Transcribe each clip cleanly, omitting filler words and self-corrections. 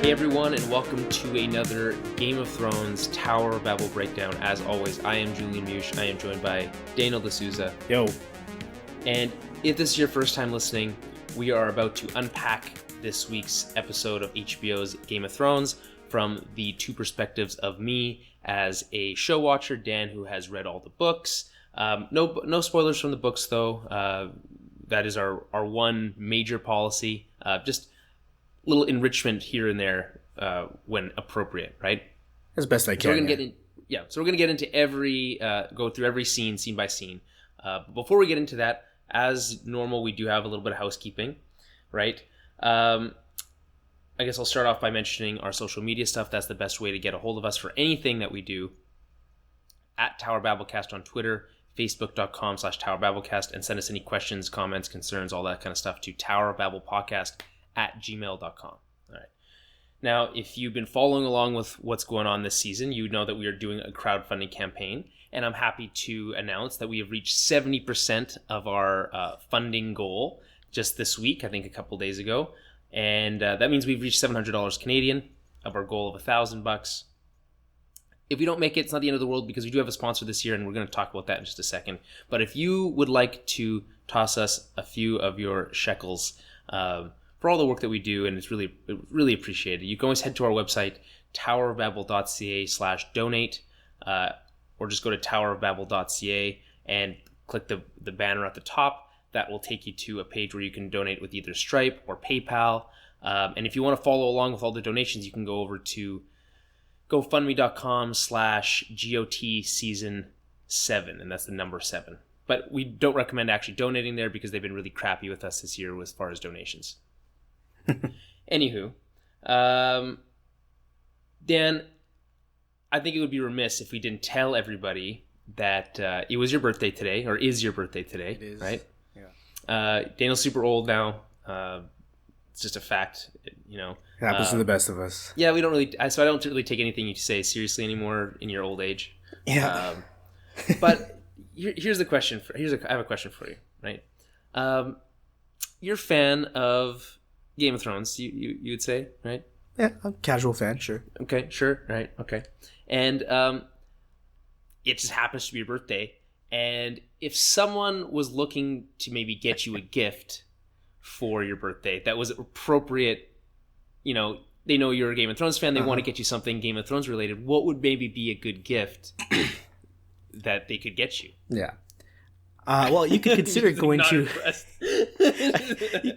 Hey everyone, and welcome to another Game of Thrones Tower of Babel breakdown. As always, I am Julian Mush. I am joined by Daniel D'Souza. Yo. And if this is your first time listening, we are about to unpack this week's episode of HBO's Game of Thrones from the two perspectives of me as a show watcher, Dan, who has read all the books. No spoilers from the books, though. That is our one major policy. Just little enrichment here and there when appropriate, right? As best I can. So we're gonna get into go through every scene by scene. Before we get into that, as normal, we do have a little bit of housekeeping, right? I guess I'll start off by mentioning our social media stuff. That's the best way to get a hold of us for anything that we do. At Tower Babblecast on Twitter, facebook.com/TowerBabblecast, and send us any questions, comments, concerns, all that kind of stuff to towerbabblepodcast@gmail.com. All right. Now, if you've been following along with what's going on this season, you know that we are doing a crowdfunding campaign, and I'm happy to announce that we have reached 70% of our funding goal just this week, I think a couple days ago, and that means we've reached $700 Canadian of our goal of $1,000. If we don't make it, it's not the end of the world because we do have a sponsor this year, and we're going to talk about that in just a second. But if you would like to toss us a few of your shekels for all the work that we do, and it's really appreciated, you can always head to our website, towerofbabel.ca/donate, or just go to towerofbabel.ca and click the banner at the top. That will take you to a page where you can donate with either Stripe or PayPal. And if you want to follow along with all the donations, you can go over to GoFundMe.com/GOT Season 7, and that's the number 7. But we don't recommend actually donating there because they've been really crappy with us this year as far as donations. Anywho, Dan, I think it would be remiss if we didn't tell everybody that it was your birthday today, or is your birthday today. It is. Right? Yeah. Daniel's super old now. It's just a fact, you know. It happens to the best of us. Yeah, I don't really take anything you say seriously anymore in your old age. Yeah. But here's the question. I have a question for you, right? You're a fan of Game of Thrones, you would say, right? Yeah, I'm a casual fan, sure. Okay, sure, right, okay. And it just happens to be your birthday. And if someone was looking to maybe get you a gift for your birthday that was appropriate, you know, they know you're a Game of Thrones fan, they want to get you something Game of Thrones related, what would maybe be a good gift that they could get you? Yeah. Well, you could consider going to...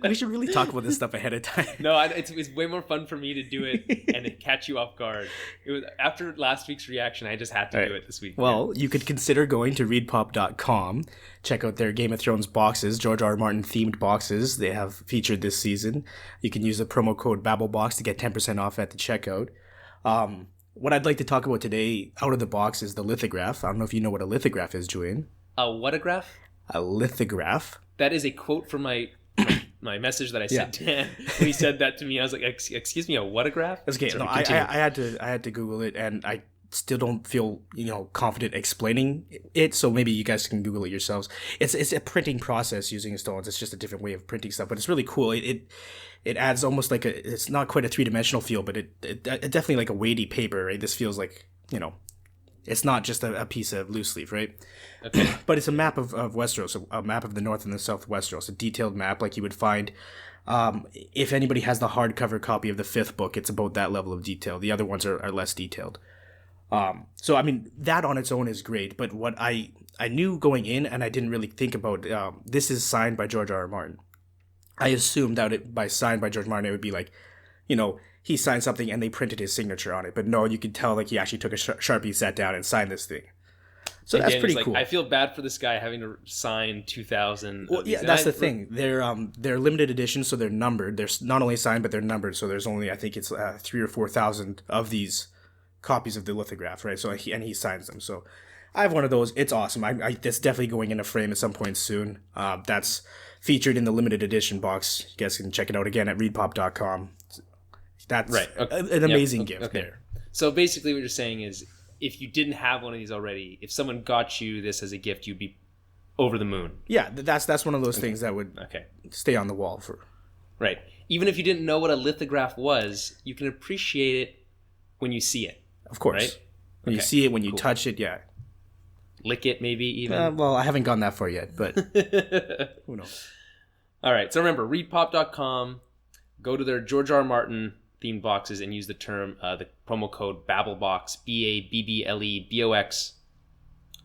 We should really talk about this stuff ahead of time. No, it's way more fun for me to do it and to catch you off guard. It was after last week's reaction, I just had to do it this week. Well, you could consider going to readpop.com, check out their Game of Thrones boxes, George R. R. Martin themed boxes they have featured this season. You can use the promo code BabbleBox to get 10% off at the checkout. What I'd like to talk about today out of the box is the lithograph. I don't know if you know what a lithograph is, Julian. A what-a-graph? A lithograph. That is a quote from my message that I sent to Dan. When he said that to me, I was like, excuse me, a what-a-graph? Okay, no, I had to Google it, and I still don't feel, confident explaining it, so maybe you guys can Google it yourselves. It's a printing process using stones. It's just a different way of printing stuff, but it's really cool. It adds almost like it's not quite a three-dimensional feel, but it definitely like a weighty paper, right? This feels like, it's not just a piece of loose leaf, right? Okay. But it's a map of Westeros, a map of the North and the South Westeros, a detailed map like you would find. If anybody has the hardcover copy of the 5th book, it's about that level of detail. The other ones are less detailed. So, I mean, that on its own is great. But what I knew going in, and I didn't really think about, this is signed by George R. R. Martin. I assumed that by signed by George Martin, it would be like, he signed something and they printed his signature on it. But no, you could tell like he actually took a Sharpie, sat down and signed this thing. So that's pretty cool. I feel bad for this guy having to sign 2,000. Well, yeah, that's the thing. They're limited edition, so they're numbered. They're not only signed, but they're numbered. So there's only, I think it's 3,000 or 4,000 of these copies of the lithograph, right? So he signs them. So I have one of those. It's awesome. That's definitely going in a frame at some point soon. That's featured in the limited edition box. You guys can check it out again at readpop.com. That's right. An amazing gift there. So basically what you're saying is if you didn't have one of these already, if someone got you this as a gift, you'd be over the moon. Yeah, that's one of those things that would stay on the wall for Right. Even if you didn't know what a lithograph was, you can appreciate it when you see it. Of course. Right? When you see it, when you touch it, yeah. Lick it, maybe, even. Well, I haven't gone that far yet, but who knows? All right. So remember, readpop.com. Go to their George R. R. Martin themed boxes and use the promo code BabbleBox, BABBLEBOX.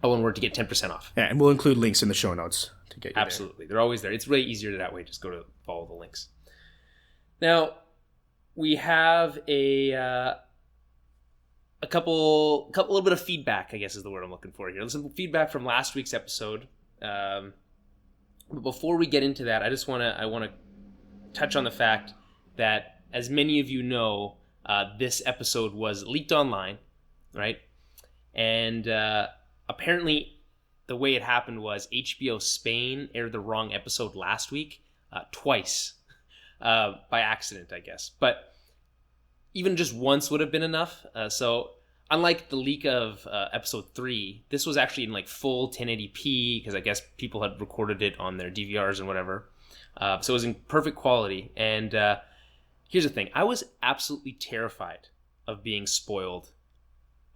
One word to get 10% off. Yeah, and we'll include links in the show notes to get you Absolutely. They're always there. It's way easier that way. Just go to follow the links. Now, we have a little bit of feedback, I guess is the word I'm looking for here. Some feedback from last week's episode. But before we get into that, I want to touch on the fact that, as many of you know, this episode was leaked online, right? And apparently, the way it happened was HBO Spain aired the wrong episode last week, twice, by accident, I guess. But even just once would have been enough. So unlike the leak of episode 3, this was actually in like full 1080p, because I guess people had recorded it on their DVRs and whatever. So it was in perfect quality. And here's the thing. I was absolutely terrified of being spoiled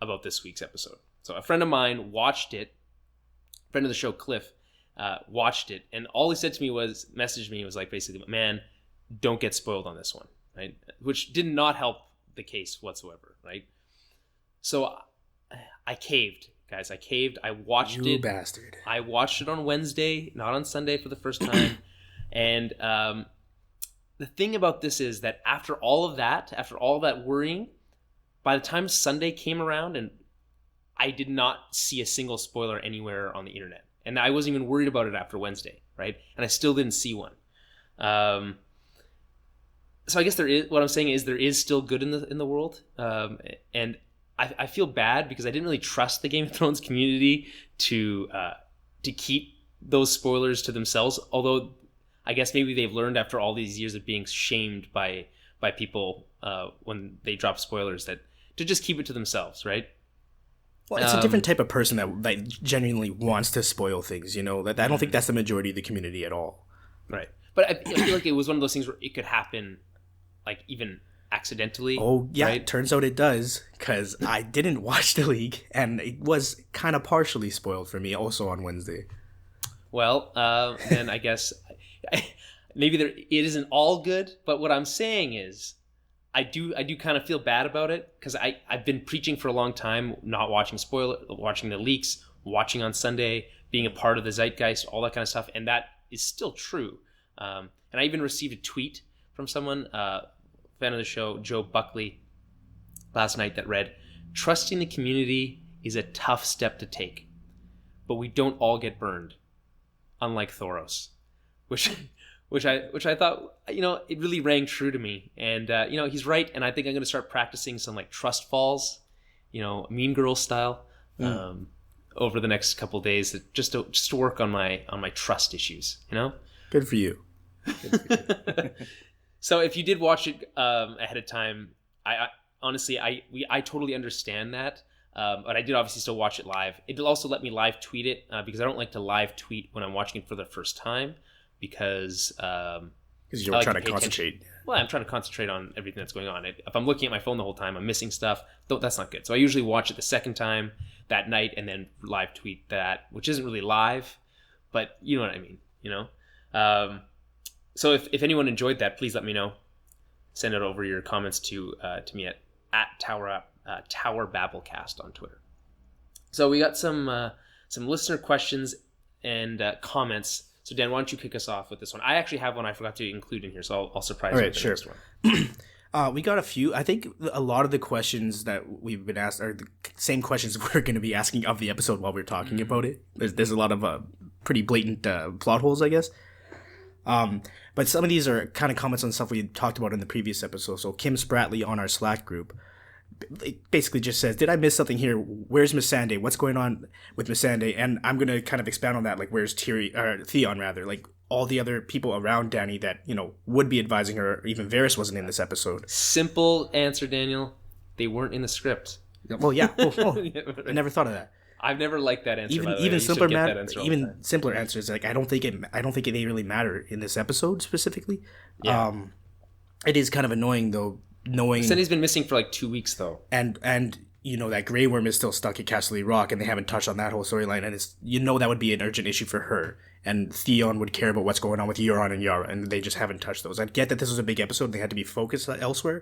about this week's episode. So a friend of mine watched it, friend of the show, Cliff, watched it, and all he said to me was, messaged me, was like, basically, man, don't get spoiled on this one, right? Which did not help the case whatsoever, right? So I caved, guys. I caved. I watched it. You bastard. I watched it on Wednesday, not on Sunday for the first time. And the thing about this is that after all of that worrying, by the time Sunday came around, and I did not see a single spoiler anywhere on the internet. And I wasn't even worried about it after Wednesday, right? And I still didn't see one. So I guess what I'm saying is there is still good in the world. And I feel bad because I didn't really trust the Game of Thrones community to keep those spoilers to themselves. Although I guess maybe they've learned after all these years of being shamed by people when they drop spoilers to just keep it to themselves, right? Well, it's a different type of person that genuinely wants to spoil things, I don't think that's the majority of the community at all. Right. But I feel like it was one of those things where it could happen, like, even accidentally. Oh, yeah, right? It turns out it does, because I didn't watch the league, and it was kind of partially spoiled for me also on Wednesday. Well, then I guess maybe it isn't all good, but what I'm saying is, I do kind of feel bad about it, because I've been preaching for a long time, not watching watching the leaks, watching on Sunday, being a part of the zeitgeist, all that kind of stuff, and that is still true. And I even received a tweet from someone, fan of the show, Joe Buckley, last night that read, "Trusting the community is a tough step to take, but we don't all get burned, unlike Thoros," which I thought, it really rang true to me. And, he's right. And I think I'm going to start practicing some like trust falls, Mean Girls style, over the next couple of days, just to work on my trust issues, Good for you. So if you did watch it ahead of time, I honestly, I totally understand that. But I did obviously still watch it live. It'll also let me live tweet it because I don't like to live tweet when I'm watching it for the first time, because you're trying to concentrate. Well, I'm trying to concentrate on everything that's going on. If I'm looking at my phone the whole time, I'm missing stuff. That's not good. So I usually watch it the second time that night and then live tweet that, which isn't really live, but you know what I mean, So if anyone enjoyed that, please let me know. Send it over your comments to me at Tower Babblecast on Twitter. So we got some listener questions and comments. So Dan, why don't you kick us off with this one? I actually have one I forgot to include in here, so I'll surprise you with the next one. We got a few. I think a lot of the questions that we've been asked are the same questions we're going to be asking of the episode while we're talking about it. There's a lot of pretty blatant plot holes, I guess. But some of these are kind of comments on stuff we talked about in the previous episode. So Kim Spratley on our Slack group basically just says, did I miss something here? Where's Missandei? What's going on with Missandei? And I'm going to kind of expound on that. Like, where's Theon, rather? Like, all the other people around Dany that, would be advising her. Even Varys wasn't in this episode. Simple answer, Daniel. They weren't in the script. Well, yeah. I never thought of that. I've never liked that answer. Even simpler answers. Like I don't think they really matter in this episode specifically. Yeah. It is kind of annoying though, knowing Cindy's been missing for like 2 weeks though, and you know that Grey Worm is still stuck at Castle Rock, and they haven't touched on that whole storyline, and it's that would be an urgent issue for her, and Theon would care about what's going on with Euron and Yara, and they just haven't touched those. I get that this was a big episode; and they had to be focused elsewhere,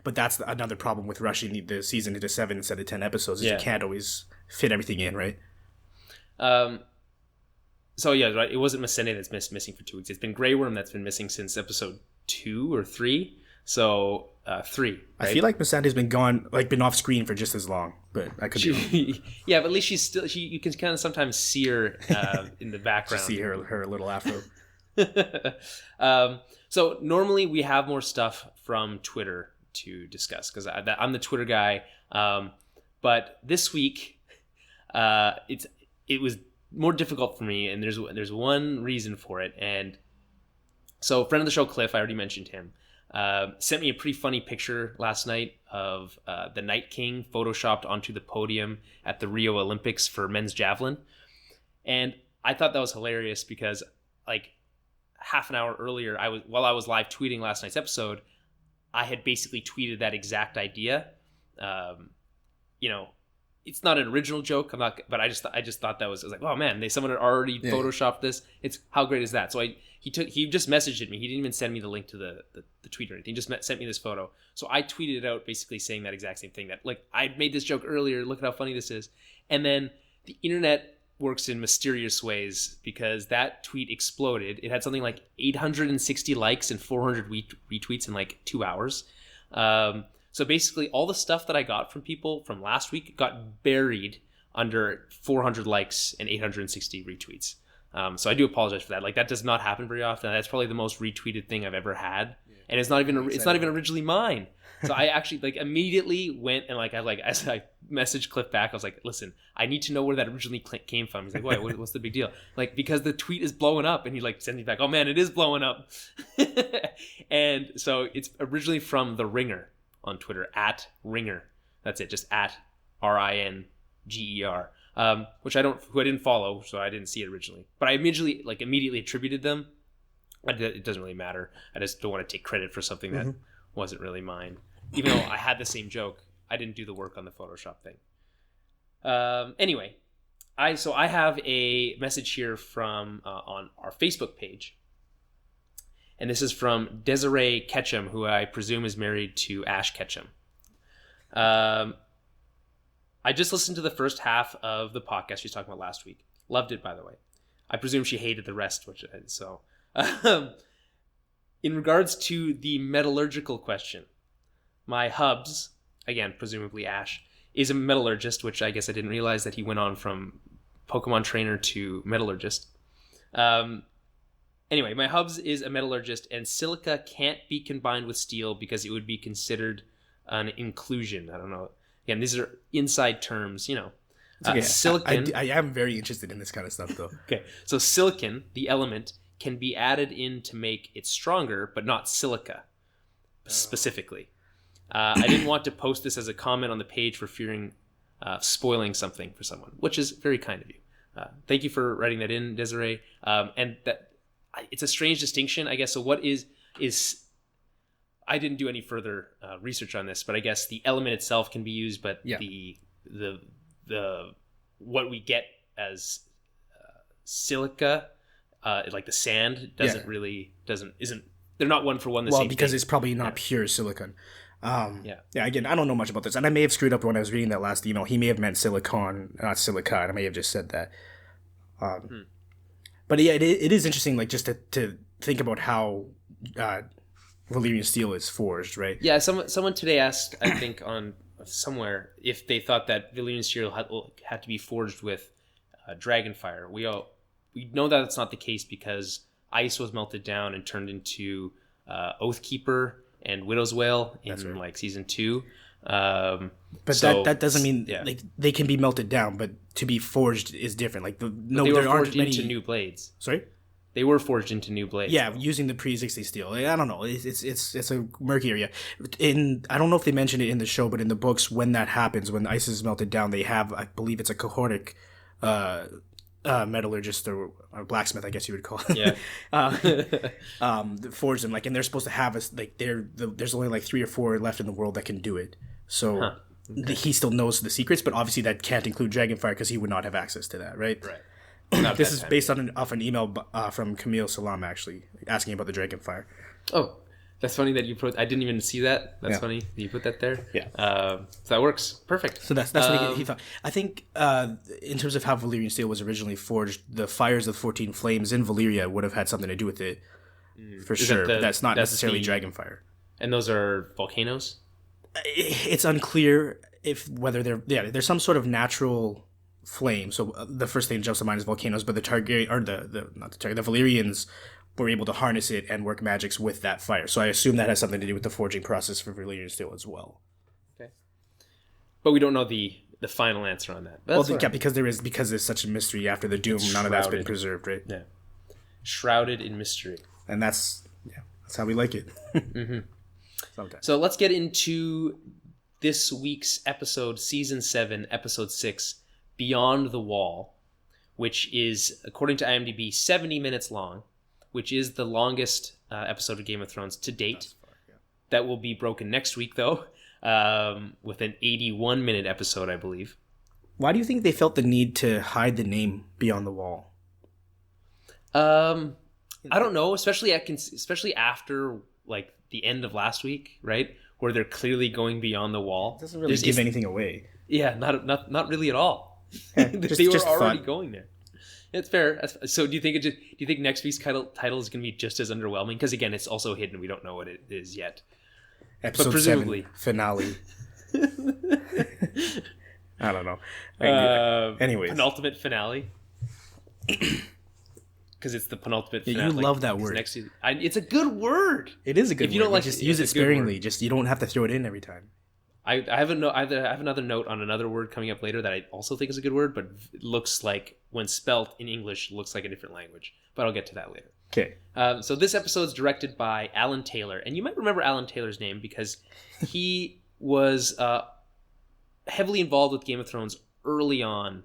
but that's another problem with rushing the season into 7 instead of 10 episodes. Is you can't always fit everything in, right? So yeah, right. It wasn't Missandei that's missing for 2 weeks. It's been Grey Worm that's been missing since episode 2 or 3. So 3. Right? I feel like Missandei's been off screen for just as long, but I could be wrong. Yeah, but at least she's still. You can kind of sometimes see her in the background. See her little afro. So normally we have more stuff from Twitter to discuss because I'm the Twitter guy. But this week, it was more difficult for me, and there's one reason for it. And so, friend of the show, Cliff, I already mentioned him. Sent me a pretty funny picture last night of the Night King photoshopped onto the podium at the Rio Olympics for men's javelin. And I thought that was hilarious because like half an hour earlier, while I was live tweeting last night's episode, I had basically tweeted that exact idea. It's not an original joke. But I just thought that I was like, oh man, someone had already photoshopped this. It's how great is that? So he just messaged me. He didn't even send me the link to the tweet or anything. He just sent me this photo. So I tweeted it out basically saying that exact same thing, that like I made this joke earlier. Look at how funny this is. And then the internet works in mysterious ways because that tweet exploded. It had something like 860 likes and 400 retweets in like 2 hours. So basically all the stuff that I got from people from last week got buried under 400 likes and 860 retweets. So I do apologize for that. Like that does not happen very often. That's probably the most retweeted thing I've ever had. And it's not even originally mine. So I actually like immediately went and as I messaged Cliff back, I was like, listen, I need to know where that originally came from. He's like, what's the big deal? Like, because the tweet is blowing up, and he like sends me back, oh man, it is blowing up. And so it's originally from The Ringer on Twitter, @Ringer. That's it, just @RINGER. Which I didn't follow, so I didn't see it originally. But I immediately attributed them. It doesn't really matter. I just don't want to take credit for something that wasn't really mine. Even though I had the same joke, I didn't do the work on the Photoshop thing. Anyway, I have a message here from on our Facebook page. And this is from Desiree Ketchum, who I presume is married to Ash Ketchum. I just listened to the first half of the podcast she's talking about last week. Loved it, by the way. I presume she hated the rest, in regards to the metallurgical question, my hubs, again, presumably Ash, is a metallurgist, which I guess I didn't realize that he went on from Pokemon trainer to metallurgist. Anyway, my hubs is a metallurgist, and silica can't be combined with steel because it would be considered an inclusion. I don't know. Again, these are inside terms, Okay. Silicon. I am very interested in this kind of stuff, though. Okay, so silicon, the element, can be added in to make it stronger, but not silica specifically. I didn't want to post this as a comment on the page for fearing spoiling something for someone, which is very kind of you. Thank you for writing that in, Desiree. And that it's a strange distinction, I guess. So what is I didn't do any further research on this, but I guess the element itself can be used, but the what we get as silica, like the sand, isn't they're not one for one the same because thing. it's probably not pure silicon. Again, I don't know much about this, and I may have screwed up when I was reading that last email. He may have meant silicon, not silicon. I may have just said that. But yeah, it is interesting, like just to think about how Valyrian steel is forged, right? Yeah, someone today asked, I think on somewhere, if they thought that Valyrian steel had to be forged with dragonfire. We know that it's not the case because ice was melted down and turned into Oathkeeper and Widow's Wail in like season 2. But that doesn't mean like they can be melted down, but to be forged is different. Like they were forged into new blades. Sorry? They were forged into new blades. Yeah, using the pre-existing steel. I don't know. It's a murky area. I don't know if they mentioned it in the show, but in the books, when that happens, when the ice is melted down, they have, I believe it's a cohortic metallurgist or blacksmith, I guess you would call it. Yeah. Forge them, and they're supposed to have us, there's only 3 or 4 left in the world that can do it. So he still knows the secrets, but obviously that can't include Dragonfire because he would not have access to that, right? Right. This is based off an email from Camille Salem, actually, asking about the Dragonfire. Oh, that's funny that you put... I didn't even see that. That's funny that you put that there. Yeah. So that works. Perfect. So that's what he thought. I think in terms of how Valyrian steel was originally forged, the fires of 14 Flames in Valyria would have had something to do with it, for sure. But that's not necessarily Dragonfire. And those are volcanoes? It's unclear whether there's some sort of natural flame. So the first thing that jumps to mind is volcanoes, but the Targaryen, or the Valyrians were able to harness it and work magics with that fire. So I assume that has something to do with the forging process for Valyrian steel as well. Okay. But we don't know the final answer on that. Because there's such a mystery after the Doom, none of that's been preserved, right? Yeah. Shrouded in mystery. And that's how we like it. Mm-hmm. So let's get into this week's episode, Season 7, Episode 6, Beyond the Wall, which is, according to IMDb, 70 minutes long, which is the longest episode of Game of Thrones to date. That will be broken next week, though, with an 81-minute episode, I believe. Why do you think they felt the need to hide the name Beyond the Wall? I don't know, especially after the end of last week, right, where they're clearly going beyond the wall. It doesn't really give anything away. Yeah, not really at all. They were already going there. It's fair. So do you think next week's title is going to be just as underwhelming? Because again, it's also hidden. We don't know what it is yet. Episode presumably 7 finale. I don't know. Anyways, penultimate finale. Because it's the penultimate finale. You love that word. Next season. It's a good word. It is a good word. If you don't like just use it sparingly. Just you don't have to throw it in every time. I have another note on another word coming up later that I also think is a good word, but it looks like, when spelt in English, looks like a different language. But I'll get to that later. Okay. So this episode is directed by Alan Taylor, and you might remember Alan Taylor's name because he was heavily involved with Game of Thrones early on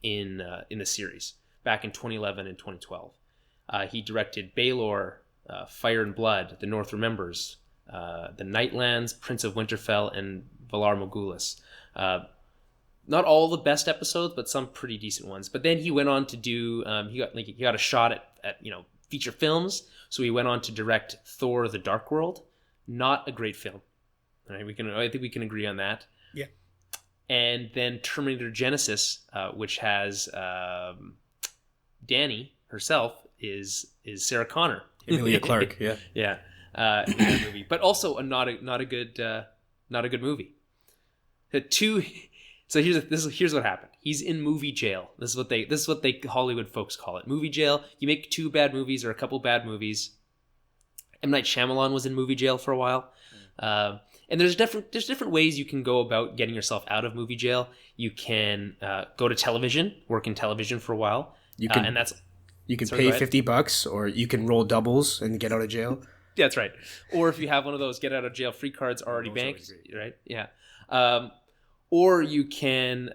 in the series, back in 2011 and 2012. He directed Baelor, Fire and Blood, The North Remembers, The Nightlands, Prince of Winterfell, and Valar Morghulis. Not all the best episodes, but some pretty decent ones. But then he went on to do he got a shot at feature films, so he went on to direct Thor: The Dark World. Not a great film. All right, I think we can agree on that. Yeah. And then Terminator Genesis, which has Dany herself is Sarah Connor. Emilia Clarke, yeah. Yeah. In that movie, but also not a good movie. So here's what happened. He's in movie jail. This is what they Hollywood folks call it. Movie jail. You make 2 bad movies or a couple bad movies. M. Night Shyamalan was in movie jail for a while. And there's different ways you can go about getting yourself out of movie jail. You can go to television, work in television for a while. You can pay $50, or you can roll doubles and get out of jail. Yeah, that's right. Or if you have one of those get out of jail free cards already banked, right? Yeah. Or you can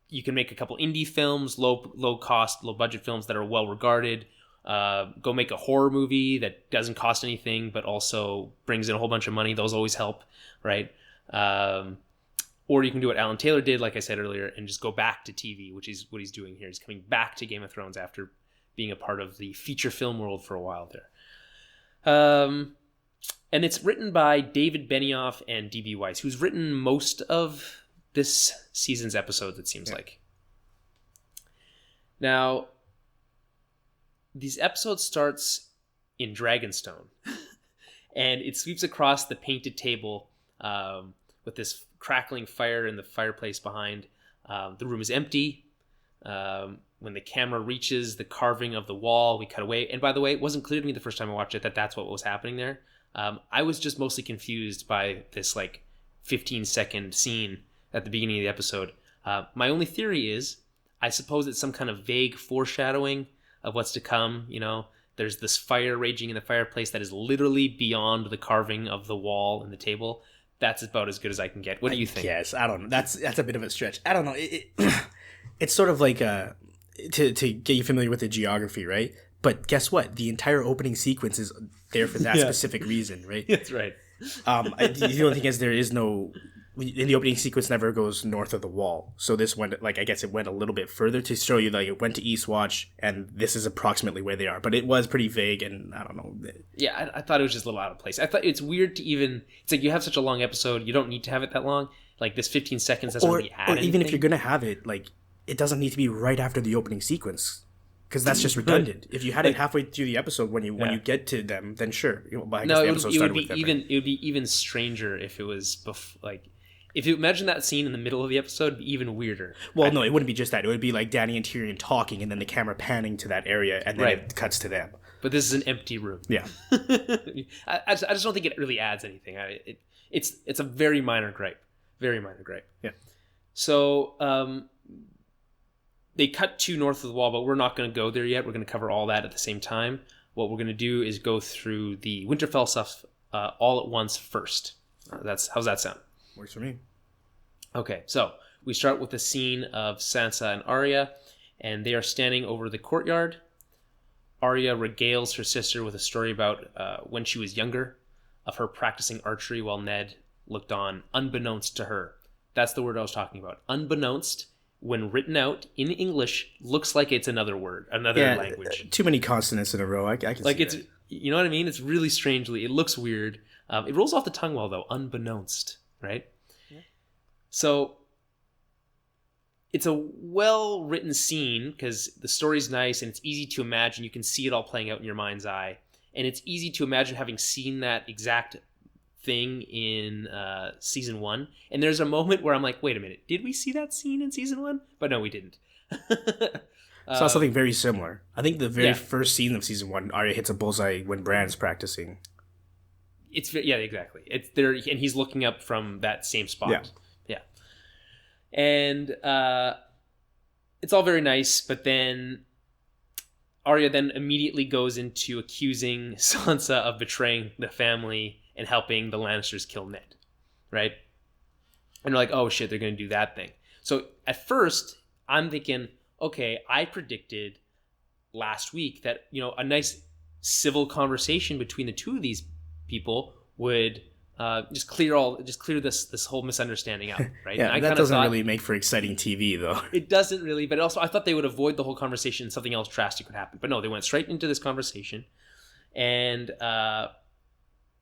make a couple indie films, low cost, low budget films that are well regarded. Go make a horror movie that doesn't cost anything but also brings in a whole bunch of money. Those always help, right? Or you can do what Alan Taylor did, like I said earlier, and just go back to TV, which is what he's doing here. He's coming back to Game of Thrones after being a part of the feature film world for a while there. And it's written by David Benioff and D.B. Weiss, who's written most of this season's episodes, it seems like. Now, these episodes starts in Dragonstone, and it sweeps across the painted table with this crackling fire in the fireplace behind. The room is empty. When the camera reaches the carving of the wall, we cut away. And by the way, it wasn't clear to me the first time I watched it that that's what was happening there. I was just mostly confused by this 15-second scene at the beginning of the episode. My only theory is, I suppose it's some kind of vague foreshadowing of what's to come. You know, there's this fire raging in the fireplace that is literally beyond the carving of the wall and the table. That's about as good as I can get. What do you think? Yes, I don't know. That's a bit of a stretch. I don't know. It's sort of like to get you familiar with the geography, right? But guess what? The entire opening sequence is there for that specific reason, right? That's right. The only thing is there is no... In the opening sequence never goes north of the wall. So this went, like, I guess it went a little bit further to show you, like, it went to Eastwatch, and this is approximately where they are. But it was pretty vague, and I don't know. Yeah, I thought it was just a little out of place. I thought it's weird to even... It's like you have such a long episode, you don't need to have it that long. Like, this 15 seconds doesn't really add anything. Or even if you're going to have it, like, it doesn't need to be right after the opening sequence. Because that's just redundant. If you had it halfway through the episode when you get to them, then sure. But I guess the episode started with them. It would be even stranger if it was like... If you imagine that scene in the middle of the episode, it'd be even weirder. Well, no, it wouldn't be just that. It would be like Dany and Tyrion talking, and then the camera panning to that area, and then it cuts to them. But this is an empty room. Yeah. I just don't think it really adds anything. It's a very minor gripe. Very minor gripe. Yeah. So they cut to north of the wall, but we're not going to go there yet. We're going to cover all that at the same time. What we're going to do is go through the Winterfell stuff all at once first. How's that sound? Works for me. Okay, so we start with the scene of Sansa and Arya, and they are standing over the courtyard. Arya regales her sister with a story about when she was younger, of her practicing archery while Ned looked on, unbeknownst to her. That's the word I was talking about. Unbeknownst, when written out in English, looks like it's another word, another language. Too many consonants in a row. I can like see it's, that. You know what I mean? It's really strangely. It looks weird. It rolls off the tongue well, though. Unbeknownst. Right? Yeah. So it's a well-written scene because the story's nice and it's easy to imagine. You can see it all playing out in your mind's eye. And it's easy to imagine having seen that exact thing in season 1. And there's a moment where I'm like, wait a minute, did we see that scene in season 1? But no, we didn't. Saw something very similar. I think the very first scene of season 1, Arya hits a bullseye when Bran's practicing. Exactly. It's there, and he's looking up from that same spot. Yeah. And it's all very nice, but then Arya then immediately goes into accusing Sansa of betraying the family and helping the Lannisters kill Ned, right? And they're like, oh shit, they're going to do that thing. So at first, I'm thinking, okay, I predicted last week that, a nice civil conversation between the two of these people would just clear this whole misunderstanding out, right? Yeah, that doesn't really make for exciting TV, though. It doesn't really, but also I thought they would avoid the whole conversation and something else drastic would happen. But no, they went straight into this conversation. And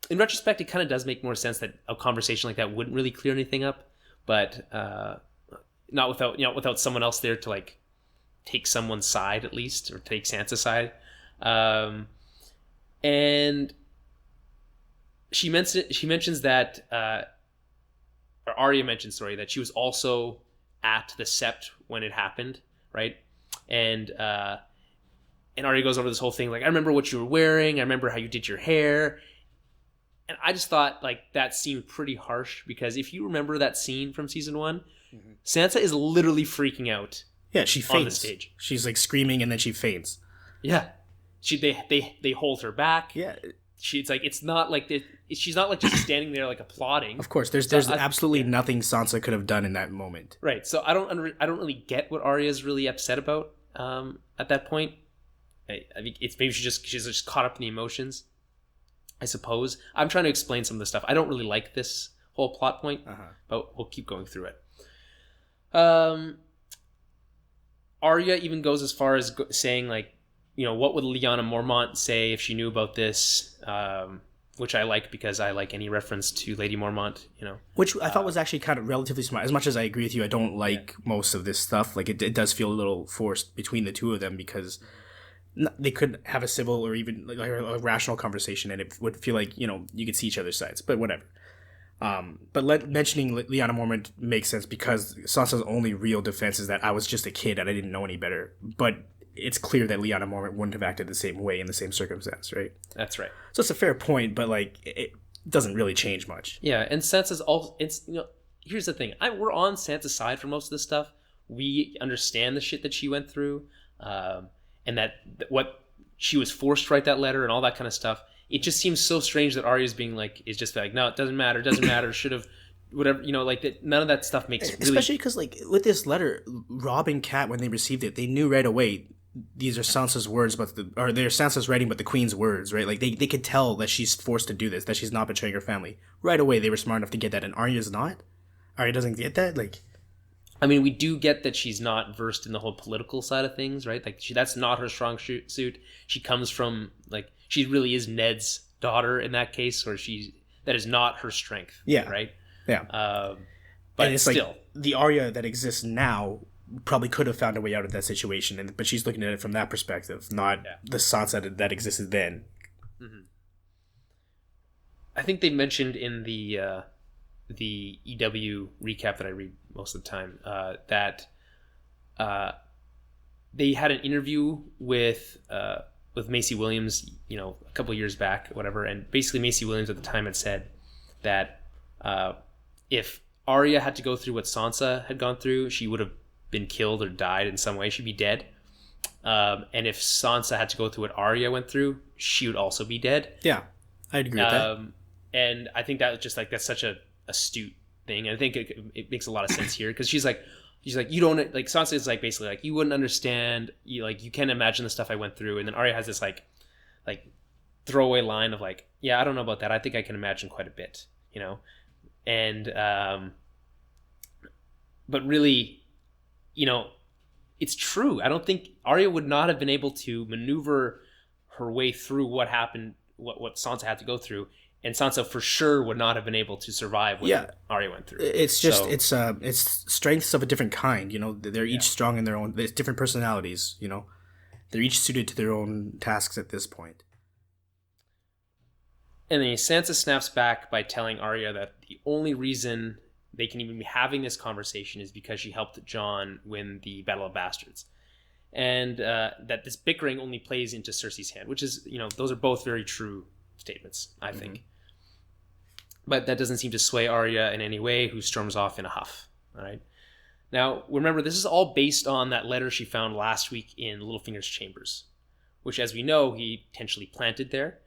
in retrospect, it kind of does make more sense that a conversation like that wouldn't really clear anything up, but not without someone else there to like take someone's side at least, or take Sansa's side. And she mentions that, or Arya mentions, that she was also at the Sept when it happened, right? And Arya goes over this whole thing, like, I remember what you were wearing, I remember how you did your hair. And I just thought, like, that seemed pretty harsh, because if you remember that scene from season 1, Sansa is literally freaking out. Yeah, she faints. On the stage. She's like screaming and then she faints. Yeah. They hold her back. Yeah. It's not like she's not like just standing there like applauding. Of course, there's absolutely nothing Sansa could have done in that moment. Right. So I don't really get what Arya's really upset about at that point. I think it's maybe she's just caught up in the emotions, I suppose. I'm trying to explain some of the stuff. I don't really like this whole plot point, but we'll keep going through it. Arya even goes as far as saying, like, what would Lyanna Mormont say if she knew about this? Which I like, because I like any reference to Lady Mormont, Which I thought was actually kind of relatively smart. As much as I agree with you, I don't like most of this stuff. Like, it does feel a little forced between the two of them, because they could have a civil or even like a rational conversation, and it would feel like, you could see each other's sides, but whatever. But mentioning Lyanna Mormont makes sense, because Sansa's only real defense is that I was just a kid and I didn't know any better. But it's clear that Lyanna Mormont wouldn't have acted the same way in the same circumstance, right? That's right. So it's a fair point, but like, it doesn't really change much. Yeah, and Sansa's also, here's the thing. We're on Sansa's side for most of this stuff. We understand the shit that she went through. and that what she was forced to write that letter and all that kind of stuff. It just seems so strange that Arya's being like, is just like, no, it doesn't matter, should have, whatever, like that. None of that stuff makes especially because like with this letter, Robb and Kat, when they received it, they knew right away these are Sansa's words, or they're Sansa's writing, but the Queen's words, right? Like they could tell that she's forced to do this, that she's not betraying her family right away. They were smart enough to get that, and Arya's not. Arya doesn't get that. Like, I mean, we do get that she's not versed in the whole political side of things, right? Like that's not her strong suit. She comes from like she really is Ned's daughter in that case, or that is not her strength. Yeah. Right. Yeah. But and it's still, like the Arya that exists now probably could have found a way out of that situation, but she's looking at it from that perspective, not the Sansa that existed then. Mm-hmm. I think they mentioned in the EW recap that I read most of the time that they had an interview with Maisie Williams, a couple of years back, whatever, and basically Maisie Williams at the time had said that if Arya had to go through what Sansa had gone through, she would have been killed or died in some way. She'd be dead. And if Sansa had to go through what Arya went through, she would also be dead. Yeah, I'd agree with that. And I think that was just like, that's such a astute thing. And I think it makes a lot of sense here because she's like, you don't, like, Sansa is like basically like, you wouldn't understand, you can't imagine the stuff I went through. And then Arya has this like throwaway line of like, yeah, I don't know about that. I think I can imagine quite a bit, and but really, it's true. I don't think Arya would not have been able to maneuver her way through what happened, what Sansa had to go through, and Sansa for sure would not have been able to survive what Arya went through. It's just it's strengths of a different kind. They're each strong in their own. There's different personalities. They're each suited to their own tasks at this point. And then Sansa snaps back by telling Arya that the only reason they can even be having this conversation is because she helped Jon win the Battle of Bastards. And that this bickering only plays into Cersei's hand, which is, those are both very true statements, I think. But that doesn't seem to sway Arya in any way, who storms off in a huff. All right. Now, remember, this is all based on that letter she found last week in Littlefinger's chambers, which, as we know, he intentionally planted there.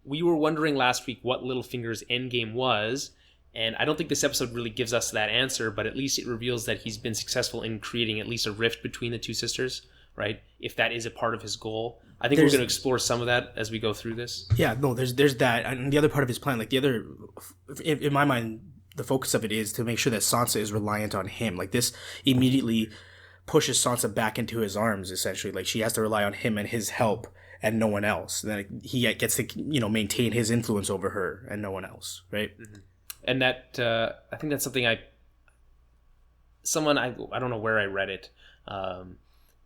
We were wondering last week what Littlefinger's endgame was, and I don't think this episode really gives us that answer, but at least it reveals that he's been successful in creating at least a rift between the two sisters, right? If that is a part of his goal. I think we're going to explore some of that as we go through this. Yeah, no, there's that. And the other part of his plan, like the other, in my mind, the focus of it is to make sure that Sansa is reliant on him. Like this immediately pushes Sansa back into his arms, essentially. Like she has to rely on him and his help and no one else. And then he gets to, maintain his influence over her and no one else, right? Mm-hmm. And that, I think that's something I don't know where I read it.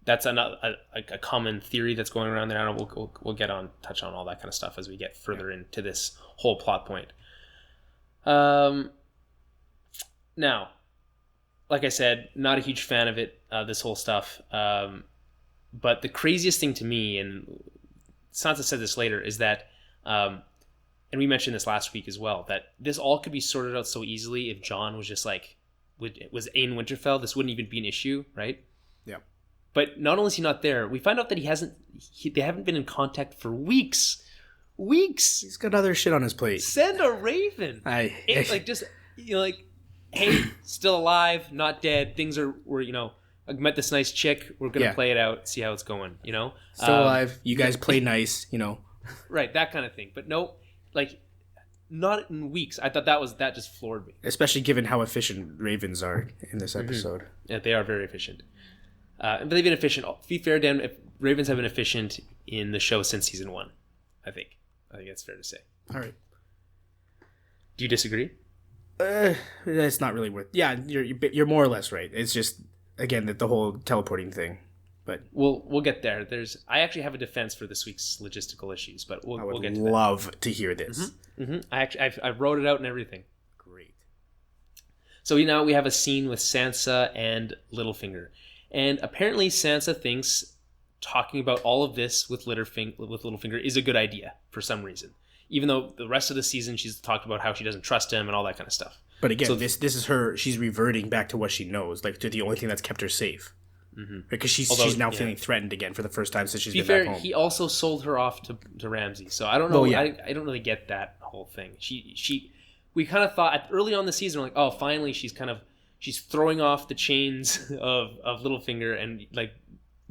That's a common theory that's going around there. I don't know, we'll touch on all that kind of stuff as we get further into this whole plot point. Now, like I said, not a huge fan of it, this whole stuff. But the craziest thing to me, and Sansa said this later, is that, and we mentioned this last week as well, that this all could be sorted out so easily if Jon was just was in Winterfell. This wouldn't even be an issue, right? Yeah. But not only is he not there, we find out that they haven't been in contact for weeks. Weeks. He's got other shit on his plate. Send a raven. Hey, still alive, not dead. Things I met this nice chick. We're gonna play it out, see how it's going. Still alive. You guys play nice. Right, that kind of thing. But no, not in weeks. I thought that just floored me. Especially given how efficient ravens are in this episode. Mm-hmm. Yeah, they are very efficient. But they've been efficient. To be fair, Dan, ravens have been efficient in the show since season 1. I think that's fair to say. All right. Do you disagree? That's not really worth. Yeah, you're more or less right. It's just again the whole teleporting thing. But we'll get there. I actually have a defense for this week's logistical issues, but we'll get to that. I would love to hear this. Mm-hmm. Mm-hmm. I wrote it out and everything. Great. So now we have a scene with Sansa and Littlefinger, and apparently Sansa thinks talking about all of this with Littlefinger is a good idea for some reason. Even though the rest of the season she's talked about how she doesn't trust him and all that kind of stuff. But again, this is her. She's reverting back to what she knows, like to the only thing that's kept her safe. because she's now feeling threatened again for the first time since she's been back home. He also sold her off to Ramsay, so I don't know. I don't really get that whole thing. We kind of thought early on in the season, we're like, oh, finally she's throwing off the chains of Littlefinger and like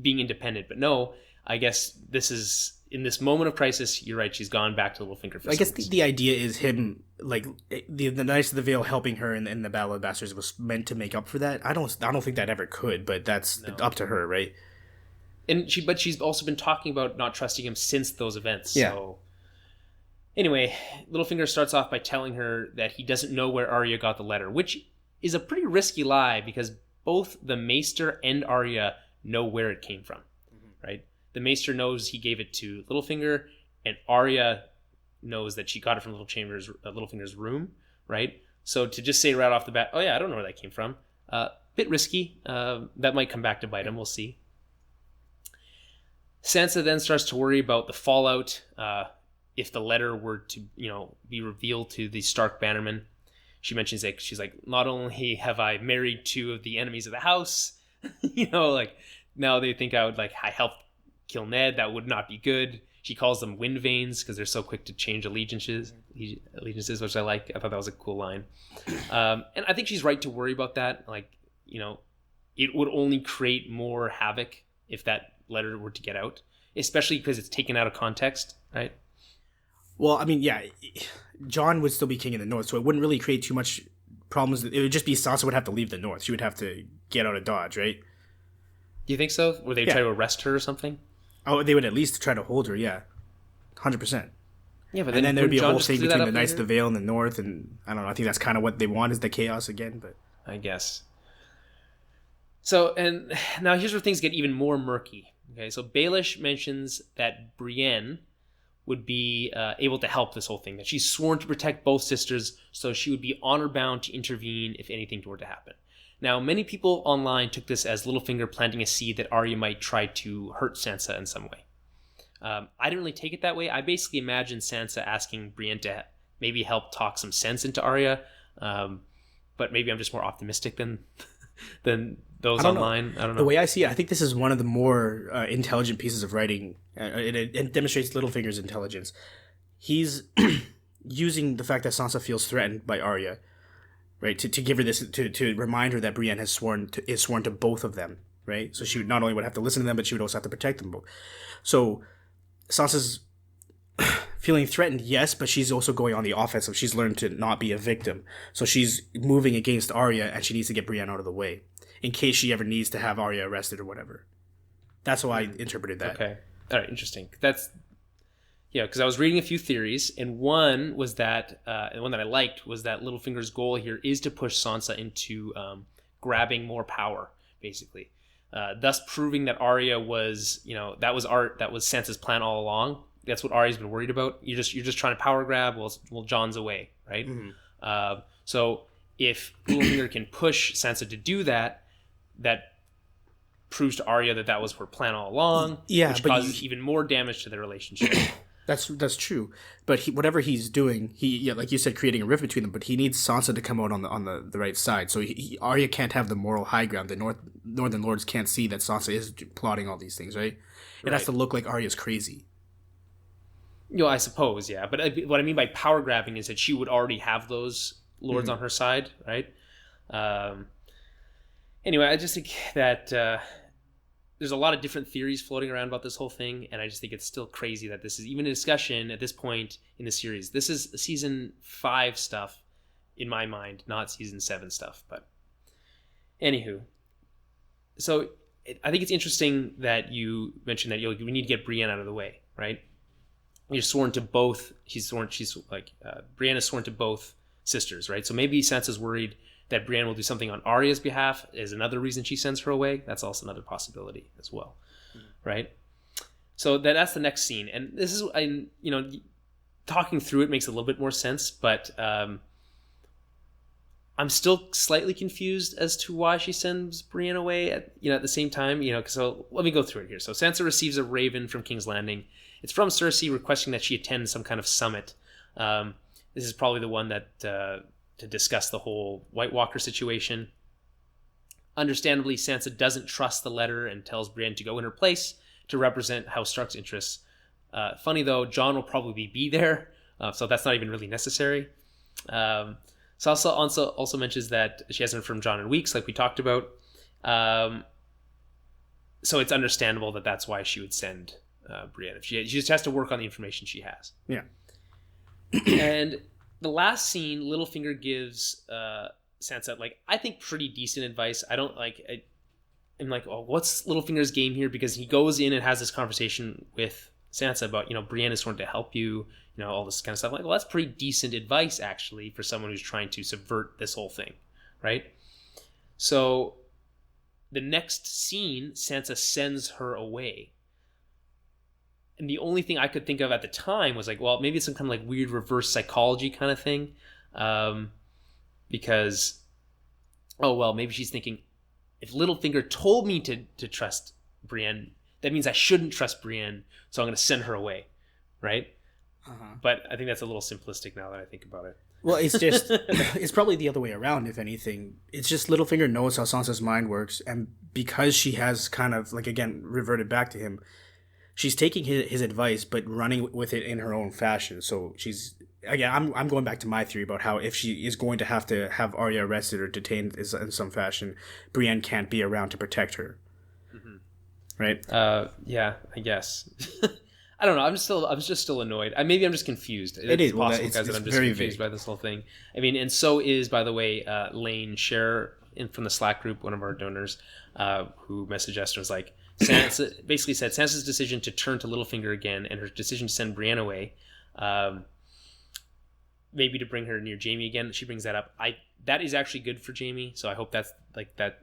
being independent. But no, I guess this is in this moment of crisis. You're right. She's gone back to Littlefinger. I guess the idea is him like the Knights of the Vale helping her in the Battle of the Bastards was meant to make up for that. I don't think that ever could, but that's up to her, right? And she's also been talking about not trusting him since those events. Yeah. So anyway, Littlefinger starts off by telling her that he doesn't know where Arya got the letter, which is a pretty risky lie because both the Maester and Arya know where it came from, right? The Maester knows he gave it to Littlefinger, and Arya knows that she got it from Littlefinger's room, right? So to just say right off the bat, oh yeah, I don't know where that came from, bit risky. That might come back to bite him. We'll see. Sansa then starts to worry about the fallout if the letter were to, be revealed to the Stark bannermen. She mentions she's like, not only have I married two of the enemies of the house, now they think I helped kill Ned. That would not be good. She calls them wind vanes because they're so quick to change allegiances, which I like. I thought that was a cool line. And I think she's right to worry about that. It would only create more havoc if that letter were to get out, especially because it's taken out of context, right? Well, I mean, yeah, Jon would still be king in the north, so it wouldn't really create too much problems. It would just be Sansa would have to leave the north. She would have to get out of Dodge, right? Do you think so? Would they try to arrest her or something? Oh, they would at least try to hold her, yeah. 100%. Yeah, but then there'd be a whole thing between the Knights of the Vale and the north, and I don't know, I think that's kind of what they want is the chaos again, but... I guess. So, and now here's where things get even more murky. Okay, so Baelish mentions that Brienne would be able to help this whole thing, that she's sworn to protect both sisters, so she would be honor-bound to intervene if anything were to happen. Now, many people online took this as Littlefinger planting a seed that Arya might try to hurt Sansa in some way. I didn't really take it that way. I basically imagined Sansa asking Brienne to maybe help talk some sense into Arya, but maybe I'm just more optimistic than those online. I don't know. The way I see it, I think this is one of the more intelligent pieces of writing. It demonstrates Littlefinger's intelligence. He's using the fact that Sansa feels threatened by Arya, right, to give her this, to remind her that Brienne is sworn to both of them, right? So she would not only would have to listen to them, but she would also have to protect them both. So Sansa's feeling threatened, yes, but she's also going on the offensive. She's learned to not be a victim. So she's moving against Arya, and she needs to get Brienne out of the way in case she ever needs to have Arya arrested or whatever. That's how I interpreted that. Okay. All right, interesting. Because I was reading a few theories, and one was that, and one that I liked was that Littlefinger's goal here is to push Sansa into grabbing more power, basically, thus proving that Arya was, that was Sansa's plan all along. That's what Arya's been worried about. You're just trying to power grab. Well, Jon's away, right? Mm-hmm. So if Littlefinger can push Sansa to do that, that proves to Arya that was her plan all along. Yeah, which causes even more damage to their relationship. That's true. But whatever he's doing, like you said, creating a rift between them. But he needs Sansa to come out on the right side. So Arya can't have the moral high ground. The Northern Lords can't see that Sansa is plotting all these things, right? It has to look like Arya's crazy. I suppose, yeah. But what I mean by power grabbing is that she would already have those lords on her side, right? Anyway, I just think that there's a lot of different theories floating around about this whole thing, and I just think it's still crazy that this is even a discussion at this point in the series. This is season 5 stuff, in my mind, not season 7 stuff. But anywho, so I think it's interesting that you mentioned that we need to get Brienne out of the way, right? You're sworn to both. Brienne is sworn to both sisters, right? So maybe Sansa's worried that Brienne will do something on Arya's behalf is another reason she sends her away. That's also another possibility as well, right? So that's the next scene, and this is, talking through it makes a little bit more sense, but I'm still slightly confused as to why she sends Brienne away at the same time. So let me go through it here. So Sansa receives a raven from King's Landing. It's from Cersei requesting that she attend some kind of summit. This is probably the one that to discuss the whole White Walker situation. Understandably, Sansa doesn't trust the letter and tells Brienne to go in her place to represent House Stark's interests. Funny though, Jon will probably be there, so that's not even really necessary. Sansa also mentions that she hasn't heard from Jon in weeks, like we talked about. So it's understandable that that's why she would send Brienne. She just has to work on the information she has. Yeah. And the last scene, Littlefinger gives Sansa, like, I think pretty decent advice. I'm like, oh, what's Littlefinger's game here? Because he goes in and has this conversation with Sansa about, Brienne is going to help you, all this kind of stuff. I'm like, well, that's pretty decent advice, actually, for someone who's trying to subvert this whole thing, right? So the next scene, Sansa sends her away. And the only thing I could think of at the time was like, well, maybe it's some kind of like weird reverse psychology kind of thing. Because, maybe she's thinking, if Littlefinger told me to trust Brienne, that means I shouldn't trust Brienne, so I'm going to send her away, right? Uh-huh. But I think that's a little simplistic now that I think about it. Well, it's just, it's probably the other way around, if anything. It's just Littlefinger knows how Sansa's mind works, and because she has kind of, like, again, reverted back to him, she's taking his advice, but running with it in her own fashion. So she's, again, I'm going back to my theory about how if she is going to have Arya arrested or detained in some fashion, Brienne can't be around to protect her. Mm-hmm. Right? Yeah, I guess. I don't know. I'm just still annoyed. Maybe I'm just confused. It's possible, guys, that I'm just confused by this whole thing. I mean, and so is, by the way, Lane Share from the Slack group, one of our donors, who messaged us and was like, Sansa basically said Sansa's decision to turn to Littlefinger again and her decision to send Brienne away, maybe to bring her near Jaime again. She brings that up. That is actually good for Jaime. So I hope that's like that.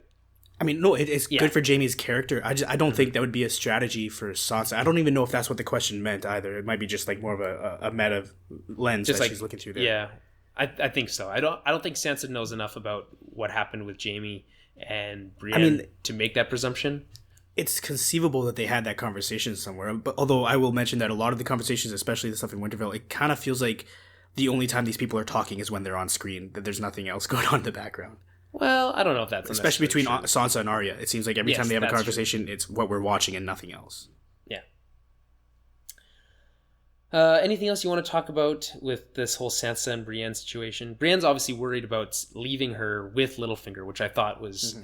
I mean, no, it's good for Jaime's character. I don't think that would be a strategy for Sansa. I don't even know if that's what the question meant either. It might be just like more of a meta lens just that she's looking through there. Yeah, I think so. I don't think Sansa knows enough about what happened with Jaime and Brienne to make that presumption. It's conceivable that they had that conversation somewhere. But although I will mention that a lot of the conversations, especially the stuff in Winterfell, it kind of feels like the only time these people are talking is when they're on screen. That there's nothing else going on in the background. Well, I don't know if that's especially between Sansa and Arya. It seems like every time they have a conversation, it's what we're watching and nothing else. Yeah. Anything else you want to talk about with this whole Sansa and Brienne situation? Brienne's obviously worried about leaving her with Littlefinger, which I thought was...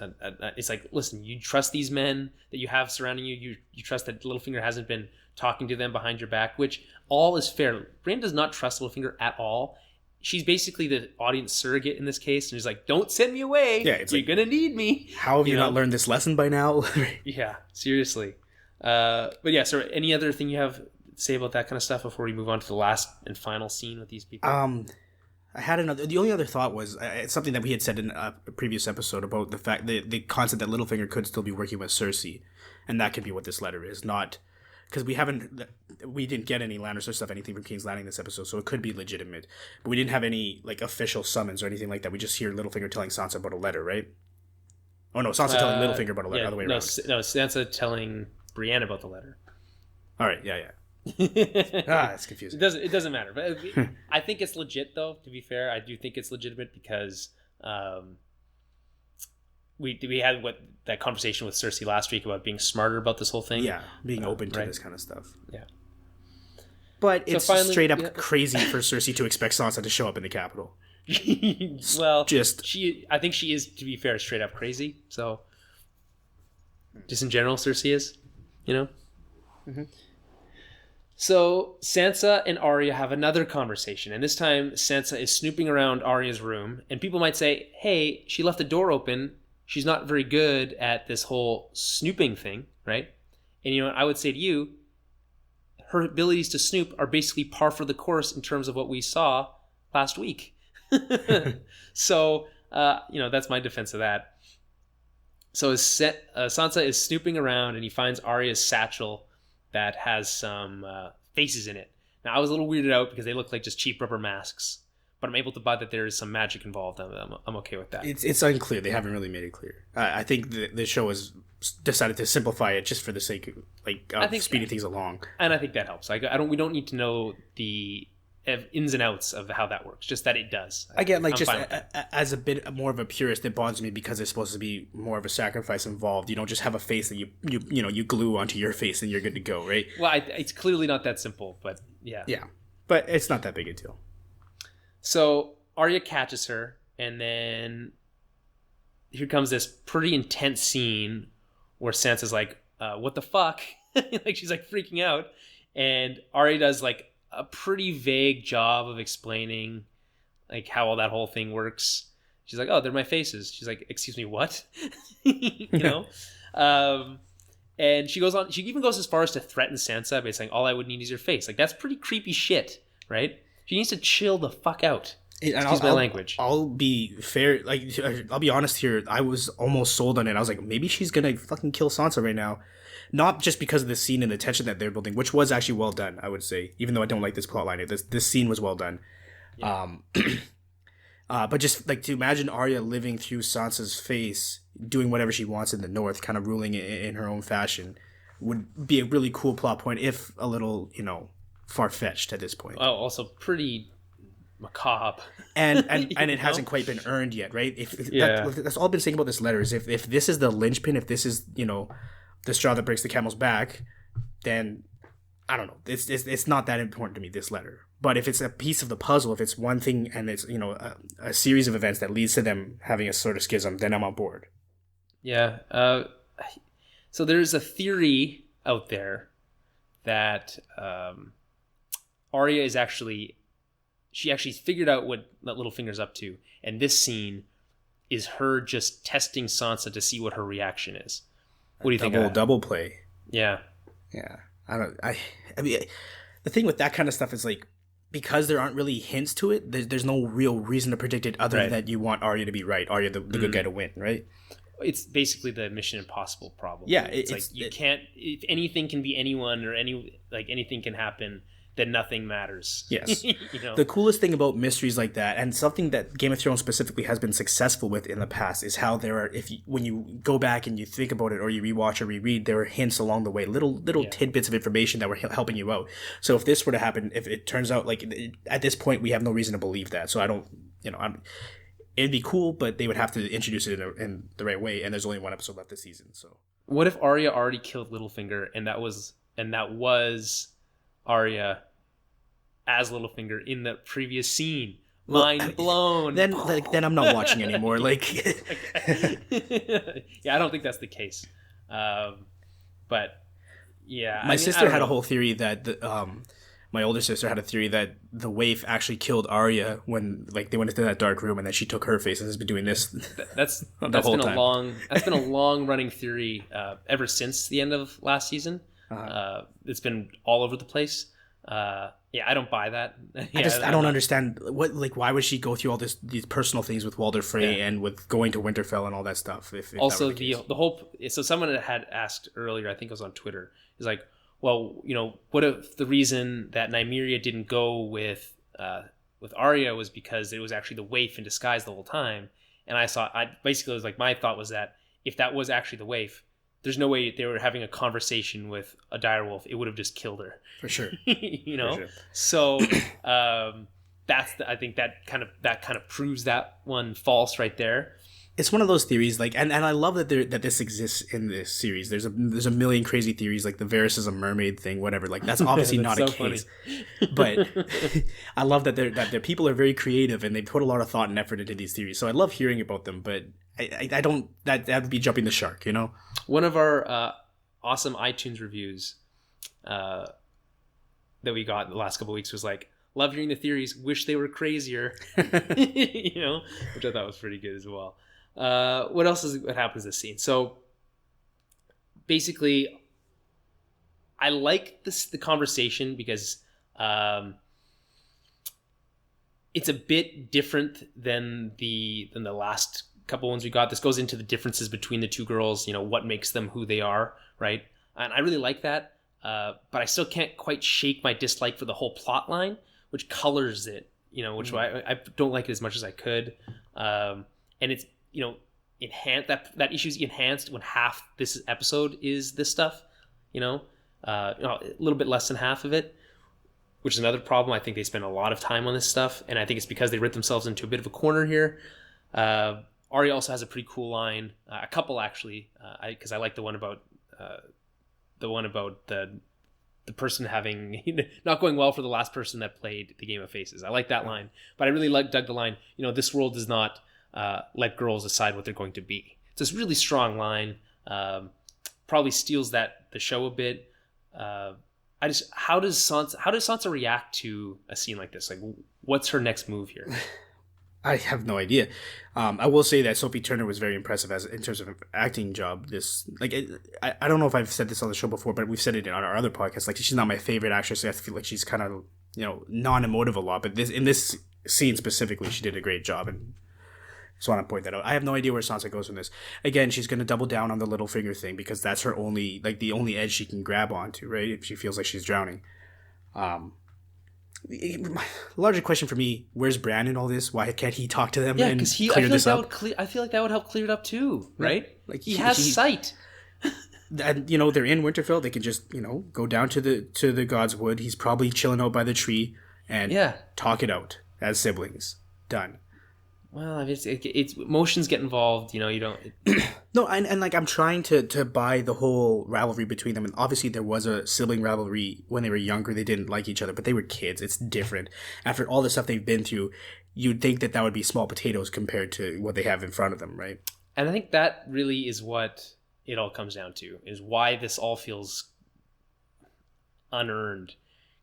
it's like, listen, you trust these men that you have surrounding you. You trust that Littlefinger hasn't been talking to them behind your back, which all is fair. Brienne does not trust Littlefinger at all. She's basically the audience surrogate in this case, and she's like, don't send me away. Yeah, you're going to need me. How have you not learned this lesson by now? Yeah, seriously. But yeah, so any other thing you have to say about that kind of stuff before we move on to the last and final scene with these people? I had another. The only other thought was it's something that we had said in a previous episode about the fact the concept that Littlefinger could still be working with Cersei, and that could be what this letter is, not... Because we didn't get any Lannister stuff, anything from King's Landing this episode, so it could be legitimate. But we didn't have any like official summons or anything like that. We just hear Littlefinger telling Sansa about a letter, right? Oh no, Sansa telling Littlefinger about a letter. Other way around. No, Sansa telling Brienne about the letter. All right, yeah. It's confusing. It doesn't matter. But I think it's legit, though. To be fair, I do think it's legitimate because we had that conversation with Cersei last week about being smarter about this whole thing. Yeah, being open to this kind of stuff. Yeah. But it's finally, straight up crazy for Cersei to expect Sansa to show up in the capital. Well, I think she is, to be fair, straight up crazy. So, just in general, Cersei is, Mm-hmm. So Sansa and Arya have another conversation, and this time Sansa is snooping around Arya's room, and people might say, hey, she left the door open. She's not very good at this whole snooping thing, right? And I would say to you, her abilities to snoop are basically par for the course in terms of what we saw last week. So, that's my defense of that. So Sansa is snooping around, and he finds Arya's satchel that has some faces in it. Now, I was a little weirded out because they look like just cheap rubber masks. But I'm able to buy that there is some magic involved. I'm okay with that. It's unclear. They haven't really made it clear. I think the show has decided to simplify it just for the sake of speeding things along. And I think that helps. We don't need to know the ins and outs of how that works. Just that it does. Again, like, I'm just fine with that. as a bit more of a purist, it bothers me because there's supposed to be more of a sacrifice involved. You don't just have a face that you glue onto your face and you're good to go, right? Well, it's clearly not that simple, but yeah. Yeah, but it's not that big a deal. So Arya catches her, and then here comes this pretty intense scene where Sansa's like, what the fuck? Like, she's like freaking out, and Arya does like a pretty vague job of explaining like how all that whole thing works. She's like, oh, they're my faces. She's like, excuse me, what? And she even goes as far as to threaten Sansa by saying, all I would need is your face. Like, that's pretty creepy shit, right? She needs to chill the fuck out. Excuse my language. I'll be fair. Like, I'll be honest here. I was almost sold on it. I was like, maybe she's gonna fucking kill Sansa right now, not just because of the scene and the tension that they're building, which was actually well done. I would say, even though I don't like this plotline, this scene was well done. Yeah. But just like to imagine Arya living through Sansa's face, doing whatever she wants in the North, kind of ruling in her own fashion, would be a really cool plot point, if a little, far fetched at this point. Oh, also pretty macabre, and it hasn't quite been earned yet, right? That's all I've been saying about this letter is if this is the linchpin, if this is the straw that breaks the camel's back, then I don't know. It's not that important to me, this letter. But if it's a piece of the puzzle, if it's one thing and it's a series of events that leads to them having a sort of schism, then I'm on board. Yeah. So there's a theory out there that Arya is actually figured out what Littlefinger's up to, and this scene is her just testing Sansa to see what her reaction is. What do you think of that? Double play. Yeah. I mean, the thing with that kind of stuff is like, because there aren't really hints to it, there's no real reason to predict it other than that you want Arya to be right, Arya the good guy to win, right? It's basically the Mission Impossible problem. Yeah, it's like you can't. If anything can be anyone, or anything can happen, then nothing matters. Yes. The coolest thing about mysteries like that, and something that Game of Thrones specifically has been successful with in the past, is how there are, when you go back and you think about it, or you rewatch or reread, there are hints along the way, little tidbits of information that were helping you out. So if this were to happen, if it turns out like at this point we have no reason to believe that, so I don't, it'd be cool, but they would have to introduce it in the right way, and there's only one episode left this season. So what if Arya already killed Littlefinger, and that was Arya as Littlefinger in the previous scene? Mind blown. Then I'm not watching anymore. Like, yeah, I don't think that's the case. But yeah, my sister had a whole theory that my older sister had a theory that the waif actually killed Arya when they went into that dark room, and then she took her face and has been doing this. That's been a long running theory ever since the end of last season. It's been all over the place. Yeah, I don't buy that. I don't understand why would she go through all these personal things with Walder Frey and with going to Winterfell and all that stuff. If also the whole, so someone had asked earlier, I think it was on Twitter, is like, well, what if the reason that Nymeria didn't go with Arya was because it was actually the waif in disguise the whole time? And it was like, my thought was that if that was actually the waif, there's no way they were having a conversation with a direwolf. It would have just killed her. For sure. For sure. So I think that kind of proves that one false right there. It's one of those theories, and I love that this exists in this series. There's a million crazy theories, like the Varys is a mermaid thing, whatever. Like, that's obviously not a case. But I love that the people are very creative and they put a lot of thought and effort into these theories. So I love hearing about them, but I don't, that would be jumping the shark, One of our awesome iTunes reviews that we got in the last couple of weeks was like, love hearing the theories, wish they were crazier. Which I thought was pretty good as well. What else what happens in this scene? So basically, I like the conversation because it's a bit different than the last couple ones we got. This goes into the differences between the two girls, what makes them who they are, right? And I really like that, but I still can't quite shake my dislike for the whole plot line, which colors it, which I don't like it as much as I could. And it's, enhanced, that issue's enhanced when half this episode is this stuff, a little bit less than half of it. which is another problem. I think they spend a lot of time on this stuff, and I think it's because they writ themselves into a bit of a corner here. Arya also has a pretty cool line, a couple actually, because I like the one about the person having not going well for the last person that played the Game of Faces. I like that line, but I really dug the line. This world does not let girls decide what they're going to be. It's this really strong line. Probably steals the show a bit. How does Sansa react to a scene like this? Like, what's her next move here? I have no idea. I will say that Sophie Turner was very impressive in terms of an acting job. I don't know if I've said this on the show before, but we've said it on our other podcast. Like, she's not my favorite actress. I feel like she's kind of non-emotive a lot. But in this scene specifically, she did a great job, and just want to point that out. I have no idea where Sansa goes from this. Again, she's going to double down on the little finger thing because that's her only edge she can grab onto, right? If she feels like she's drowning. Larger question for me: where's Bran in all this? Why can't he talk to them and clear this up? I feel like that would help clear it up too, right? Like he has sight. And they're in Winterfell. They can just go down to the God's Wood. He's probably chilling out by the tree and talk it out as siblings. Done. Well, it's emotions get involved. You don't. No, and like I'm trying to buy the whole rivalry between them, and obviously there was a sibling rivalry when they were younger. They didn't like each other, but they were kids. It's different. After all the stuff they've been through, you'd think that would be small potatoes compared to what they have in front of them, right? And I think that really is what it all comes down to, is why this all feels unearned.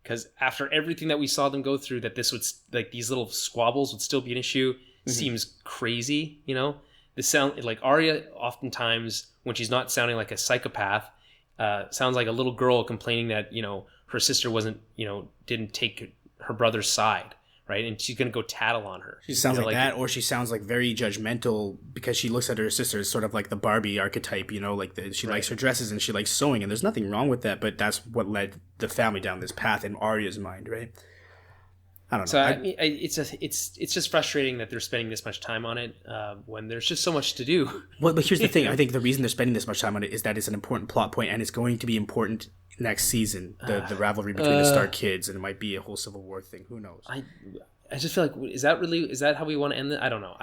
Because after everything that we saw them go through, that this would, like, these little squabbles would still be an issue. Seems crazy, The sound, like, Arya oftentimes, when she's not sounding like a psychopath, sounds like a little girl complaining that her sister wasn't didn't take her brother's side, right? And she's gonna go tattle on her. She sounds like that, or she sounds like very judgmental because she looks at her sister as sort of like the Barbie archetype, she likes her dresses and she likes sewing, and there's nothing wrong with that, but that's what led the family down this path in Arya's mind, right? I don't know. So it's just frustrating that they're spending this much time on it when there's just so much to do. Well, but here's the thing. I think the reason they're spending this much time on it is that it's an important plot point, and it's going to be important next season. The rivalry between the Stark kids, and it might be a whole Civil War thing. Who knows? I just feel like is that how we want to end it? I don't know.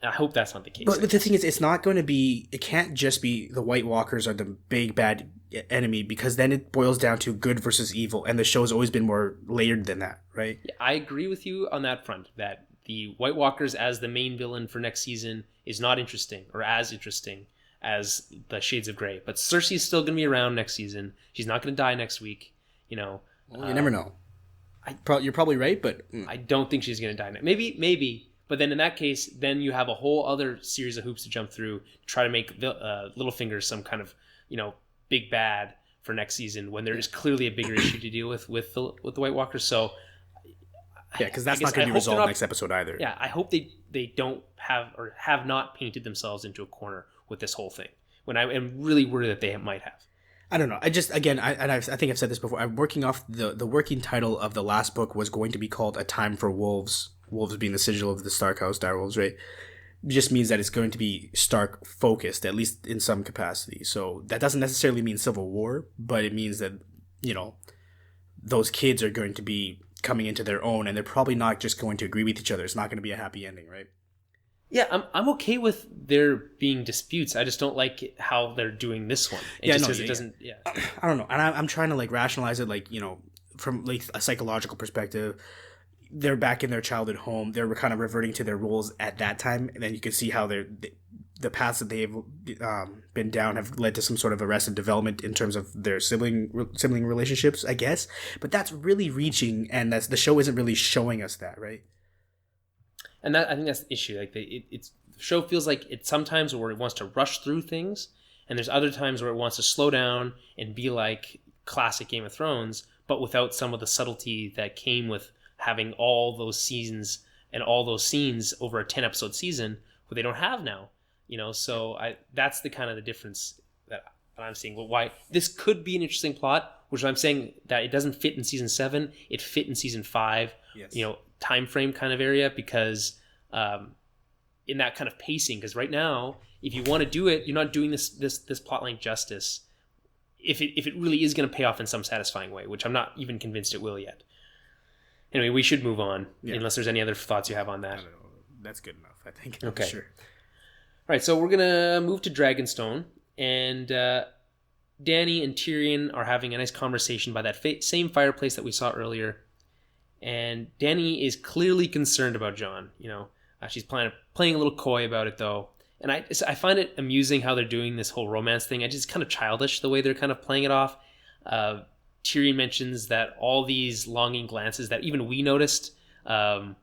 I hope that's not the case. But the thing is, it's not going to be. It can't just be the White Walkers are the big bad enemy, because then it boils down to good versus evil, and the show's always been more layered than that, right? Yeah, I agree with you on that front, that the White Walkers as the main villain for next season is not interesting, or as interesting as the Shades of Grey. But Cersei's still going to be around next season. She's not going to die next week. Well, you never know. You're probably right, but I don't think she's going to die. Maybe. But then in that case, then you have a whole other series of hoops to jump through to try to make Littlefinger some kind of big bad for next season, when there is clearly a bigger issue to deal with the White Walkers. So yeah, because that's not going to be resolved next episode either. Yeah, I hope they don't have not painted themselves into a corner with this whole thing, when I am really worried that they might have. I don't know. I think I've said this before. I'm working off the working title of the last book was going to be called A Time for Wolves. Wolves being the sigil of the Stark House, direwolves, right? It just means that it's going to be Stark focused, at least in some capacity. So that doesn't necessarily mean Civil War, but it means that, those kids are going to be coming into their own, and they're probably not just going to agree with each other. It's not going to be a happy ending, right? Yeah, I'm okay with there being disputes. I just don't like how they're doing this one. It doesn't. Yeah, I don't know, and I'm trying to rationalize it, from a psychological perspective. They're back in their childhood home. They're kind of reverting to their roles at that time, and then you can see how the paths that they've been down have led to some sort of arrested development in terms of their sibling relationships, I guess. But that's really reaching, and the show isn't really showing us that, right? And I think that's the issue. Like the show feels like it's sometimes where it wants to rush through things, and there's other times where it wants to slow down and be like classic Game of Thrones, but without some of the subtlety that came with having all those seasons and all those scenes over a 10 episode season, where they don't have now. So that's the kind of the difference that I'm seeing. Well, why this could be an interesting plot, which I'm saying that it doesn't fit in season 7, it fit in season 5. Yes. Time frame kind of area, because in that kind of pacing, because right now, if you want to do it, you're not doing this plotline justice. If it really is going to pay off in some satisfying way, which I'm not even convinced it will yet. Anyway, we should move on, unless there's any other thoughts you have on that. I don't know. That's good enough, I think. Okay. Sure. All right, so we're going to move to Dragonstone, and Dany and Tyrion are having a nice conversation by that same fireplace that we saw earlier. And Dany is clearly concerned about Jon. She's playing a little coy about it, though. And I find it amusing how they're doing this whole romance thing. It's just kind of childish the way they're kind of playing it off. Tyrion mentions that all these longing glances that even we noticed, and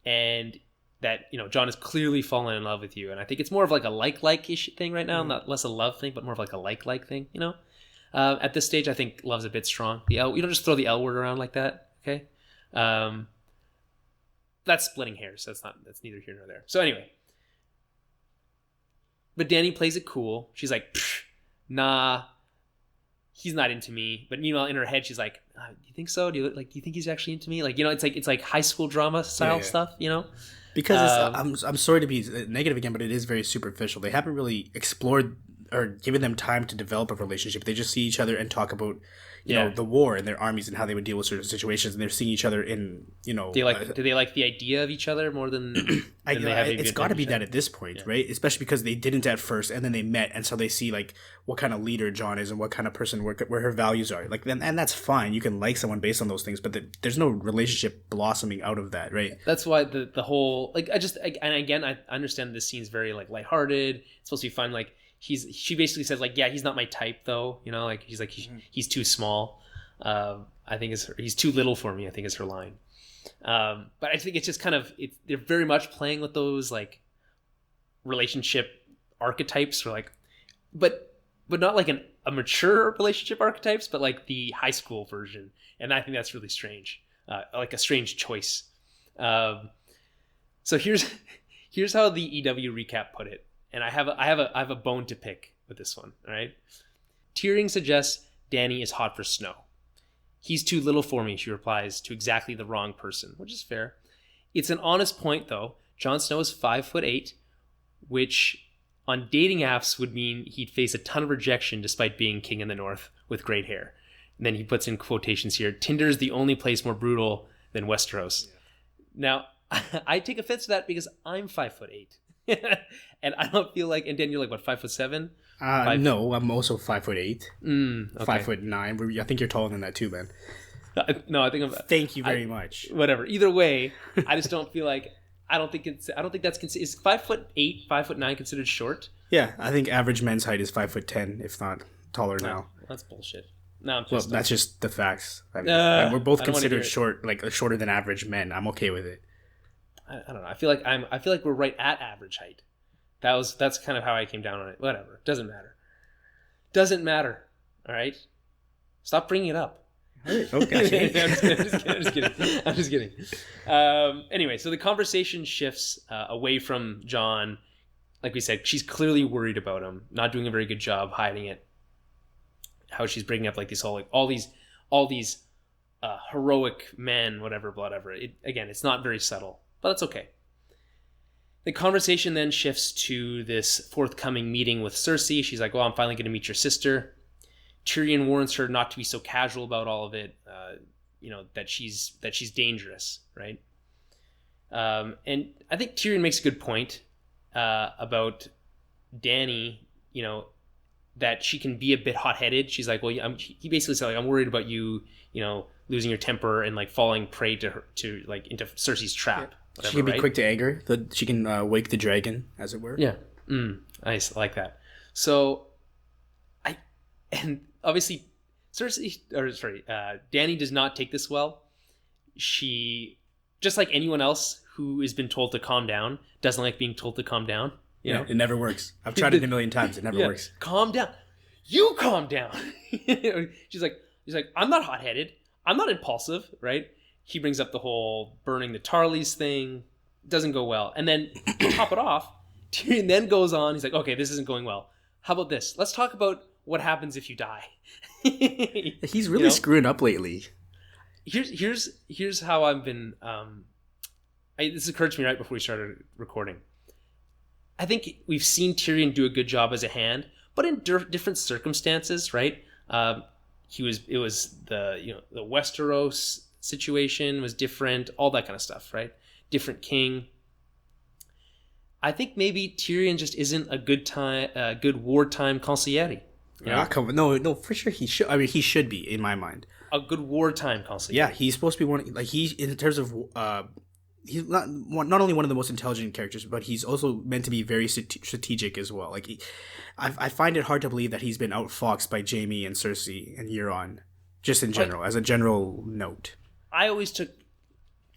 that Jon is clearly fallen in love with you. And I think it's more of like a like-ish thing right now, not less a love thing, but more of like a like thing. At this stage, I think love's a bit strong. You don't just throw the L word around like that, okay? That's splitting hairs. That's neither here nor there. So anyway, but Dany plays it cool. She's like, nah, he's not into me. But meanwhile, in her head, she's like, do you think so? Do you think he's actually into me? It's like high school drama style stuff. Because I'm sorry to be negative again, but it is very superficial. They haven't really explored or given them time to develop a relationship. They just see each other and talk about the war and their armies and how they would deal with certain situations, and they're seeing each other in do they like the idea of each other more than they have? It's got to be that at this point, right? Especially because they didn't at first, and then they met, and so they see like what kind of leader Jon is and what kind of person where her values are. And that's fine. You can like someone based on those things, but there's no relationship blossoming out of that, right? That's why the whole I understand this scene's very like lighthearted. It's supposed to be fun. Like she basically says like, yeah, he's not my type though. He's too small. I think he's too little for me, I think is her line. But I think it's just kind of they're very much playing with those like relationship archetypes, or like, but not like a mature relationship archetypes, but like the high school version. And I think that's really strange, like a strange choice. So here's how the EW recap put it, and I have a bone to pick with this one. All right, Tyrion suggests Dany is hot for Snow. He's too little for me, she replies to exactly the wrong person, which is fair. It's an honest point, though. Jon Snow is 5'8", which on dating apps would mean he'd face a ton of rejection despite being king in the north with great hair. And then he puts in quotations here, Tinder's the only place more brutal than Westeros. Yeah. Now, I take offense to that because I'm 5'8". And I don't feel like, and then you're like, what, 5'7"? No, I'm also 5'8". Okay. 5'9". I think you're taller than that too, man. No, I think I'm. Thank you very much. Whatever. Either way, I just don't feel like. I don't think that's considered. Is 5'8", 5'9" considered short? Yeah, I think average men's height is 5'10", if not taller now. That's bullshit. No, that's just the facts. We're both considered short, like shorter than average men. I'm okay with it. I don't know. I feel like we're right at average height. That's kind of how I came down on it. Whatever. Doesn't matter. All right. Stop bringing it up. Okay. I'm just kidding. Anyway, so the conversation shifts away from Jon. Like we said, she's clearly worried about him, not doing a very good job hiding it. How she's bringing up like this whole, like all these heroic men, whatever. It's not very subtle, but that's okay. The conversation then shifts to this forthcoming meeting with Cersei. She's like, well, I'm finally going to meet your sister. Tyrion warns her not to be so casual about all of it, that she's dangerous, right? And I think Tyrion makes a good point about Dany, that she can be a bit hot-headed. She's like, well, he basically said, like, I'm worried about you, losing your temper and like falling prey to her, into Cersei's trap. Yeah. Whatever, she can be right? quick to anger. She can wake the dragon, as it were. Yeah. Nice. I like that. So, and obviously, Dany does not take this well. She, just like anyone else who has been told to calm down, doesn't like being told to calm down. You know? It never works. I've tried it a million times. It never works. Calm down. You calm down. She's like, I'm not hot-headed. I'm not impulsive, right? He brings up the whole burning the Tarleys thing. Doesn't go well. And then to top it off, Tyrion then goes on. He's like, okay, this isn't going well. How about this? Let's talk about what happens if you die. He's really screwing up lately. Here's how I've been. This occurred to me right before we started recording. I think we've seen Tyrion do a good job as a hand, but in different circumstances, right? It was the Westeros situation was different, all that kind of stuff, right? Different king. I think maybe Tyrion just isn't a good wartime consigliere. No, for sure he should. I mean, he should be in my mind. A good wartime consigliere. Yeah, he's supposed to be one. Like in terms of, he's not only one of the most intelligent characters, but he's also meant to be very strategic as well. Like, I find it hard to believe that he's been outfoxed by Jaime and Cersei and Euron, just in general, as a general note. I always took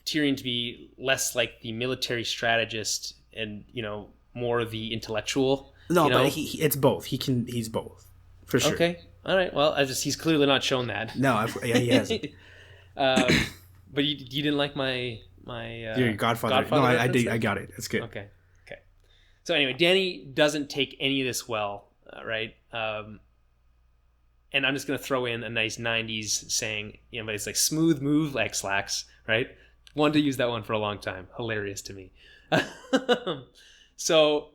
Tyrion to be less like the military strategist and, more the intellectual. No, but it's both. He's both. For sure. Okay. All right. Well, he's clearly not shown that. No, he hasn't. But you didn't like my your Godfather. No, I did. I got it. It's good. Okay. So anyway, Dany doesn't take any of this well, right? And I'm just gonna throw in a nice '90s saying, but it's like smooth move like slacks, right? Wanted to use that one for a long time. Hilarious to me. So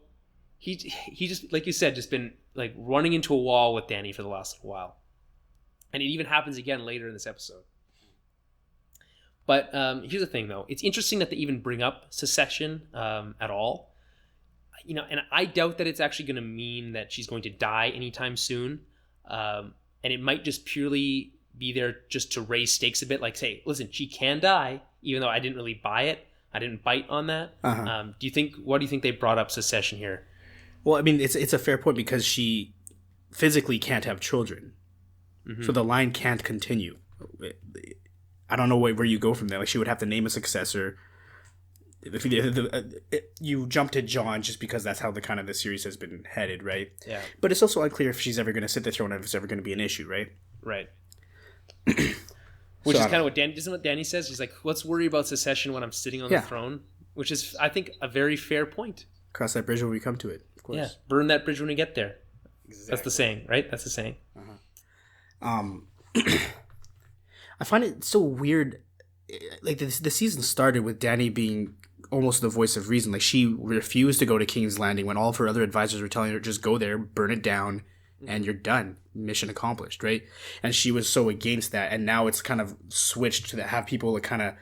he just, like you said, just been like running into a wall with Dany for the last while, and it even happens again later in this episode. But here's the thing, though. It's interesting that they even bring up secession at all. And I doubt that it's actually going to mean that she's going to die anytime soon. And it might just purely be there just to raise stakes a bit. Like, say, listen, she can die, even though I didn't really buy it. I didn't bite on that. Uh-huh. Why do you think they brought up secession here? Well, I mean, it's a fair point because she physically can't have children. Mm-hmm. So the line can't continue. I don't know where you go from there. Like, she would have to name a successor. If you jump to Jon just because that's how the series has been headed, right? Yeah. But it's also unclear if she's ever going to sit the throne, if it's ever going to be an issue, right? Right. Which is kind of what Dany says. He's like, let's worry about secession when I'm sitting on the throne, which is, I think, a very fair point. Cross that bridge when we come to it, of course. Yeah, burn that bridge when we get there. Exactly. That's the saying, right? That's the saying. Uh-huh. I find it so weird. Like, the season started with Dany being almost the voice of reason. Like, she refused to go to King's Landing when all of her other advisors were telling her, just go there, burn it down, and you're done. Mission accomplished, right? And she was so against that, and now it's kind of switched to have people kind of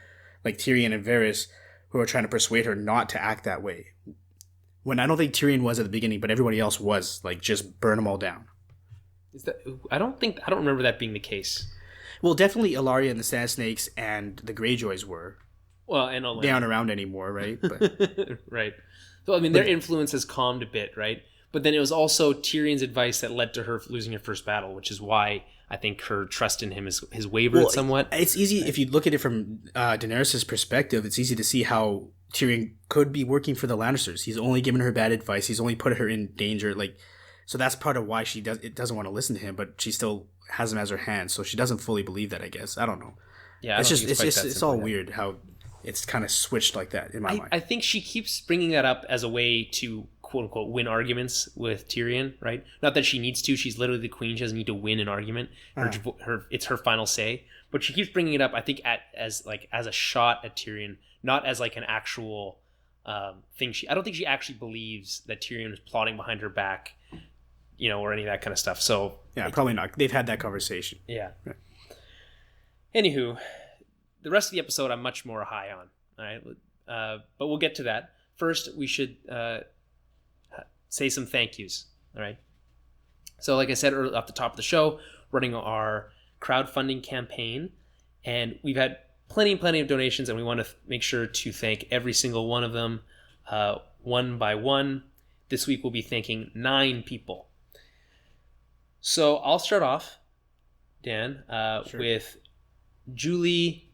like Tyrion and Varys who are trying to persuade her not to act that way. When I don't think Tyrion was at the beginning, but everybody else was. Like, just burn them all down. I don't remember that being the case. Well, definitely Ilaria and the Sand Snakes and the Greyjoys were. Well, and Olenna. They aren't around anymore, right? But, right. So, I mean, their influence has calmed a bit, right? But then it was also Tyrion's advice that led to her losing her first battle, which is why I think her trust in him has wavered somewhat. It's easy, if you look at it from Daenerys' perspective, it's easy to see how Tyrion could be working for the Lannisters. He's only given her bad advice. He's only put her in danger. So that's part of why she doesn't want to listen to him, but she still has him as her hand. So she doesn't fully believe that, I guess. I don't know. Yeah, it's all weird how it's kind of switched like that in my mind. I think she keeps bringing that up as a way to quote unquote win arguments with Tyrion, right? Not that she needs to. She's literally the queen. She doesn't need to win an argument. It's her final say. But she keeps bringing it up, I think, as a shot at Tyrion, not as like an actual thing. I don't think she actually believes that Tyrion is plotting behind her back, or any of that kind of stuff. So yeah, probably not. They've had that conversation. Yeah. Right. Anywho, the rest of the episode I'm much more high on. All right, but we'll get to that. First, we should say some thank yous. All right. So, like I said earlier, off the top of the show, running our crowdfunding campaign, and we've had plenty of donations, and we want to make sure to thank every single one of them, one by one. This week we'll be thanking 9 people. So I'll start off, Dan, with Julie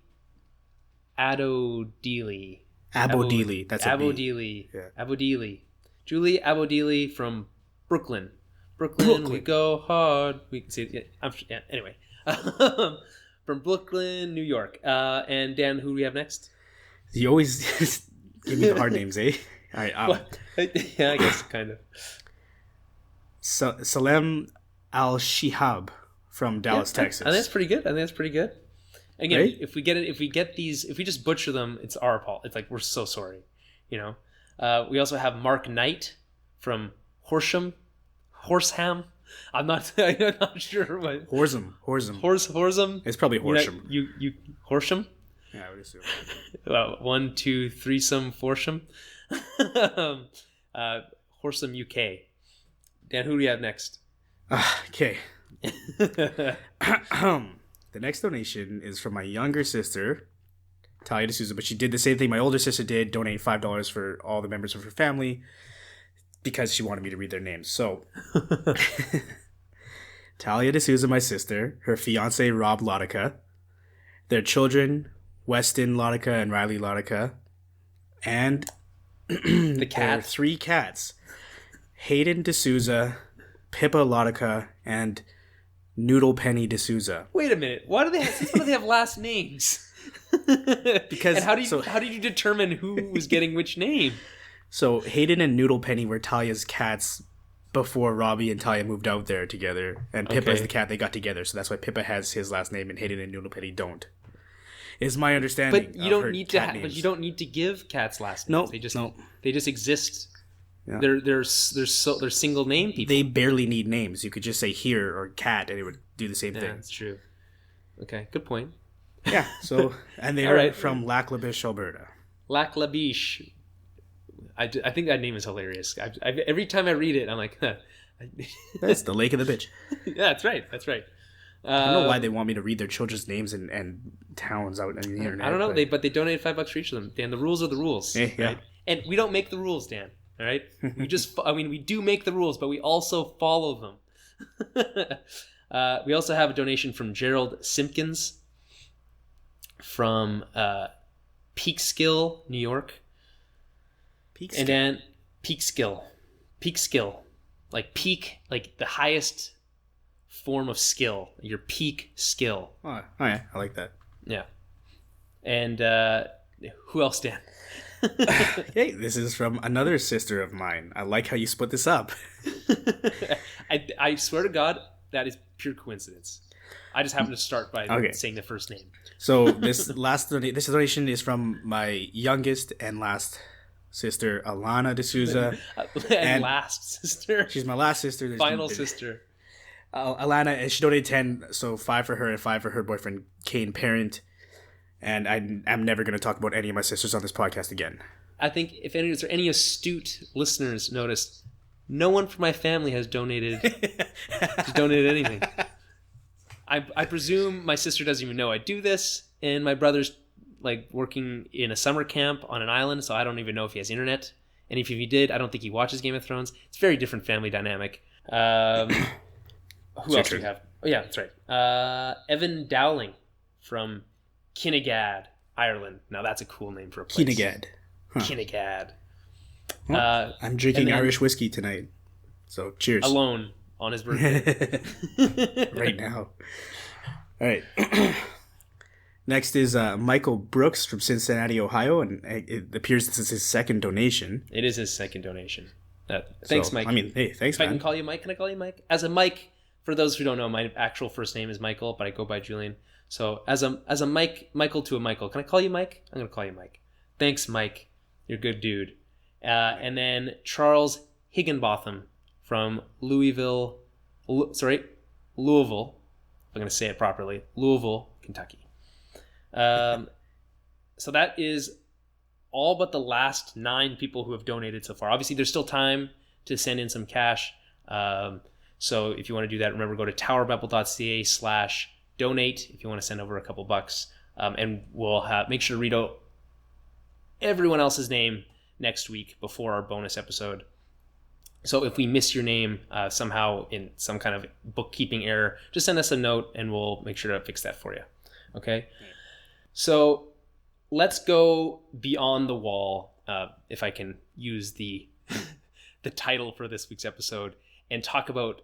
Abodeely. Abodeely. That's Abodeely. Yeah. Abodeely. Julie Abodeely from Brooklyn. Brooklyn, we go hard. We can see it. Anyway. From Brooklyn, New York. And Dan, who do we have next? You always give me the hard names, eh? All right. Yeah, I guess kind of. Salem Alshihab from Dallas, Texas. I think that's pretty good. Again, right? if we just butcher them, it's our fault. It's like, we're so sorry, We also have Mark Knight from Horsham. I'm not sure what. Horsham. Horsham. It's probably Horsham. You Horsham. Yeah, I would assume. One, two, threesome, foursome. Horsham, UK. Dan, who do we have next? Okay. The next donation is from my younger sister, Talia D'Souza, but she did the same thing my older sister did, donate $5 for all the members of her family because she wanted me to read their names. So, Talia D'Souza, my sister, her fiance, Rob Wladyka, their children, Weston Wladyka and Ryleigh Wladyka, and the cat. Their 3 cats, Hayden D'Souza, Pipa Wladyka, and Noodlepenny D'Souza. Wait a minute. Why do they have last names? Because and how did you determine who was getting which name? So Hayden and Noodlepenny were Talia's cats before Robbie and Talia moved out there together, and Pippa's the cat they got together. So that's why Pippa has his last name and Hayden and Noodlepenny don't. Is my understanding. But you don't need to. But you don't need to give cats last names. They just exist. Yeah. They're single name people. They barely need names. You could just say here or cat, and it would do the same thing. That's true. Okay, good point. Yeah. So and they are from Biche, Alberta. Biche. I think that name is hilarious. Every time I read it, I'm like, that's the Lake of the Bitch. Yeah, that's right. I don't know why they want me to read their children's names and towns out on the internet. I don't know, but they donated $5 for each of them. Dan, the rules are the rules. Yeah. Right? And we don't make the rules, Dan. All right? We do make the rules, but we also follow them. We also have a donation from Gerald Simpkins from Peekskill, New York. Peekskill. And then Peekskill. Like peak, like the highest form of skill. Your peak skill. Oh yeah, I like that. Yeah. And who else, Dan? Hey, this is from another sister of mine. I like how you split this up. I swear to God, that is pure coincidence. I just happened to start by saying the first name. So this donation is from my youngest and last sister, Alanna D'Souza. and last sister. She's my last sister. Final sister. Alanna, and she donated 10, so 5 for her and 5 for her boyfriend, Kane Parent. And I'm never going to talk about any of my sisters on this podcast again. I think if any astute listeners noticed, no one from my family has donated anything. I presume my sister doesn't even know I do this, and my brother's like working in a summer camp on an island, so I don't even know if he has internet. And if he did, I don't think he watches Game of Thrones. It's a very different family dynamic. Who else do we have? Oh yeah, that's right. Evan Dowling from Kinnegad, Ireland. Now that's a cool name for a place. Kinnegad. Huh. Kinnegad. Well, I'm drinking Irish whiskey tonight. So cheers. Alone on his birthday. Right now. All right. Next is Michael Brooks from Cincinnati, Ohio, and it appears this is his second donation. It is his second donation. Thanks, Mike. I mean, hey, thanks, man. I can call you Mike. Can I call you Mike? As a Mike, for those who don't know, my actual first name is Michael, but I go by Julian. So as a Michael to a Michael, can I call you Mike? I'm going to call you Mike. Thanks, Mike. You're a good dude. And then Charles Higginbotham from Louisville, if I'm going to say it properly, Louisville, Kentucky. So that is all but the last 9 people who have donated so far. Obviously, there's still time to send in some cash. So if you want to do that, remember, go to towerbabble.ca/donate if you want to send over a couple bucks. And we'll make sure to read out everyone else's name next week before our bonus episode. So if we miss your name somehow in some kind of bookkeeping error, just send us a note and we'll make sure to fix that for you. Okay? So let's go beyond the wall, if I can use the title for this week's episode, and talk about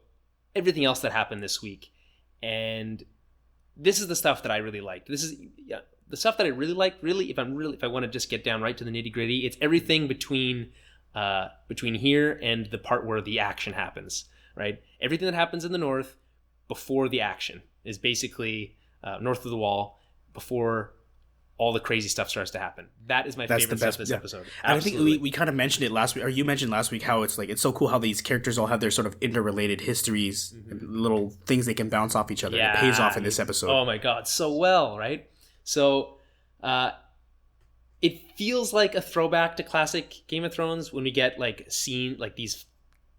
everything else that happened this week. And this is the stuff that I really liked. This is the stuff that I really liked. Really, if I want to just get down right to the nitty gritty, it's everything between here and the part where the action happens. Right, everything that happens in the north before the action is basically north of the wall before all the crazy stuff starts to happen. That is my favorite stuff this episode. And I think we kind of mentioned it last week, or you mentioned last week, how it's so cool how these characters all have their sort of interrelated histories, and little things they can bounce off each other. Yeah, it pays off in this episode. Oh my God, so well, right? So It feels like a throwback to classic Game of Thrones when we get these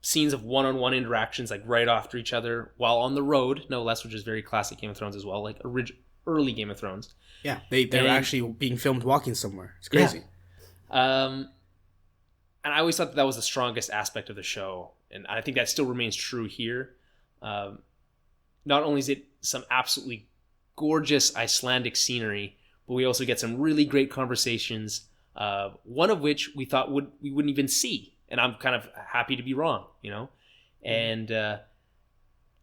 scenes of one-on-one interactions like right after each other while on the road, no less, which is very classic Game of Thrones as well, like early Game of Thrones. Yeah, they're actually being filmed walking somewhere. It's crazy. Yeah. And I always thought that was the strongest aspect of the show, and I think that still remains true here. Not only is it some absolutely gorgeous Icelandic scenery, but we also get some really great conversations, one of which we thought we wouldn't even see. And I'm kind of happy to be wrong, And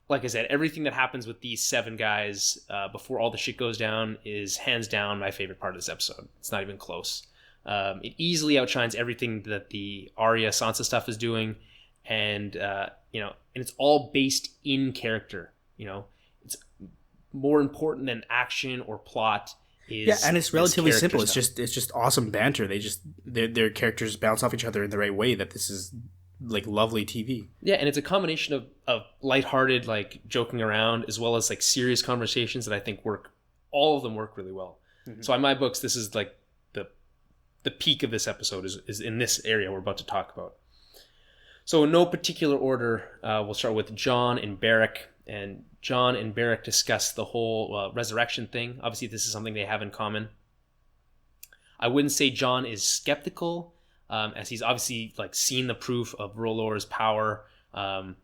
like I said, everything that happens with these 7 guys before all the shit goes down is hands down my favorite part of this episode. It's not even close. It easily outshines everything that the Arya Sansa stuff is doing. And, and it's all based in character. It's more important than action or plot. And it's relatively simple. It's just awesome banter. Their characters bounce off each other in the right way. That this is like lovely TV. Yeah, and it's a combination of lighthearted, like joking around, as well as like serious conversations that I think work. All of them work really well. Mm-hmm. So in my books, this is like the peak of this episode is in this area we're about to talk about. So in no particular order, we'll start with Jon and Beric. And Jon and Beric discuss the whole resurrection thing. Obviously, this is something they have in common. I wouldn't say Jon is skeptical, as he's obviously like seen the proof of R'hllor's power, and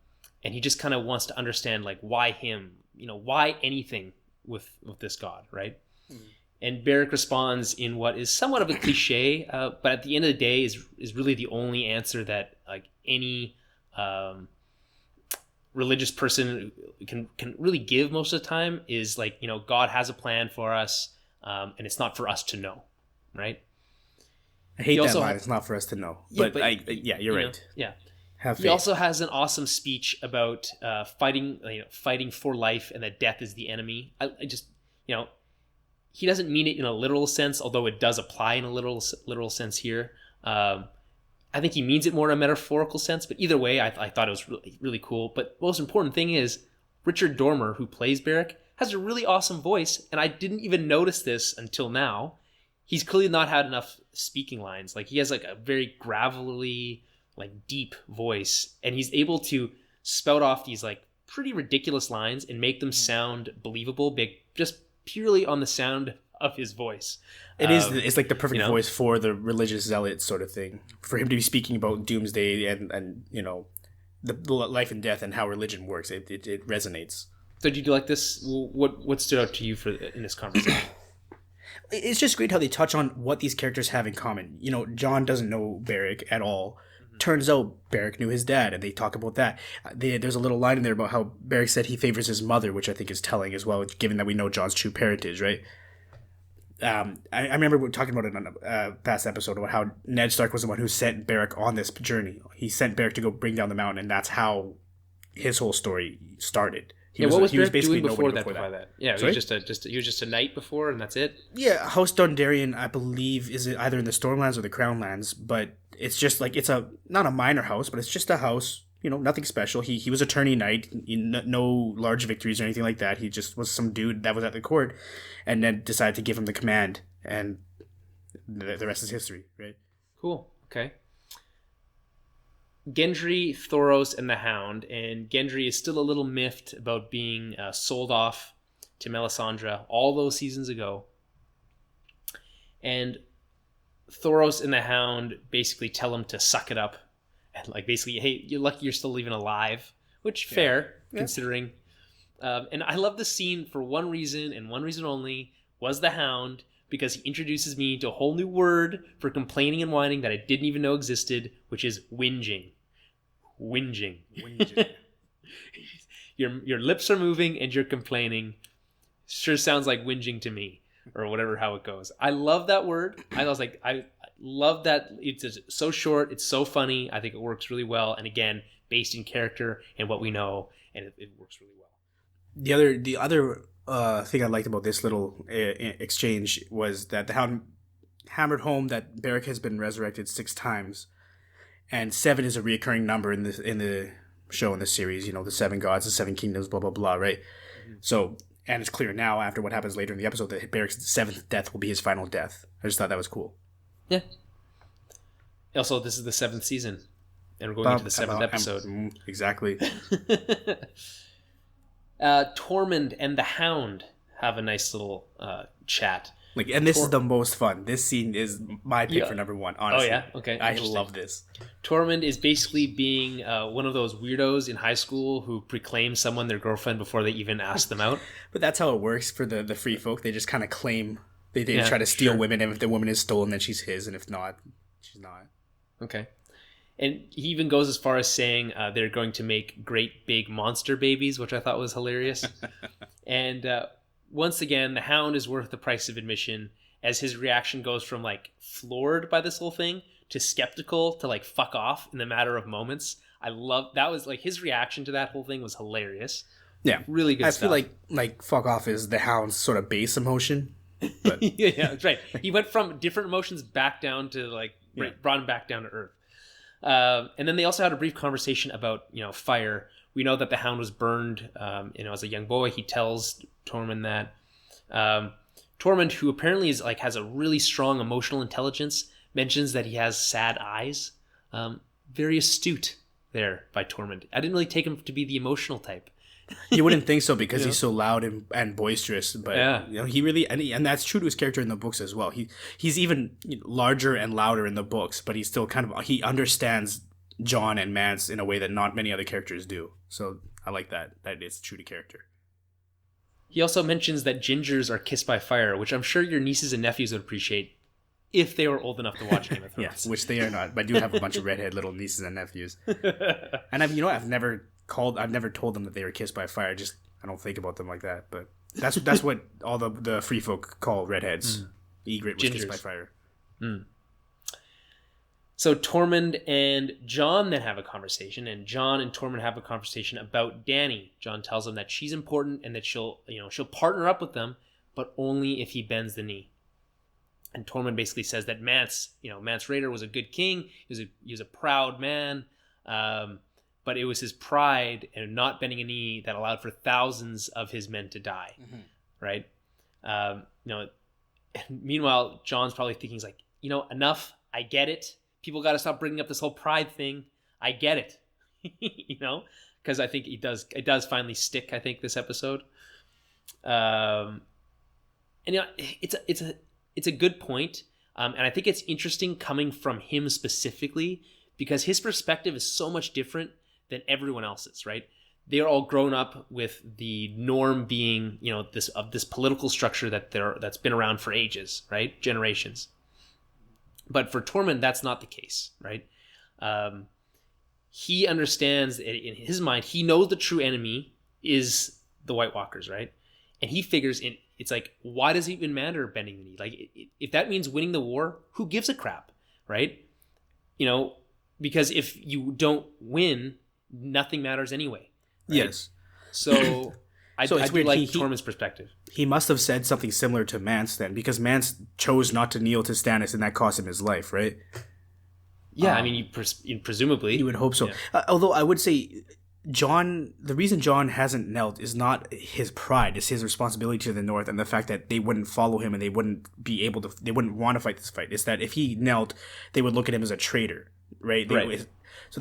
he just kind of wants to understand like why him, why anything with this god, right? Mm-hmm. And Beric responds in what is somewhat of a cliche, but at the end of the day is really the only answer that like any religious person can really give most of the time is like, God has a plan for us, and it's not for us to know, right? I hate that line. It's not for us to know. But you're right. Yeah. Have faith. He also has an awesome speech about fighting for life and that death is the enemy. I just, he doesn't mean it in a literal sense, although it does apply in a literal sense here. I think he means it more in a metaphorical sense, but either way, I thought it was really, really cool. But the most important thing is Richard Dormer, who plays Beric, has a really awesome voice, and I didn't even notice this until now. He's clearly not had enough speaking lines. Like, he has like a very gravelly, like deep voice, and he's able to spout off these like pretty ridiculous lines and make them sound believable, just purely on the sound of his voice. It's like the perfect voice for the religious zealot sort of thing. For him to be speaking about doomsday and the life and death and how religion works, it resonates. So did you like this? What stood out to you in this conversation? It's just great how they touch on what these characters have in common. Jon doesn't know Beric at all. Mm-hmm. Turns out Beric knew his dad, and they talk about that. There's a little line in there about how Beric said he favors his mother, which I think is telling as well, given that we know Jon's true parentage, right? I remember talking about it on a past episode about how Ned Stark was the one who sent Beric on this journey. He sent Beric to go bring down the mountain, and that's how his whole story started. What was Beric doing before that? Yeah, he was just a knight before, and that's it. Yeah, House Dondarrion, I believe, is either in the Stormlands or the Crownlands, but it's just like it's not a minor house, but it's just a house. Nothing special. He was a tourney knight, no large victories or anything like that. He just was some dude that was at the court, and then decided to give him the command, and the rest is history, right? Cool. Okay. Gendry, Thoros, and the Hound, and Gendry is still a little miffed about being sold off to Melisandre all those seasons ago. And Thoros and the Hound basically tell him to suck it up. And like basically, hey, you're lucky you're still even alive, which fair considering. And I love the scene for one reason and one reason only, was the Hound, because he introduces me to a whole new word for complaining and whining that I didn't even know existed, which is whinging. Whinging. Your lips are moving and you're complaining. Sure sounds like whinging to me, or whatever how it goes. I love that word. I love that it's so short, it's so funny. I think it works really well, and again, based in character and what we know, and it works really well. The other thing I liked about this little exchange was that the Hound hammered home that Beric has been resurrected 6 times, and 7 is a reoccurring number in the show, in the series. The 7 gods, the 7 kingdoms, blah blah blah, right? Mm-hmm. So And it's clear now, after what happens later in the episode, that Beric's 7th death will be his final death. I just thought that was cool. Yeah. Also, this is the 7th season, and we're going into the 7th episode. Exactly. Tormund and the Hound have a nice little chat. And this is the most fun. This scene is my pick for number 1, honestly. Oh, yeah? Okay. I love this. Tormund is basically being one of those weirdos in high school who proclaims someone their girlfriend before they even ask them out. But that's how it works for the free folk. They just kind of claim, they try to steal women, and if the woman is stolen, then she's his, and if not, she's not. Okay. And he even goes as far as saying they're going to make great big monster babies, which I thought was hilarious. And once again, the Hound is worth the price of admission, as his reaction goes from like floored by this whole thing to skeptical to like fuck off in the matter of moments. I love that. Was like his reaction to that whole thing was hilarious. Yeah, really good stuff. I feel like fuck off is the Hound's sort of base emotion. But yeah, that's right. He went from different emotions back down to brought him back down to earth. And then they also had a brief conversation about fire. We know that the Hound was burned as a young boy. He tells Tormund that Tormund, who apparently has a really strong emotional intelligence, mentions that he has sad eyes. Very astute there by Tormund. I didn't really take him to be the emotional type. You wouldn't think so because he's so loud and boisterous, but he really and that's true to his character in the books as well. He's even larger and louder in the books, but he's still he understands Jon and Mance in a way that not many other characters do. So I like that it's true to character. He also mentions that gingers are kissed by fire, which I'm sure your nieces and nephews would appreciate if they were old enough to watch Game of Thrones. Yes, which they are not. But I do have a bunch of redhead little nieces and nephews. And I've never told them that they were kissed by fire. I don't think about them like that. But that's what all the free folk call redheads. Ygritte was kissed by fire. So Tormund and Jon then have a conversation, and Jon and Tormund have a conversation about Dany. Jon tells him that she's important and that she'll partner up with them, but only if he bends the knee. And Tormund basically says that Mance Rayder was a good king. He was a proud man, but it was his pride and not bending a knee that allowed for thousands of his men to die. Right? Meanwhile, Jon's probably thinking, he's like, enough. I get it. People got to stop bringing up this whole pride thing. I get it. Because I think it does finally stick. I think this episode, and it's a good point, and I think it's interesting coming from him specifically because his perspective is so much different than everyone else's. Right? They're all grown up with the norm being this political structure that's been around for ages, right? Generations. But for Tormund, that's not the case, right? He understands in his mind, he knows the true enemy is the White Walkers, right? And he figures it's like, why does it even matter bending the knee? Like, if that means winning the war, who gives a crap, right? Because if you don't win, nothing matters anyway. Right? Yes. So I do like Tormund's perspective. He must have said something similar to Mance then, because Mance chose not to kneel to Stannis, and that cost him his life, right? Yeah, presumably. You would hope so. Yeah. Although I would say the reason Jon hasn't knelt is not his pride, it's his responsibility to the North and the fact that they wouldn't follow him and they wouldn't want to fight this fight. It's that if he knelt, they would look at him as a traitor, right? So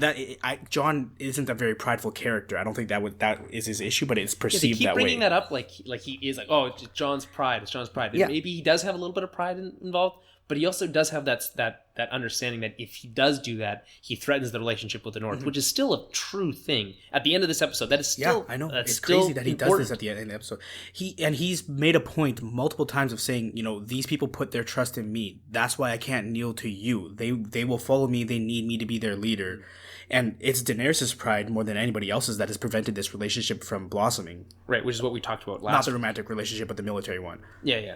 Jon isn't a very prideful character. I don't think that is his issue, but it's perceived that way. Keep bringing that up like he is like, oh, it's Jon's pride. It's Jon's pride. Yeah. Maybe he does have a little bit of pride involved, but he also does have that understanding that if he does do that, he threatens the relationship with the North, which is still a true thing. At the end of this episode, that is still I know. It's crazy that he does this at the end of the episode. He's made a point multiple times of saying, these people put their trust in me. That's why I can't kneel to you. They will follow me. They need me to be their leader. And it's Daenerys' pride more than anybody else's that has prevented this relationship from blossoming. Right, which is what we talked about last. Not the romantic relationship, but the military one. Yeah.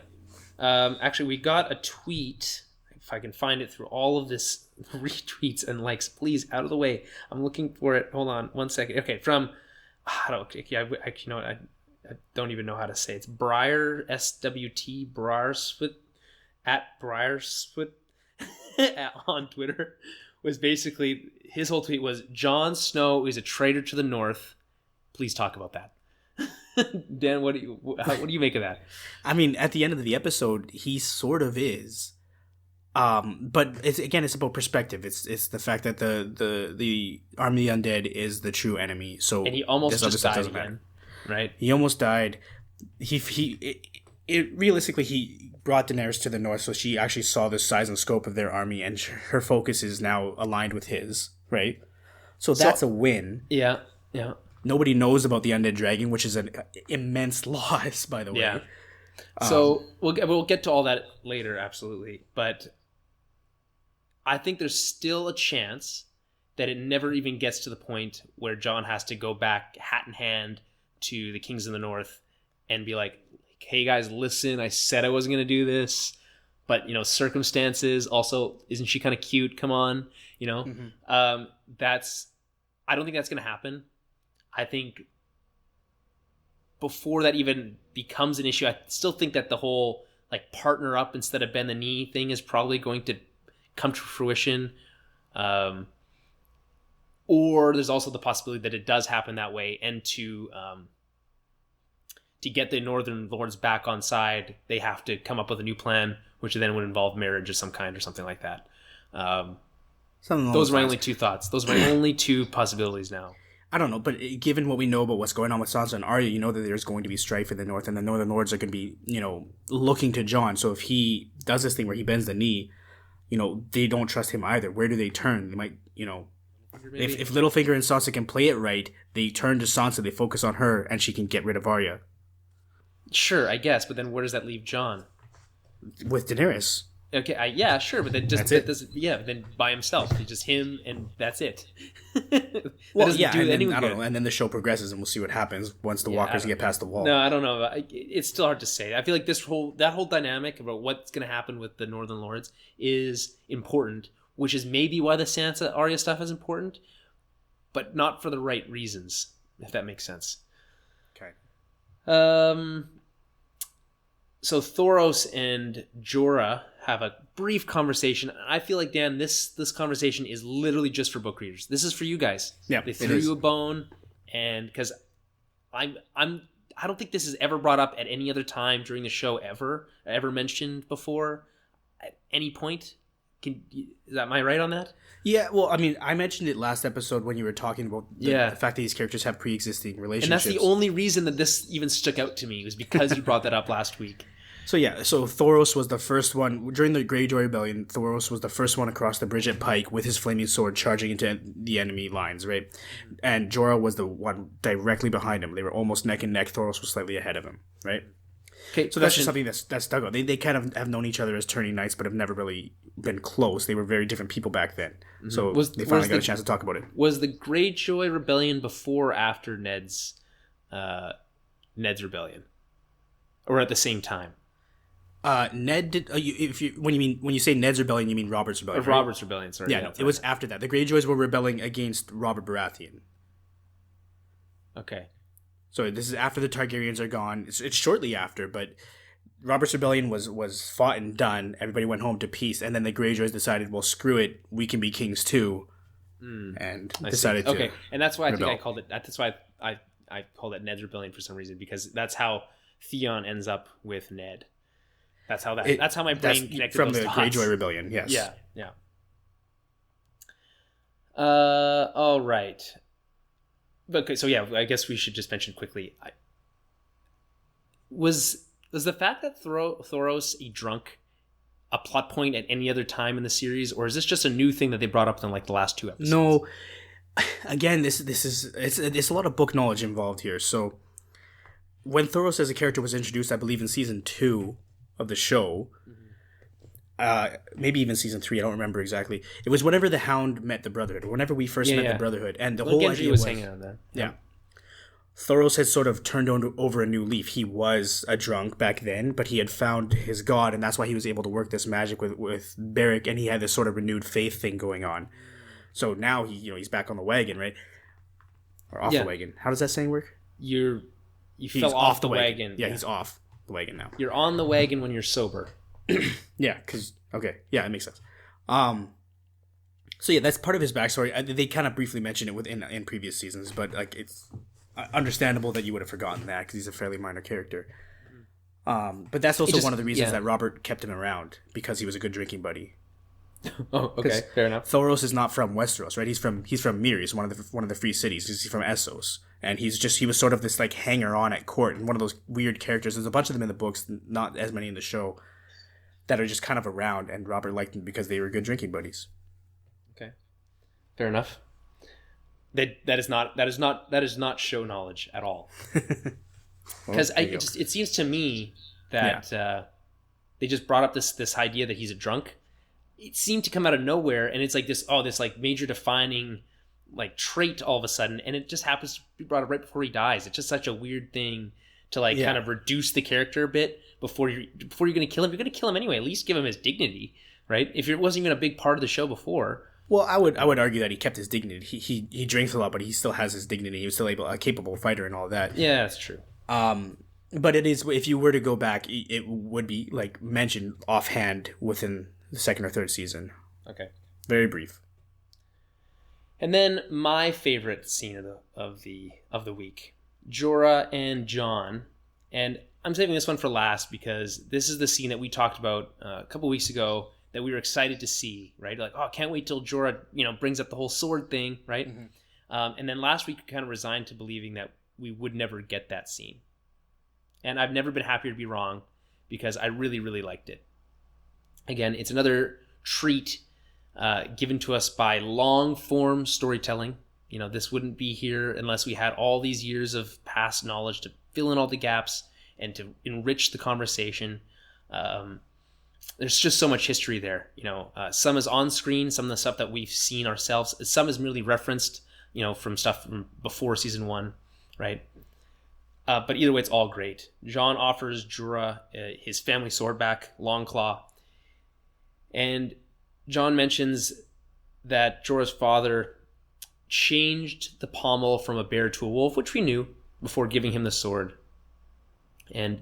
Actually, we got a tweet. If I can find it through all of this retweets and likes, please, out of the way. I'm looking for it. Hold on 1 second. Okay, from I don't even know how to say it. It's Briar SWT Briarswit at Briarswit on Twitter. Was basically his whole tweet was Jon Snow is a traitor to the North. Please talk about that. Dan, what do you make of that? I mean, at the end of the episode, he sort of is. But it's about perspective. It's the fact that the army of the undead is the true enemy. So and he almost just died again, right? He almost died. Realistically, he brought Daenerys to the north, so she actually saw the size and scope of their army, and her focus is now aligned with his, right? So that's a win. Yeah. Nobody knows about the undead dragon, which is an immense loss, by the way. Yeah. So we'll get to all that later, absolutely. But I think there's still a chance that it never even gets to the point where Jon has to go back hat in hand to the Kings of the North and be like, hey guys, listen, I said I wasn't going to do this, but circumstances. Also, isn't she kind of cute? Come on, Mm-hmm. I don't think that's going to happen. I think before that even becomes an issue, I still think that the whole partner up instead of bend the knee thing is probably going to come to fruition. Or there's also the possibility that it does happen that way, and to get the Northern Lords back on side, they have to come up with a new plan, which then would involve marriage of some kind or something like that. Those are my only two thoughts. Those are my only two possibilities now. I don't know, but given what we know about what's going on with Sansa and Arya, you know that there's going to be strife in the north, and the Northern Lords are going to be, looking to Jon. So if he does this thing where he bends the knee, they don't trust him either. Where do they turn? They might, if Littlefinger and Sansa can play it right, they turn to Sansa, they focus on her, and she can get rid of Arya. Sure, I guess, but then where does that leave Jon? With Daenerys. Okay, yeah, sure, but then then by himself, it's just him, and that's it. Well, yeah, and then, I don't know, and then the show progresses, and we'll see what happens once the walkers get past the wall. No, I don't know. It's still hard to say. I feel like that whole dynamic about what's going to happen with the Northern Lords is important, which is maybe why the Sansa Arya stuff is important, but not for the right reasons, if that makes sense. Okay. So Thoros and Jorah have a brief conversation. I feel like, Dan, this conversation is literally just for book readers. This is for you guys. Yeah, they threw you a bone, and because I don't think this is ever brought up at any other time during the show ever mentioned before at any point. Am I right on that? Yeah, well, I mean, I mentioned it last episode when you were talking about the fact that these characters have pre-existing relationships. And that's the only reason that this even stuck out to me, was because you brought that up last week. So Thoros was the first one, during the Greyjoy Rebellion, Thoros was the first one across the bridge at Pike with his flaming sword charging into the enemy lines, right? And Jorah was the one directly behind him. They were almost neck and neck. Thoros was slightly ahead of him, right? Okay, so that's just something that's stuck out. They kind of have known each other as turning knights, but have never really been close. They were very different people back then. Mm-hmm. So they finally got a chance to talk about it. Was the Greyjoy Rebellion before or after Ned's rebellion? Or at the same time? Ned did. When you say Ned's rebellion, you mean Robert's rebellion? Or Robert's rebellion. Sorry. Yeah, no, it was after that. The Greyjoys were rebelling against Robert Baratheon. Okay. So this is after the Targaryens are gone. It's shortly after, but Robert's rebellion was fought and done. Everybody went home to peace, and then the Greyjoys decided, well, screw it, we can be kings too, and decided to. Okay, and that's why I think I called it. That's why I called it Ned's rebellion for some reason, because that's how Theon ends up with Ned. That's how that's how my brain connected from those the dots. Greyjoy rebellion. Yes. Yeah. All right. Okay, so yeah, I guess we should just mention quickly. Was the fact that Thoros a drunk a plot point at any other time in the series, or is this just a new thing that they brought up in the last two episodes? No. Again, this is it's a lot of book knowledge involved here. So when Thoros as a character was introduced, I believe in season 2 of the show, maybe even season 3, I don't remember exactly. It was whenever the Hound met the Brotherhood, or whenever we first met the Brotherhood, and the whole idea was hanging on that. Yeah. Thoros had sort of turned over a new leaf. He was a drunk back then, but he had found his god, and that's why he was able to work this magic with Beric, and he had this sort of renewed faith thing going on. So now he's back on the wagon, right? Or off the wagon. How does that saying work? You fell off the wagon. Yeah, he's off the wagon now. You're on the wagon when you're sober. Yeah, it makes sense. So yeah, that's part of his backstory. They kind of briefly mentioned it in previous seasons, but understandable that you would have forgotten that because he's a fairly minor character. But that's also one of the reasons that Robert kept him around, because he was a good drinking buddy. Oh, okay, fair enough. Thoros is not from Westeros, right? He's from Myr. He's one of the free cities. He's from Essos, and he was sort of this like hanger on at court, and one of those weird characters. There's a bunch of them in the books, not as many in the show, that are just kind of around. And Robert liked them because they were good drinking buddies. Okay, fair enough. That is not show knowledge at all. Because it seems to me that they just brought up this idea that he's a drunk. It seemed to come out of nowhere, and it's like this like major defining like trait all of a sudden, and it just happens to be brought up right before he dies. It's just such a weird thing to like kind of reduce the character a bit before you're going to kill him. You're going to kill him anyway. At least give him his dignity, right? If it wasn't even a big part of the show before. Well, I would argue that he kept his dignity. He drinks a lot, but he still has his dignity. He was still a capable fighter and all that. Yeah, that's true. But it is, if you were to go back, it would be like mentioned offhand within the second or third season. Okay. Very brief. And then my favorite scene of the week, Jorah and Jon, and I'm saving this one for last because this is the scene that we talked about a couple weeks ago that we were excited to see, right? Like, oh, can't wait till Jorah, brings up the whole sword thing, right? Mm-hmm. And then last week we kind of resigned to believing that we would never get that scene. And I've never been happier to be wrong because I really, really liked it. Again, it's another treat given to us by long-form storytelling. This wouldn't be here unless we had all these years of past knowledge to fill in all the gaps and to enrich the conversation. There's just so much history there. Some is on screen, some of the stuff that we've seen ourselves. Some is merely referenced, from stuff from before season 1, right? But either way, it's all great. Jon offers Jorah his family sword back, Longclaw. And Jon mentions that Jorah's father changed the pommel from a bear to a wolf, which we knew, before giving him the sword. And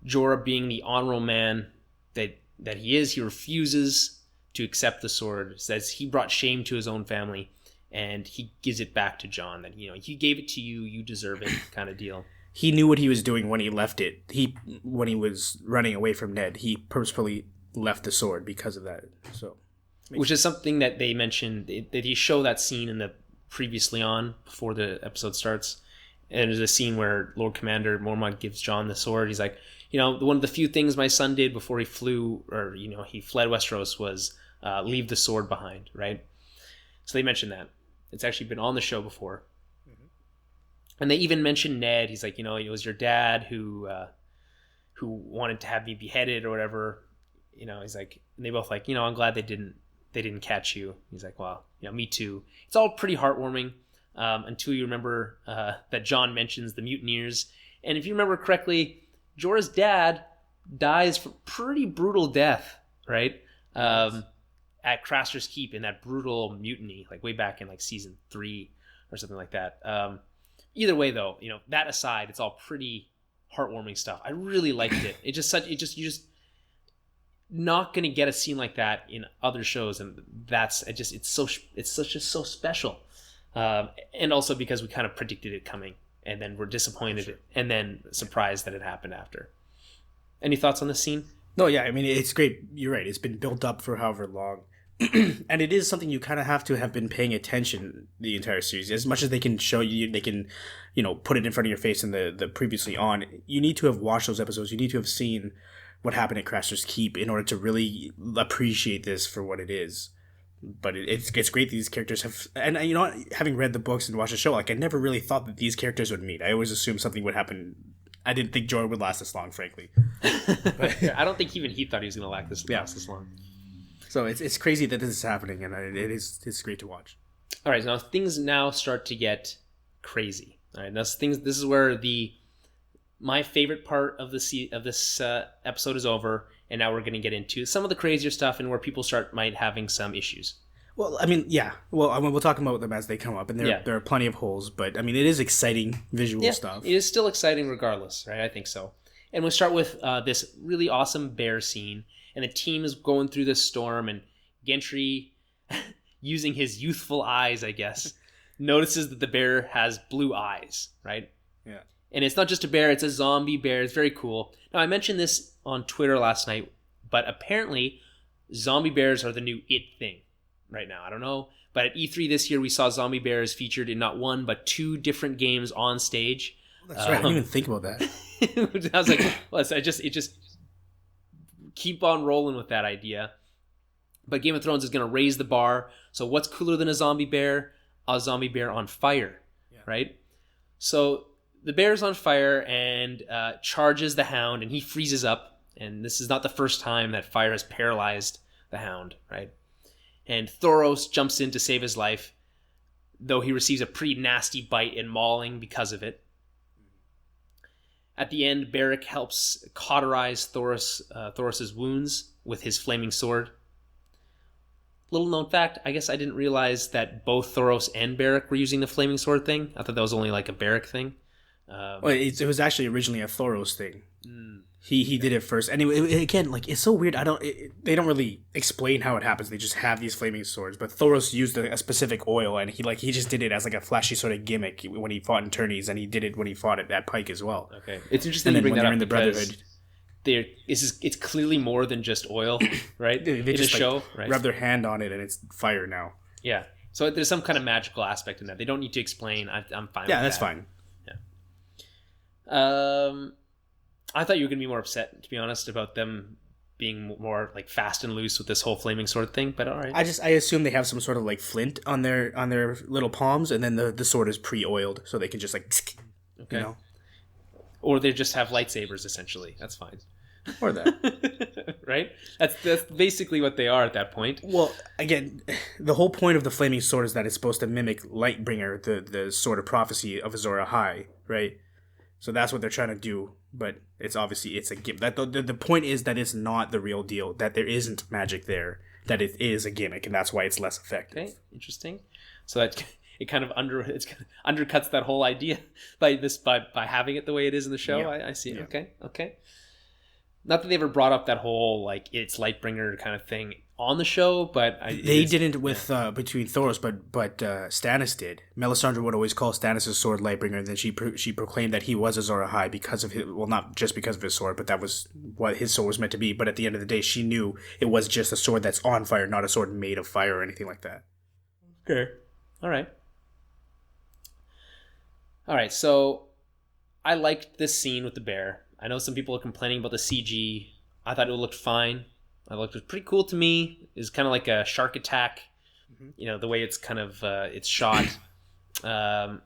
Jorah, being the honorable man that he is, he refuses to accept the sword, says he brought shame to his own family, and he gives it back to Jon, that, he gave it to you, you deserve it, kind of deal. He knew what he was doing when he left it. When he was running away from Ned, he purposefully left the sword because of that. So, which is something that they mentioned, that he showed that scene in the previously on, before the episode starts. And there's a scene where Lord Commander Mormont gives Jon the sword. He's like, one of the few things my son did before he flew, or, he fled Westeros was leave the sword behind, right? So they mentioned that. It's actually been on the show before. Mm-hmm. And they even mentioned Ned. He's like, it was your dad who wanted to have me beheaded or whatever. He's like, and they both like, I'm glad they didn't catch you. He's like, well, me too. It's all pretty heartwarming until you remember that Jon mentions the mutineers. And if you remember correctly, Jorah's dad dies for pretty brutal death, right? At Craster's Keep in that brutal mutiny, like way back in like season 3 or something like that. Either way, though, that aside, it's all pretty heartwarming stuff. I really liked it. You're just not going to get a scene like that in other shows, and it's so special. And also because we kind of predicted it coming, and then we're disappointed and then surprised that it happened after. Any thoughts on this scene? No, yeah, I mean, it's great. You're right. It's been built up for however long. And it is something you kind of have to have been paying attention the entire series. As much as they can show you, they can, put it in front of your face in the previously on. You need to have watched those episodes. You need to have seen what happened at Craster's Keep in order to really appreciate this for what it is. But it's great that these characters have, and having read the books and watched the show, like I never really thought that these characters would meet. I always assumed something would happen. I didn't think Jorah would last this long, frankly. But I don't think even he thought he was going to last this long. So it's crazy that this is happening, and it's great to watch. All right, now things now start to get crazy. All right, this is where my favorite part of this episode is over, and now we're going to get into some of the crazier stuff and where people might having some issues. Well, I mean, yeah. Well, I mean, we'll talk about them as they come up, and there are plenty of holes, but I mean, it is exciting visual stuff. It is still exciting regardless, right? I think so. And we'll start with this really awesome bear scene, and the team is going through this storm, and Gendry, using his youthful eyes, I guess, notices that the bear has blue eyes, right? Yeah. And it's not just a bear, it's a zombie bear. It's very cool. Now, I mentioned this on Twitter last night, but apparently zombie bears are the new it thing right now. I don't know. But at E3 this year, we saw zombie bears featured in not one, but 2 different games on stage. That's right. I didn't even think about that. I was like, well, it just keep on rolling with that idea. But Game of Thrones is going to raise the bar. So what's cooler than a zombie bear? A zombie bear on fire, right? So the bear's on fire and charges the hound, and he freezes up. And this is not the first time that fire has paralyzed the hound, right? And Thoros jumps in to save his life, though he receives a pretty nasty bite and mauling because of it. At the end, Beric helps cauterize Thoros' wounds with his flaming sword. Little known fact, I guess I didn't realize that both Thoros and Beric were using the flaming sword thing. I thought that was only like a Beric thing. Well, it was actually originally a Thoros thing. He did it first. Anyway, again, like, it's so weird. They don't really explain how it happens. They just have these flaming swords. But Thoros used a specific oil, and he just did it as like a flashy sort of gimmick when he fought in tourneys, and he did it when he fought at Pike as well. Okay, it's interesting you bring that up because it's clearly more than just oil, right? They in just the show, right? Rub their hand on it, and it's fire now. Yeah, so there's some kind of magical aspect in that. They don't need to explain. I'm fine. with that. Yeah, that's fine. I thought you were going to be more upset, to be honest, about them being more like fast and loose with this whole flaming sword thing, but all right. I assume they have some sort of like flint on their little palms, and then the sword is pre-oiled, so they can just like, okay. You know? Or they just have lightsabers, essentially. That's fine. Or that. Right? That's basically what they are at that point. Well, again, the whole point of the flaming sword is that it's supposed to mimic Lightbringer, the sword of prophecy of Azor Ahai, right? So that's what they're trying to do, but it's a gimmick. The point is that it's not the real deal, that there isn't magic there, that it is a gimmick, and that's why it's less effective. Okay, interesting. So that it kind of undercuts that whole idea by having it the way it is in the show. Yeah. I see. Yeah. Okay. Not that they ever brought up that whole like it's Lightbringer kind of thing on the show, but they didn't with between Thoros, but Stannis did. Melisandre would always call Stannis' sword Lightbringer, and then she proclaimed that he was Azor Ahai because of his, well, not just because of his sword, but that was what his sword was meant to be. But at the end of the day, she knew it was just a sword that's on fire, not a sword made of fire or anything like that. Okay, all right. So I liked this scene with the bear. I know some people are complaining about the CG. I thought it looked fine. It looked pretty cool to me. It's kind of like a shark attack. You know, the way it's kind of it's shot. The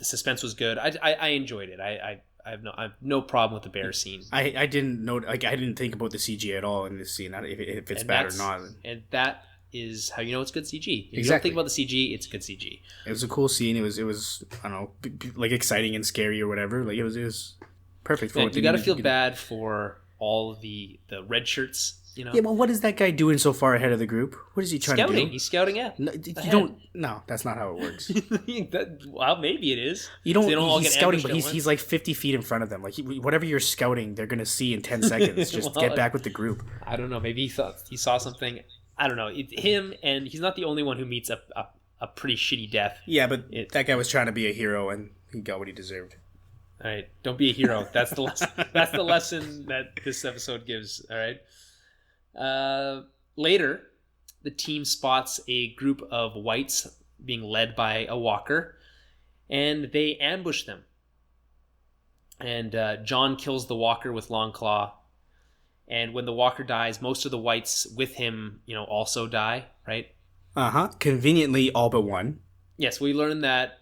suspense was good. I enjoyed it. I have no problem with the bear scene. I didn't think about the CG at all in this scene, if it's bad or not. And that is how you know it's good CG. If exactly. You don't think about the CG, it's good CG. It was a cool scene. It was I don't know, like exciting and scary or whatever. Like it was perfect for what you got to feel bad for all the red shirts. You know? Yeah, but what is that guy doing so far ahead of the group? What is he trying to do? He's scouting, yeah. No, that's not how it works. Well, maybe it is. He's scouting, but he's like 50 feet in front of them. Like whatever you're scouting, they're going to see in 10 seconds. Just get back with the group. I don't know. Maybe he saw something. I don't know. Him, and he's not the only one who meets a pretty shitty death. Yeah, but that guy was trying to be a hero, and he got what he deserved. All right, don't be a hero. That's the lesson. That's the lesson that this episode gives. All right. Later, the team spots a group of whites being led by a walker, and they ambush them. And Jon kills the walker with Longclaw. And when the walker dies, most of the whites with him, also die, right? Conveniently, all but one. Yes, we learned that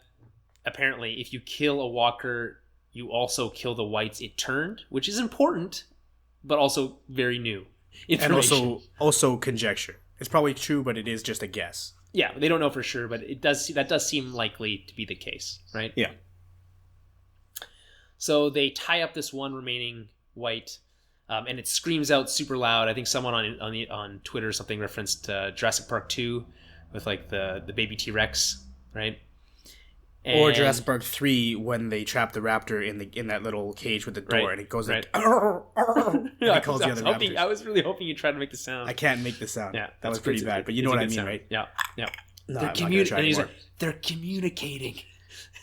apparently if you kill a walker, you also kill the whites it turned, which is important, but also very new information. And also conjecture. It's probably true, but it is just a guess. Yeah, they don't know for sure, but that does seem likely to be the case, right? Yeah. So they tie up this one remaining white, and it screams out super loud. I think someone on Twitter or something referenced Jurassic Park 2 with like the baby T-Rex, right? Or Jurassic Park 3 when they trap the raptor in that little cage with the door, and it goes like, arr, arr, and it calls the other raptors. I was really hoping you tried to make the sound. I can't make the sound. Yeah, that was pretty bad, but you know what I mean, right? Yeah. No, they're I'm not gonna try and he's anymore. like, they're communicating.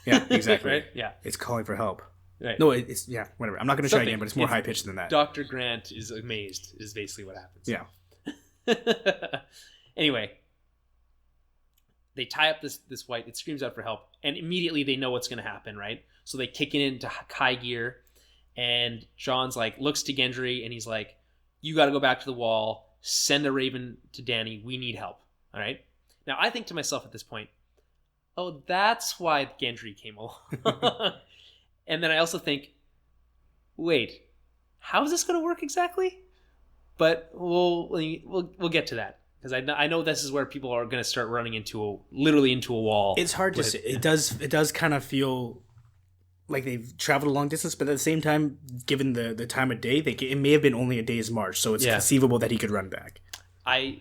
Yeah, exactly. Right? Yeah. It's calling for help. Right. No, it's yeah, whatever. I'm not going to try again, but it's more high pitched than that. Dr. Grant is amazed. Is basically what happens. Yeah. Anyway, they tie up this white. It screams out for help, and immediately they know what's going to happen, right? So they kick it into high gear, and John's like looks to Gendry, and he's like, "You got to go back to the wall. Send a raven to Dany. We need help." All right. Now I think to myself at this point, oh, that's why Gendry came along. And then I also think, wait, how is this going to work exactly? But we'll get to that, because I know this is where people are going to start running literally into a wall. It's hard to say. It does kind of feel like they've traveled a long distance, but at the same time, given the time of day, it may have been only a day's march, so it's conceivable that he could run back. I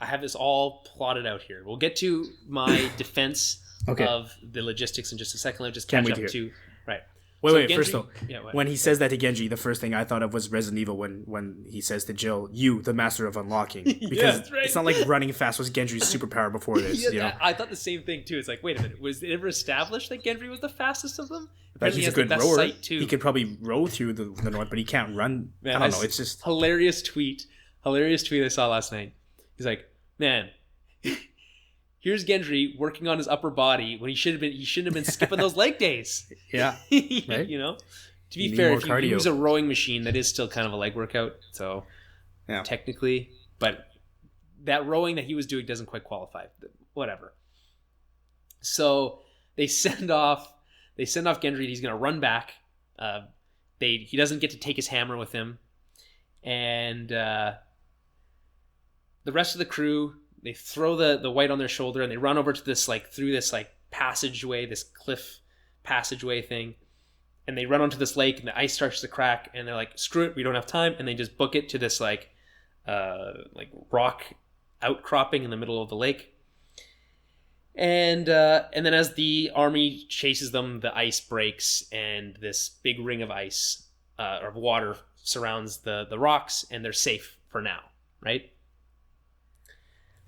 have this all plotted out here. We'll get to my defense of the logistics in just a second. Let's just catch up to... Right. Wait, Gendry, first though, when he says that to Gendry, the first thing I thought of was Resident Evil when he says to Jill, "You, the master of unlocking," because it's not like running fast was Gendry's superpower before this. I thought the same thing too. It's like, wait a minute, was it ever established that Gendry was the fastest of them? But he's a good rower. He could probably row through the north, but he can't run. Man, I don't know. It's just hilarious tweet I saw last night. He's like, man. Here's Gendry working on his upper body when he shouldn't have been skipping those leg days. Yeah, right. To be fair, if you use a rowing machine, that is still kind of a leg workout. So technically, but that rowing that he was doing doesn't quite qualify. Whatever. So they send off Gendry. He's going to run back. He doesn't get to take his hammer with him, and the rest of the crew. They throw the white on their shoulder and they run over to this through this passageway, this cliff passageway thing, and they run onto this lake and the ice starts to crack and they're like, screw it, we don't have time, and they just book it to this rock outcropping in the middle of the lake. And then as the army chases them, the ice breaks and this big ring of ice or water surrounds the rocks, and they're safe for now, right?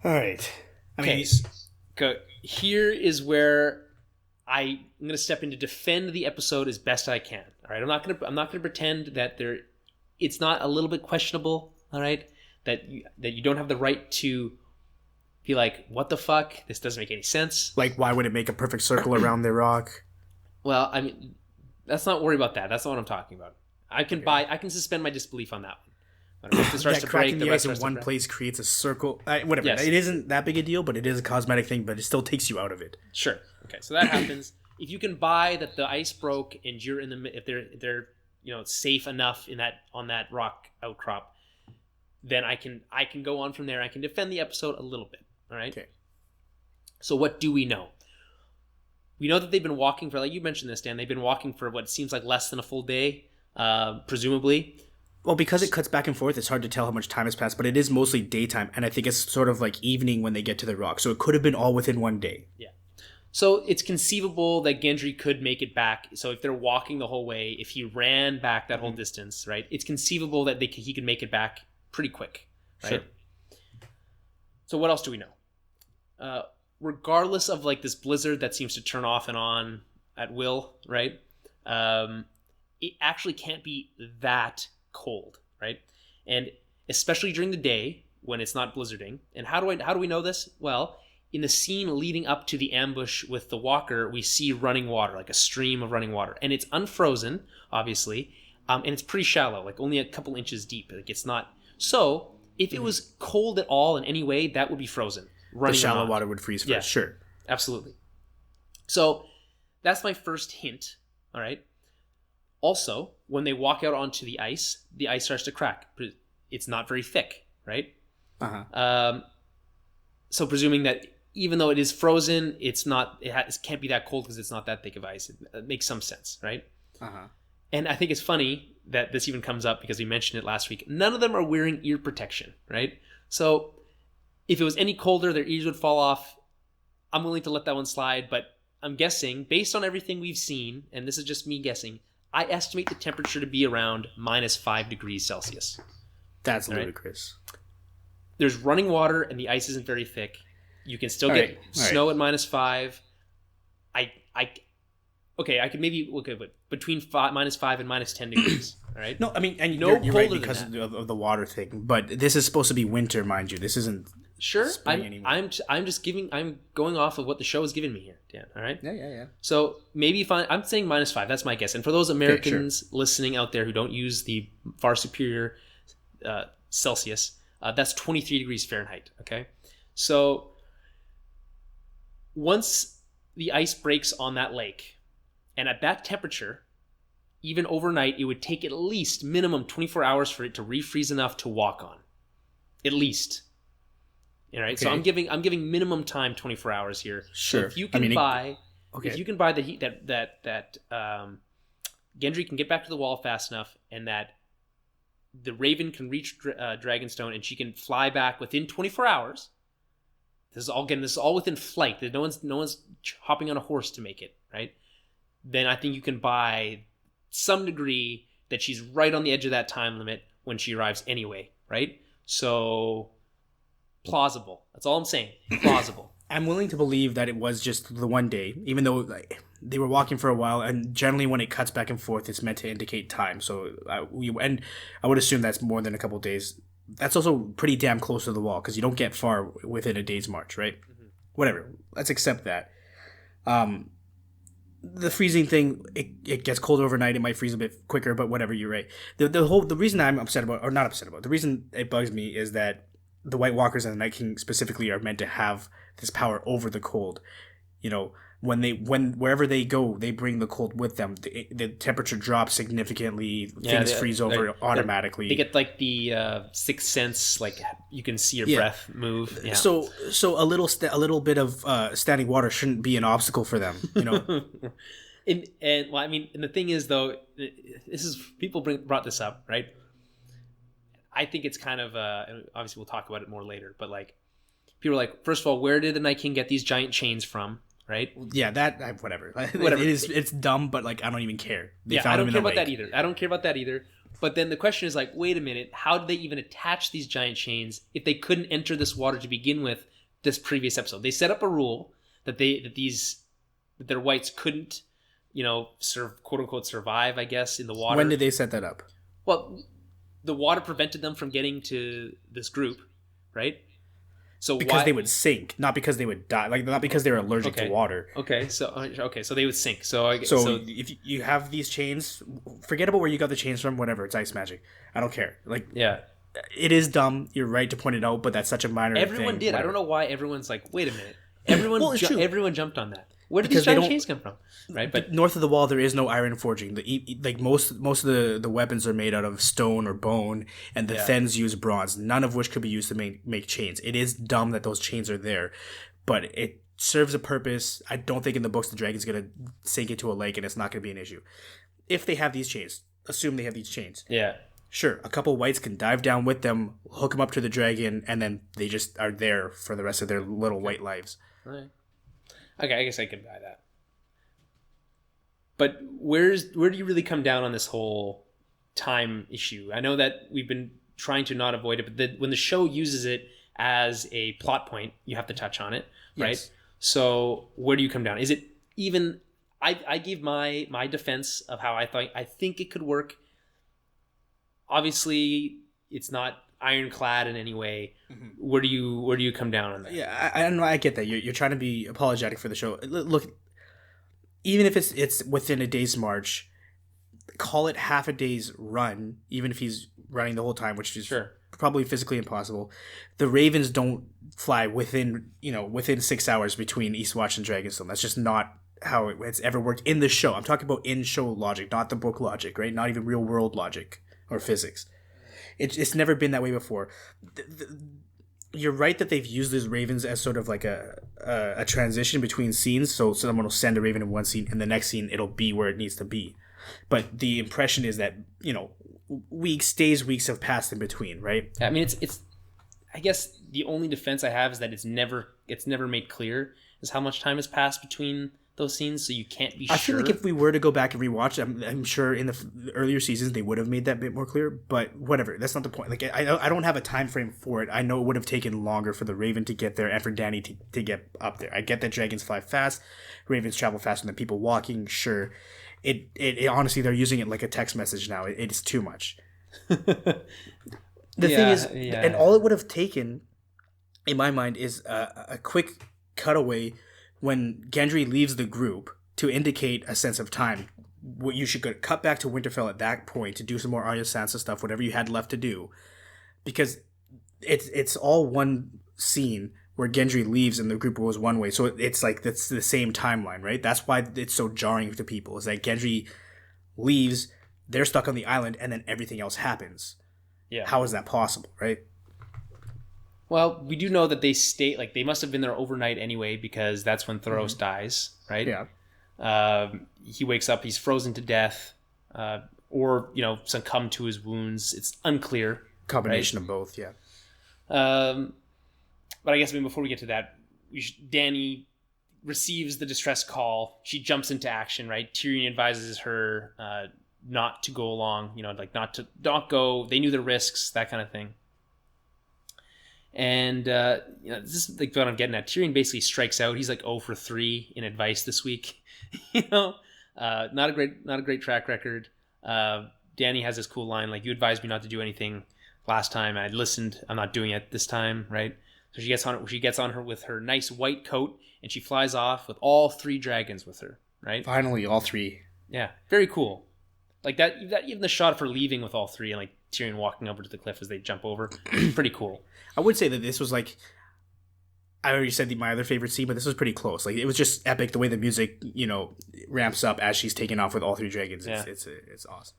All right. Here is where I'm going to step in to defend the episode as best I can. All right, I'm not going to pretend that it's not a little bit questionable. All right, that you don't have the right to be like, what the fuck? This doesn't make any sense. Like, why would it make a perfect circle around the rock? Well, I mean, let's not worry about that. That's not what I'm talking about. I can suspend my disbelief on that one. If it starts to break, the ice in one place creates a circle. Whatever. Yes. It isn't that big a deal, but it is a cosmetic thing. But it still takes you out of it. Sure. Okay. So that happens. If you can buy that the ice broke and you're if they're safe enough on that rock outcrop, then I can go on from there. I can defend the episode a little bit. All right. Okay. So what do we know? We know that they've been walking for, like you mentioned this, Dan. They've been walking for what seems like less than a full day, presumably. Well, because it cuts back and forth, it's hard to tell how much time has passed, but it is mostly daytime, and I think it's sort of like evening when they get to the rock, so it could have been all within one day. Yeah. So it's conceivable that Gendry could make it back. So if they're walking the whole way, if he ran back that whole distance, right, it's conceivable that he could make it back pretty quick, right? Sure. So what else do we know? Regardless of this blizzard that seems to turn off and on at will, right, it actually can't be that cold, right? And especially during the day when it's not blizzarding. And how do we know this? Well, in the scene leading up to the ambush with the walker, we see running water, like a stream of running water, and it's unfrozen, obviously, and it's pretty shallow, only a couple inches deep. It's not. So if it was cold at all in any way, that would be frozen. The shallow water would freeze first. Yeah, sure, absolutely. So that's my first hint. All right. Also, when they walk out onto the ice starts to crack. It's not very thick, right? Uh-huh. So presuming that even though it is frozen, it can't be that cold because it's not that thick of ice. It makes some sense, right? Uh-huh. And I think it's funny that this even comes up because we mentioned it last week. None of them are wearing ear protection, right? So if it was any colder, their ears would fall off. I'm willing to let that one slide, but I'm guessing, based on everything we've seen, and this is just me guessing, I estimate the temperature to be around -5 degrees Celsius. That's ludicrous. There's running water and the ice isn't very thick. You can still All get right. All snow right. at -5. I could maybe look at between -5 and -10 degrees. All right. No, I mean, and No you're right colder than because that. of the water thing. But this is supposed to be winter, mind you. This isn't. Sure. spring anymore. I'm going off of what the show has given me here, Dan. All right. Yeah. So maybe if I'm saying -5. That's my guess. And for those Americans listening out there who don't use the far superior Celsius, that's 23 degrees Fahrenheit. Okay. So once the ice breaks on that lake, and at that temperature, even overnight, it would take at least minimum 24 hours for it to refreeze enough to walk on. At least. All right. Okay. So I'm giving minimum time 24 hours here. Sure. So if you can buy the heat that Gendry can get back to the wall fast enough, and that the Raven can reach Dragonstone, and she can fly back within 24 hours. This is all within flight. No one's hopping on a horse to make it, right? Then I think you can buy some degree that she's right on the edge of that time limit when she arrives anyway, right? So plausible. That's all I'm saying. Plausible. I'm willing to believe that it was just the one day, even though they were walking for a while, and generally when it cuts back and forth, it's meant to indicate time. So I would assume that's more than a couple of days. That's also pretty damn close to the wall because you don't get far within a day's march, right? Mm-hmm. Whatever. Let's accept that. The freezing thing, it gets cold overnight. It might freeze a bit quicker, but whatever. You're right. The reason I'm upset about, or not upset about, the reason it bugs me is that the White Walkers and the Night King specifically are meant to have this power over the cold. You know, wherever they go, they bring the cold with them. The temperature drops significantly. Things freeze over automatically. They get like the sixth sense, like you can see your breath move. Yeah. So a little bit of standing water shouldn't be an obstacle for them. You know. and the thing is though, people brought this up, right? I think it's kind of and obviously we'll talk about it more later, but like people are like, first of all, where did the Night King get these giant chains from? Right? Yeah, whatever. It's dumb, but like I don't even care. I don't care about that either. I don't care about that either. But then the question is like, wait a minute, how did they even attach these giant chains if they couldn't enter this water to begin with? This previous episode, they set up a rule that their whites couldn't, quote unquote survive, I guess, in the water. When did they set that up? Well, the water prevented them from getting to this group, right? So because they would sink, not because they would die, like not because they were allergic to water. So they would sink. So if you have these chains, forget about where you got the chains from. Whatever, it's ice magic. I don't care. Like it is dumb. You're right to point it out, but that's such a minor thing. Everyone did. Whatever. I don't know why everyone's like, wait a minute. Everyone jumped on that. Where did these giant chains come from? Right, but north of the wall there is no iron forging. Most of the weapons are made out of stone or bone, and the Thens use bronze. None of which could be used to make chains. It is dumb that those chains are there, but it serves a purpose. I don't think in the books the dragon's gonna sink into a lake and it's not gonna be an issue. If they have these chains, assume they have these chains. Yeah. Sure, a couple whites can dive down with them, hook them up to the dragon, and then they just are there for the rest of their little white lives. Right. Okay, I guess I could buy that. But where do you really come down on this whole time issue? I know that we've been trying to not avoid it, but when the show uses it as a plot point, you have to touch on it, right? Yes. So where do you come down? Is it even? I gave my defense of how I think it could work. Obviously, it's not ironclad in any way. Mm-hmm. Where do you come down on that? Yeah, I know. I get that. You're trying to be apologetic for the show. Look, even if it's within a day's march, call it half a day's run. Even if he's running the whole time, which is probably physically impossible. The Ravens don't fly within 6 hours between Eastwatch and Dragonstone. That's just not how it's ever worked in the show. I'm talking about in show logic, not the book logic, right? Not even real world logic or physics. It's never been that way before. You're right that they've used these ravens as sort of like a transition between scenes. So someone will send a raven in one scene, and the next scene it'll be where it needs to be. But the impression is that weeks have passed in between, right? I mean, it's. I guess the only defense I have is that it's never made clear is how much time has passed between those scenes, so you can't be I sure. feel like if we were to go back and rewatch, I'm sure in the earlier seasons they would have made that bit more clear. But whatever, that's not the point. Like I don't have a time frame for it. I know it would have taken longer for the Raven to get there and for Danny to get up there. I get that dragons fly fast, Ravens travel faster than people walking. Sure, it honestly they're using it like a text message now. It is too much. The thing is, and all it would have taken, in my mind, is a quick cutaway when Gendry leaves the group to indicate a sense of time. What you should cut back to Winterfell at that point to do some more Arya Sansa stuff, whatever you had left to do, because it's all one scene where Gendry leaves and the group was one way. So it's like that's the same timeline, right? That's why it's so jarring to people. Is that Gendry leaves, they're stuck on the island, and then everything else happens. Yeah. How is that possible, right? Well, we do know that they stay, like, they must have been there overnight anyway, because that's when Thoros dies, right? Yeah. He wakes up, he's frozen to death, or, succumb to his wounds. It's unclear. Combination of both, yeah. But I guess, before we get to that, Dany receives the distress call. She jumps into action, right? Tyrion advises her not to go along, not go. They knew the risks, that kind of thing. And this is like what I'm getting at. Tyrion basically strikes out. He's like 0 for 3 in advice this week. Not a great track record. Dany has this cool line like, "You advised me not to do anything last time. I listened. I'm not doing it this time." Right. So she gets on her with her nice white coat, and she flies off with all 3 dragons with her. Right. Finally, all 3. Yeah. Very cool. Like that. Even the shot of her leaving with all 3 and like Tyrion walking over to the cliff as they jump over. Pretty cool. I would say that this was like, I already said my other favorite scene, but this was pretty close. Like, it was just epic the way the music, ramps up as she's taking off with all 3 dragons. It's awesome.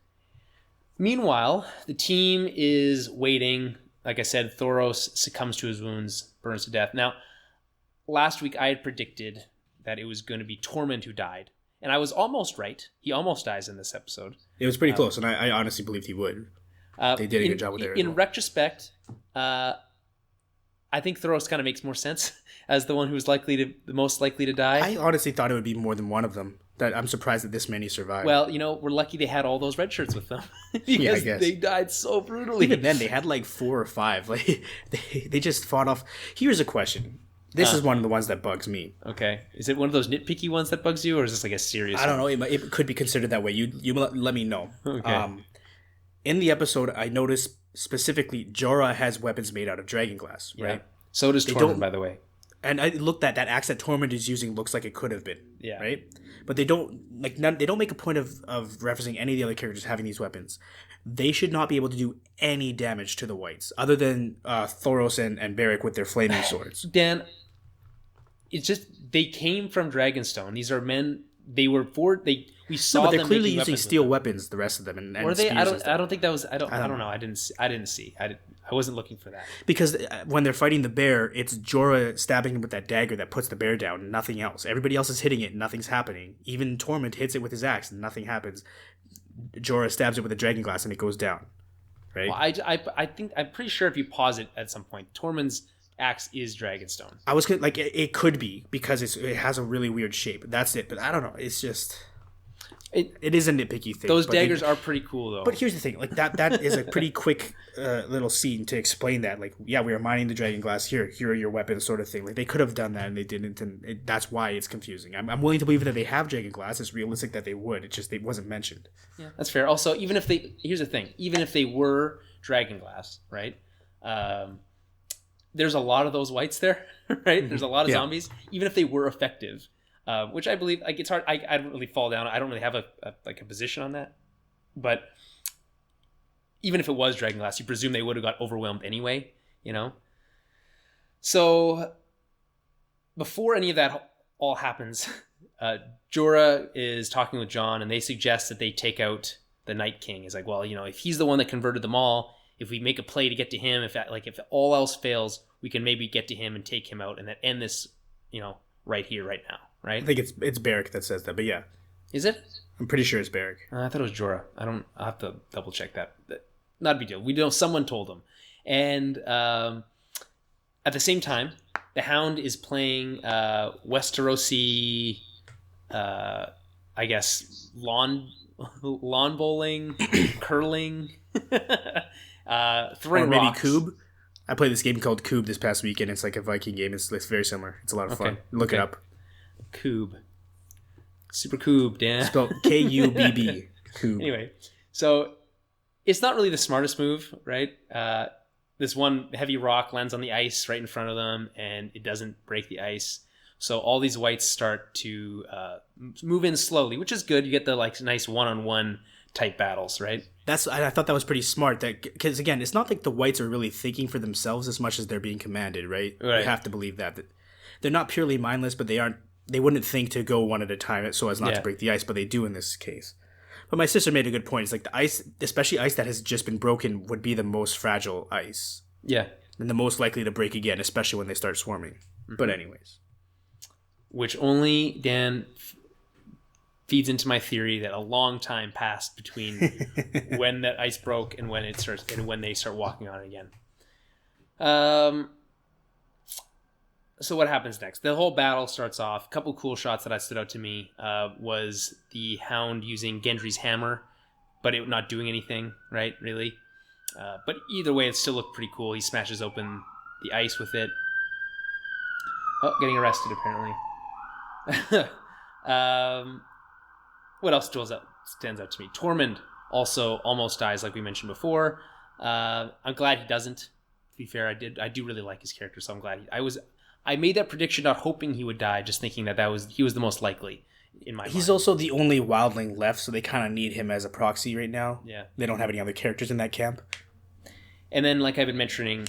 Meanwhile, the team is waiting. Like I said, Thoros succumbs to his wounds, burns to death. Now, last week I had predicted that it was going to be Tormund who died. And I was almost right. He almost dies in this episode. It was pretty close, and I honestly believed he would. They did a good job with it. In retrospect, I think Thoros kind of makes more sense as the one who's the most likely to die. I honestly thought it would be more than one of them. That I'm surprised that this many survived. Well, we're lucky they had all those red shirts with them because they died so brutally. Even then, they had like 4 or 5. Like they just fought off. Here's a question. This is one of the ones that bugs me. Okay, is it one of those nitpicky ones that bugs you, or is this like a serious? I don't know. It could be considered that way. You let me know. Okay. In the episode, I noticed specifically Jorah has weapons made out of dragon glass, right? Yeah. So does Tormund, by the way. And I looked at that axe that Tormund is using looks like it could have been, right? But they don't they don't make a point of referencing any of the other characters having these weapons. They should not be able to do any damage to the whites, other than Thoros and Beric with their flaming swords. Dan, it's just they came from Dragonstone. These are men. They were we saw but they're them clearly using steel weapons. The rest of them, and were they? I don't think that was. I don't know. I didn't see. I wasn't looking for that. Because when they're fighting the bear, it's Jorah stabbing him with that dagger that puts the bear down. Nothing else. Everybody else is hitting it. Nothing's happening. Even Tormund hits it with his axe, and nothing happens. Jorah stabs it with a dragon glass, and it goes down. Right. Well, I think I'm pretty sure if you pause it at some point, Tormund's axe is Dragonstone. I was like, it could be because it has a really weird shape. That's it. But I don't know. It's just. It is a nitpicky thing. Those daggers are pretty cool, though. But here's the thing: like that is a pretty quick little scene to explain that. Like, yeah, we are mining the dragon glass. Here are your weapons, sort of thing. Like, they could have done that and they didn't, and that's why it's confusing. I'm willing to believe that they have dragon glass. It's realistic that they would. It just it wasn't mentioned. Yeah, that's fair. Also, here's the thing: even if they were dragon glass, right? There's a lot of those whites there, right? There's a lot of zombies. Even if they were effective. Which I believe, like, it's hard. I don't really fall down. I don't really have a position on that. But even if it was dragon glass, you presume they would have got overwhelmed anyway, So before any of that all happens, Jorah is talking with Jon, and they suggest that they take out the Night King. He's like, well, if he's the one that converted them all, if we make a play to get to him, if all else fails, we can maybe get to him and take him out, and then end this, right here, right now. Right? I think it's Beric that says that, but yeah. Is it? I'm pretty sure it's Beric. I thought it was Jorah. I'll have to double check that. Not a big deal. We know someone told him. And at the same time, the Hound is playing Westerosi I guess lawn bowling, curling, throwing or maybe rocks. Coob. I played this game called Coob this past weekend. It's like a Viking game. It's very similar. It's a lot of fun. Look it up. Coob. Super Coob, Dan. Spelled Kubb. Coob. Anyway, so it's not really the smartest move, right? This one heavy rock lands on the ice right in front of them, and it doesn't break the ice. So all these whites start to move in slowly, which is good. You get the like nice one-on-one type battles, right? I thought that was pretty smart. That because again, it's not like the whites are really thinking for themselves as much as they're being commanded, right? You have to believe that they're not purely mindless, but they aren't. They wouldn't think to go one at a time so as not to break the ice, but they do in this case. But my sister made a good point. It's like the ice, especially ice that has just been broken, would be the most fragile ice. Yeah. And the most likely to break again, especially when they start swarming. Mm-hmm. But anyways. Which only, Dan, feeds into my theory that a long time passed between when that ice broke and when they start walking on it again. So what happens next? The whole battle starts off. A couple cool shots that stood out to me was the Hound using Gendry's hammer, but it not doing anything, right? Really. But either way, it still looked pretty cool. He smashes open the ice with it. Oh, getting arrested apparently. What else stands out to me? Tormund also almost dies, like we mentioned before. I'm glad he doesn't. To be fair, I do really like his character, so I'm glad I made that prediction not hoping he would die, just thinking that he was the most likely in my mind. He's also the only wildling left, so they kind of need him as a proxy right now. Yeah, they don't have any other characters in that camp. And then, like I've been mentioning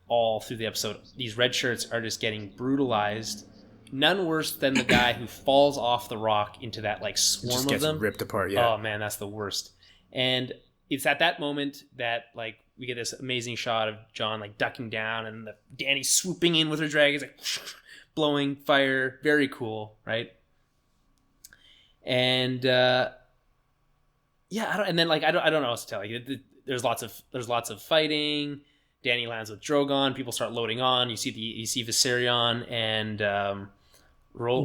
all through the episode, these red shirts are just getting brutalized. None worse than the guy who falls off the rock into that like swarm just of gets them. Ripped apart. Yeah. Oh man, that's the worst. And it's at that moment that like we get this amazing shot of Jon like ducking down and Dany swooping in with her dragons, like blowing fire. Very cool, right? And I don't know what else to tell you. There's lots of fighting. Dany lands with Drogon. People start loading on. You see Viserion and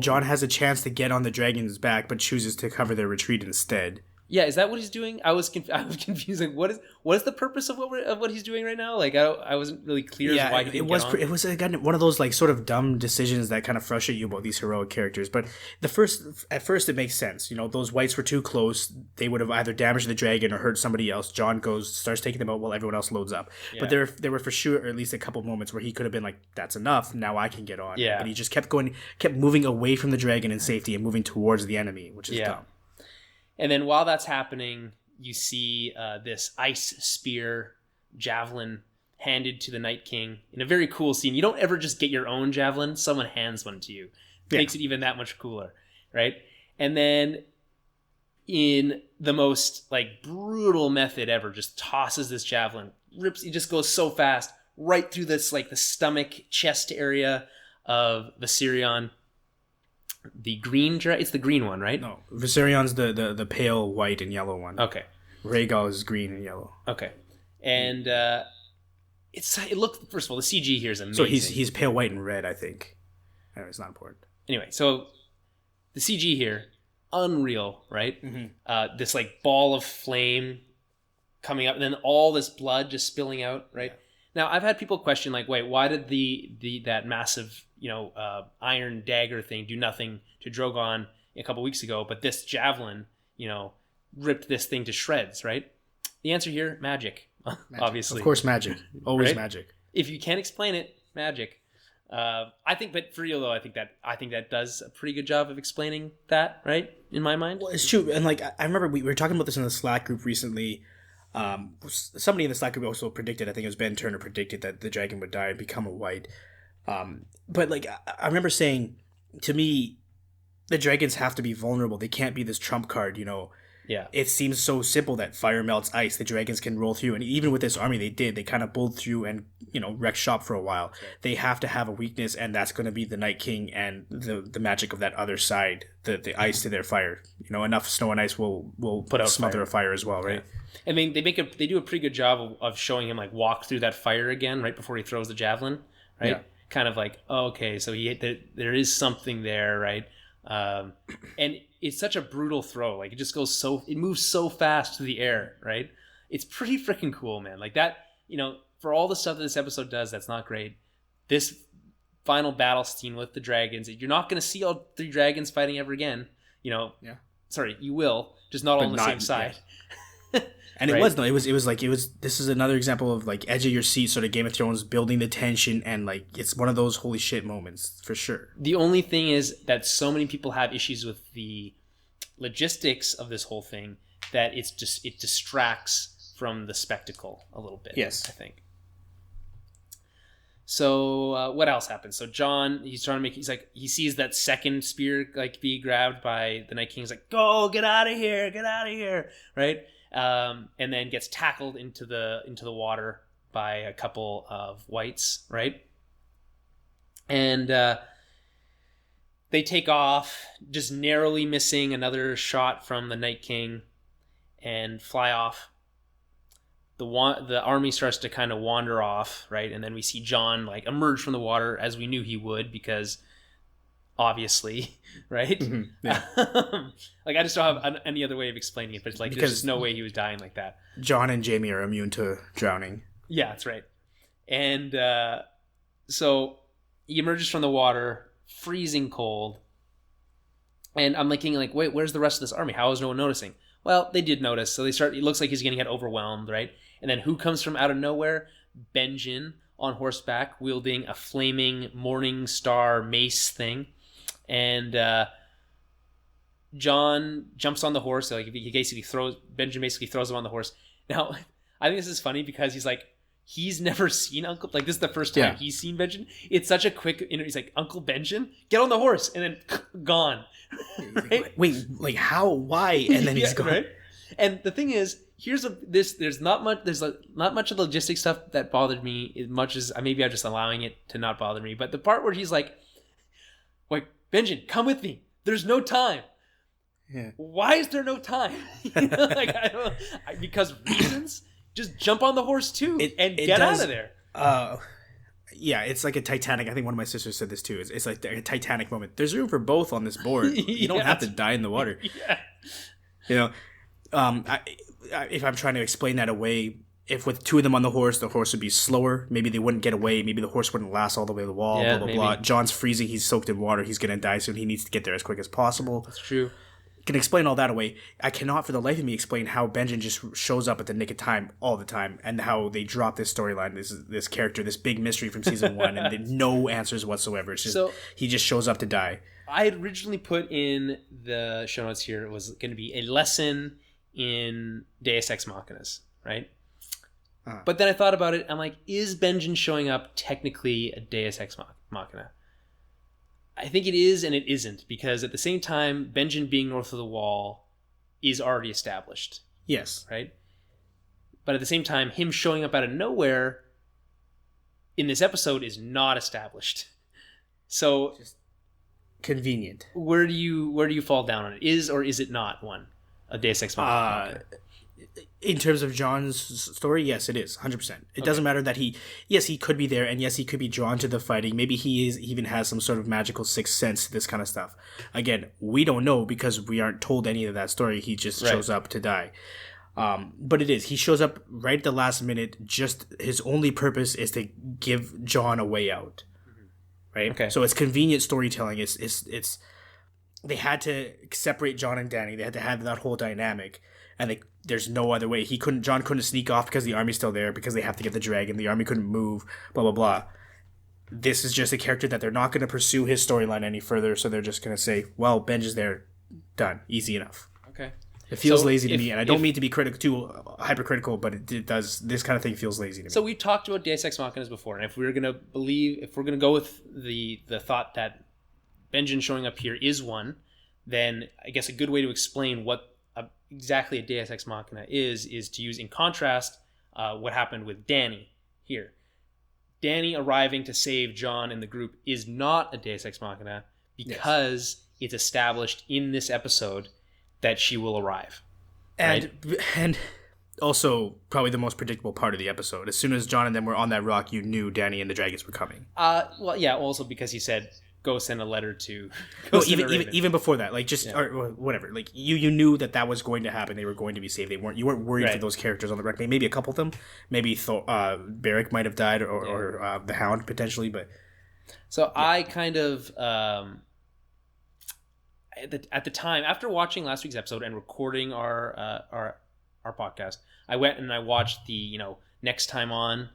Jon has a chance to get on the dragon's back, but chooses to cover their retreat instead. Yeah, is that what he's doing? I was confused. Like, what is the purpose of what he's doing right now? Like, I wasn't really clear as why he didn't get on. It was again one of those like sort of dumb decisions that kind of frustrate you about these heroic characters. But at first it makes sense. You know, those whites were too close. They would have either damaged the dragon or hurt somebody else. Jon starts taking them out while everyone else loads up. Yeah. But there were for sure at least a couple moments where he could have been like, "That's enough. Now I can get on." Yeah. But he just kept moving away from the dragon in safety and moving towards the enemy, which is dumb. And then while that's happening, you see this ice spear javelin handed to the Night King in a very cool scene. You don't ever just get your own javelin. Someone hands one to you. It makes it even that much cooler, right? And then in the most like brutal method ever, just tosses this javelin. It just goes so fast right through this like the stomach, chest area of Viserion. The green it's the green one, right? No, Viserion's the pale white and yellow one. Okay. Rhaegal is green and yellow. Okay. And it looks, first of all, the CG here is amazing. So he's pale white and red, I think. Anyway, it's not important. Anyway, so the CG here, unreal, right? Mm-hmm. This like ball of flame coming up, and then all this blood just spilling out, right? Yeah. Now I've had people question like, wait, why did that massive iron dagger thing do nothing to Drogon a couple weeks ago, but this javelin, ripped this thing to shreds, right? The answer here, magic. Obviously. Of course, magic. Always right? magic. If you can't explain it, magic. I think, but for real though, I think that does a pretty good job of explaining that, right? In my mind. Well, it's true. And like, I remember we were talking about this in the Slack group recently. Somebody in the Slack group also predicted, I think it was Ben Turner, predicted that the dragon would die and become a white. But like I remember saying, to me, the dragons have to be vulnerable. They can't be this trump card, Yeah. It seems so simple that fire melts ice. The dragons can roll through, and even with this army, they kind of bowled through and wrecked shop for a while. Okay. They have to have a weakness, and that's going to be the Night King and the magic of that other side, the ice to their fire. Enough snow and ice will put out smother a fire as well, right? Yeah. I mean, they do a pretty good job of showing him like walk through that fire again right before he throws the javelin, right? Yeah. Kind of like, okay, so there is something there, right? And it's such a brutal throw. Like, it moves so fast through the air, right? It's pretty freaking cool, man. Like that, for all the stuff that this episode does, that's not great. This final battle scene with the dragons, you're not going to see all 3 dragons fighting ever again. Yeah. Sorry, you will, just not all on the same side. Yeah. And right? It was this is another example of like edge of your seat sort of Game of Thrones, building the tension, and like it's one of those holy shit moments for sure. The only thing is that so many people have issues with the logistics of this whole thing that it distracts from the spectacle a little bit. Yes, I think. So what else happens? So Jon, he sees that second spear like be grabbed by the Night King. He's like, "Go, get out of here, right?" And then gets tackled into the water by a couple of whites, right? And they take off, just narrowly missing another shot from the Night King, and fly off. The army starts to kind of wander off, right? And then we see Jon like emerge from the water as we knew he would, because obviously, right? Mm-hmm. Yeah. Like I just don't have any other way of explaining it, but it's like there's just no way he was dying like that. Jon and Jaime are immune to drowning. Yeah, that's right. And so he emerges from the water, freezing cold, and I'm thinking like, wait, where's the rest of this army? How is no one noticing? Well, they did notice, so it looks like he's going to get overwhelmed, right? And then who comes from out of nowhere? Benjen on horseback, wielding a flaming morning star mace thing. And Jon jumps on the horse. So Benjen basically throws him on the horse. Now, I think this is funny because he's never seen Uncle. Like, this is the first time he's seen Benjen. It's such a quick, he's like, "Uncle Benjen, get on the horse," and then gone. Right? Wait, like how? Why? And then he's gone. Right? And the thing is, there's not much of the logistic stuff that bothered me as much as maybe I'm just allowing it to not bother me. But the part where he's like, "Benjen, come with me. There's no time." Yeah. Why is there no time? Because reasons. Just jump on the horse too and get out of there. Yeah, it's like a Titanic. I think one of my sisters said this too. It's like a Titanic moment. There's room for both on this board. You don't have to die in the water. Yeah. If I'm trying to explain that away, if with 2 of them on the horse would be slower. Maybe they wouldn't get away. Maybe the horse wouldn't last all the way to the wall. Yeah, blah blah blah. Jon's freezing. He's soaked in water. He's gonna die soon. He needs to get there as quick as possible. That's true. Can explain all that away. I cannot for the life of me explain how Benjen just shows up at the nick of time all the time, and how they drop this storyline, this character, this big mystery from season 1, and no answers whatsoever. It's just he just shows up to die. I had originally put in the show notes here, it was going to be a lesson in Deus Ex Machinas, right? But then I thought about it. I'm like, is Benjen showing up technically a Deus Ex Machina? I think it is and it isn't, because at the same time, Benjen being north of the wall is already established. Yes. Right? But at the same time, him showing up out of nowhere in this episode is not established. So just convenient. Where do you fall down on it? Is or is it not one? A Deus Ex Machina? In terms of Jon's story, yes, it is 100%. It doesn't matter that he could be there, and yes, he could be drawn to the fighting. Maybe he even has some sort of magical sixth sense to this kind of stuff. Again, we don't know because we aren't told any of that story. He just shows up to die. But he shows up right at the last minute. Just his only purpose is to give Jon a way out. Right? Okay. So it's convenient storytelling. It's they had to separate Jon and Dany. They had to have that whole dynamic. And there's no other way. Jon couldn't sneak off because the army's still there, because they have to get the dragon. The army couldn't move, blah, blah, blah. This is just a character that they're not going to pursue his storyline any further, so they're just going to say, well, Benj is there. Done. Easy enough. Okay. It feels lazy to me, and I don't mean to be too hypercritical, but it does. This kind of thing feels lazy to me. So we talked about Deus Ex Machinas before, and if we're going to go with the thought that Benjen showing up here is one, then I guess a good way to explain what exactly a Deus Ex Machina is to use in contrast what happened with Dany here. Dany arriving to save Jon and the group is not a Deus Ex Machina because it's established in this episode that she will arrive. And also probably the most predictable part of the episode. As soon as Jon and them were on that rock, you knew Dany and the dragons were coming. Also because he said, go send a letter to. No, even before that, like or whatever. Like you knew that was going to happen. They were going to be saved. You weren't worried for those characters on the wreck. Maybe a couple of them. Maybe Beric might have died, or the Hound potentially. But I kind of at the time, after watching last week's episode and recording our podcast, I went and I watched the next time on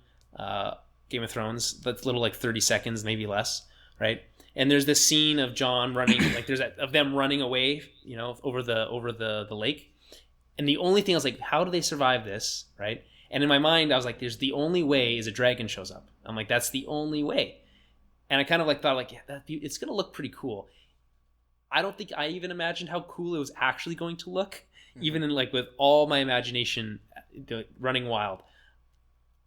Game of Thrones. That's little like 30 seconds, maybe less, right? And there's this scene of Jon running, like of them running away, over the lake. And the only thing I was like, how do they survive this, right? And in my mind, I was like, there's the only way is a dragon shows up. I'm like, that's the only way. And I kind of like thought like, yeah, it's gonna look pretty cool. I don't think I even imagined how cool it was actually going to look, even in like with all my imagination running wild.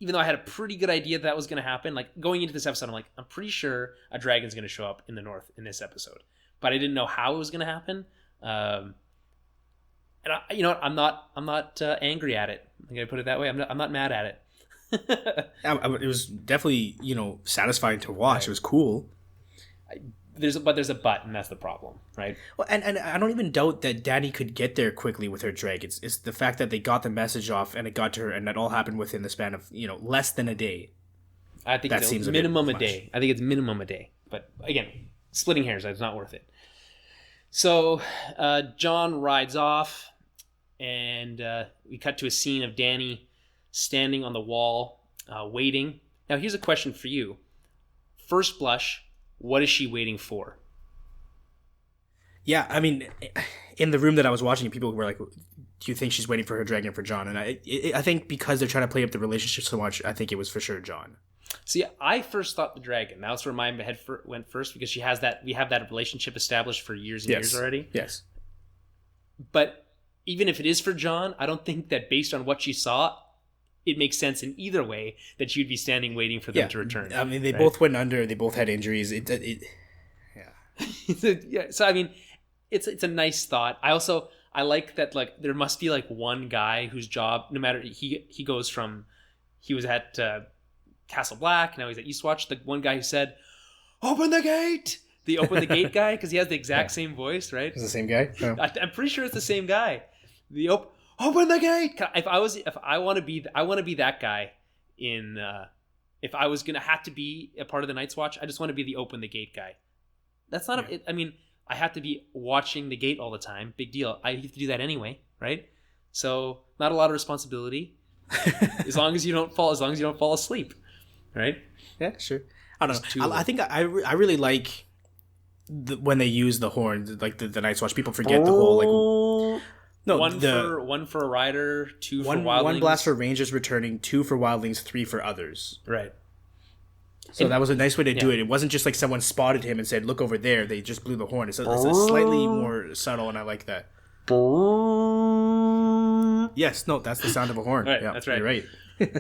Even though I had a pretty good idea that was going to happen, like going into this episode, I'm like, I'm pretty sure a dragon's going to show up in the north in this episode, but I didn't know how it was going to happen. And I'm not angry at it. I'm going to put it that way. I'm not mad at it. It was definitely satisfying to watch. Right. It was cool. There's a but, and that's the problem, right? Well, and I don't even doubt that Dany could get there quickly with her drag. It's the fact that they got the message off and it got to her, and that all happened within the span of less than a day. I think that seems minimum a day. I think it's minimum a day, but again, splitting hairs. It's not worth it. So Jon rides off, and we cut to a scene of Dany standing on the wall, waiting. Now, here's a question for you. First blush. What is she waiting for? Yeah, I mean, in the room that I was watching, people were like, do you think she's waiting for her dragon for Jon? And I think because they're trying to play up the relationship so much, I think it was for sure Jon. See, I first thought the dragon. That's where my head went first, because we have that relationship established for years and years already. Yes. But even if it is for Jon, I don't think that based on what she saw, it makes sense in either way that you'd be standing waiting for them to return. I mean, they both went under. They both had injuries. Yeah. So I mean, it's a nice thought. I like that. Like there must be like one guy whose job, no matter he goes from, he was at Castle Black, now he's at Eastwatch. The one guy who said, "Open the gate." The open the gate guy, because he has the exact same voice, right? It's the same guy. Oh. I'm pretty sure it's the same guy. Open the gate. I want to be that guy in. If I was gonna have to be a part of the Night's Watch, I just want to be the open the gate guy. That's not. I mean, I have to be watching the gate all the time. Big deal. I have to do that anyway, right? So not a lot of responsibility. as long as you don't fall asleep, right? Yeah, sure. I don't know. I think I really like when they use the horn, like the Night's Watch. People forget the whole like. No, one for a rider, two for wildlings. One blast for rangers returning, 2 for wildlings, 3 for others. Right. So that was a nice way to do it. It wasn't just like someone spotted him and said, "Look over there." They just blew the horn. It's a slightly more subtle, and I like that. Yes, no, that's the sound of a horn. Right, yeah, that's right. You're right.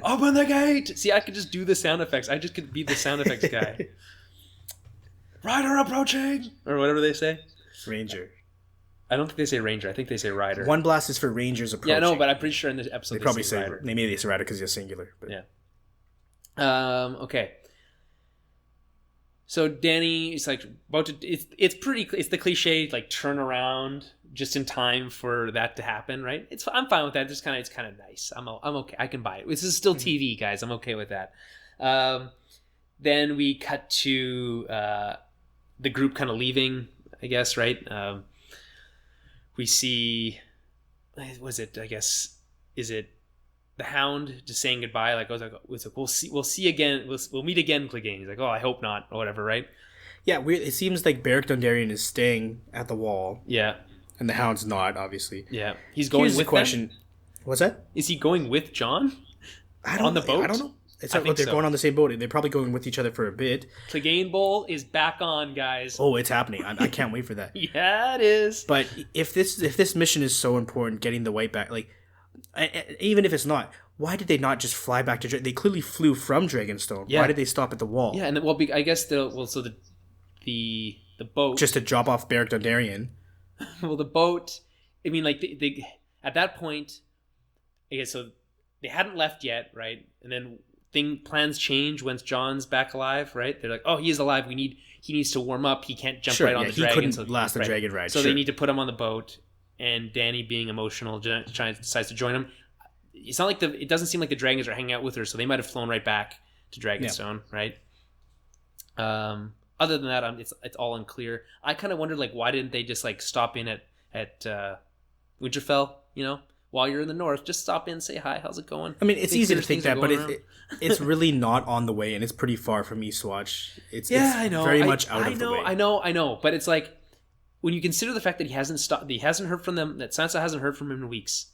Open the gate. See, I could just do the sound effects. I just could be the sound effects guy. Rider approaching, or whatever they say. Ranger. I don't think they say ranger. I think they say rider. One blast is for rangers approaching. Yeah, no, but I'm pretty sure in this episode they probably say rider. Maybe they say rider because it's singular. But. Yeah. Okay. So Dany is like about to. It's the cliche like turn around just in time for that to happen, right? I'm fine with that. It's kind of nice. I'm okay. I can buy it. This is still TV, guys. I'm okay with that. Then we cut to the group kind of leaving, I guess, right? We see, was it? I guess is it the Hound just saying goodbye? Like, we'll see again. We'll meet again, Clegane. He's like, oh, I hope not, or whatever, right? Yeah, it seems like Beric Dondarrion is staying at the wall. Yeah, and the Hound's not, obviously. Yeah, he's going. Here's with the question. Them? What's that? Is he going with Jon on the boat? I don't know. It's not like they're going on the same boat. They're probably going with each other for a bit. Clegane Bowl is back on, guys. Oh, it's happening. I can't wait for that. Yeah, it is. But if this mission is so important, getting the white back, like, even if it's not, why did they not just fly back to? They clearly flew from Dragonstone. Yeah. Why did they stop at the wall? Yeah, and I guess the boat just to drop off Beric Dondarrion. Well, the boat. I mean, like they at that point, I guess so. They hadn't left yet, right? And then plans change once Jon's back alive, right? They're like, oh, he is alive. We need he needs to warm up. He can't jump Sure, on the he dragon. couldn't last the dragon ride. So they need to put him on the boat, and Dany, being emotional, decides to join him. It's not like it doesn't seem like the dragons are hanging out with her, so they might have flown right back to Dragonstone, right? Other than that, it's all unclear. I kind of wondered, like, why didn't they just like stop in at Winterfell? You know, while you're in the north, just stop in, say hi, how's it going? I mean, it's easy to think that, but it's really not on the way, and it's pretty far from Eastwatch. I know, very much out of the way. I know, but it's like when you consider the fact that he hasn't heard from them, that Sansa hasn't heard from him in weeks,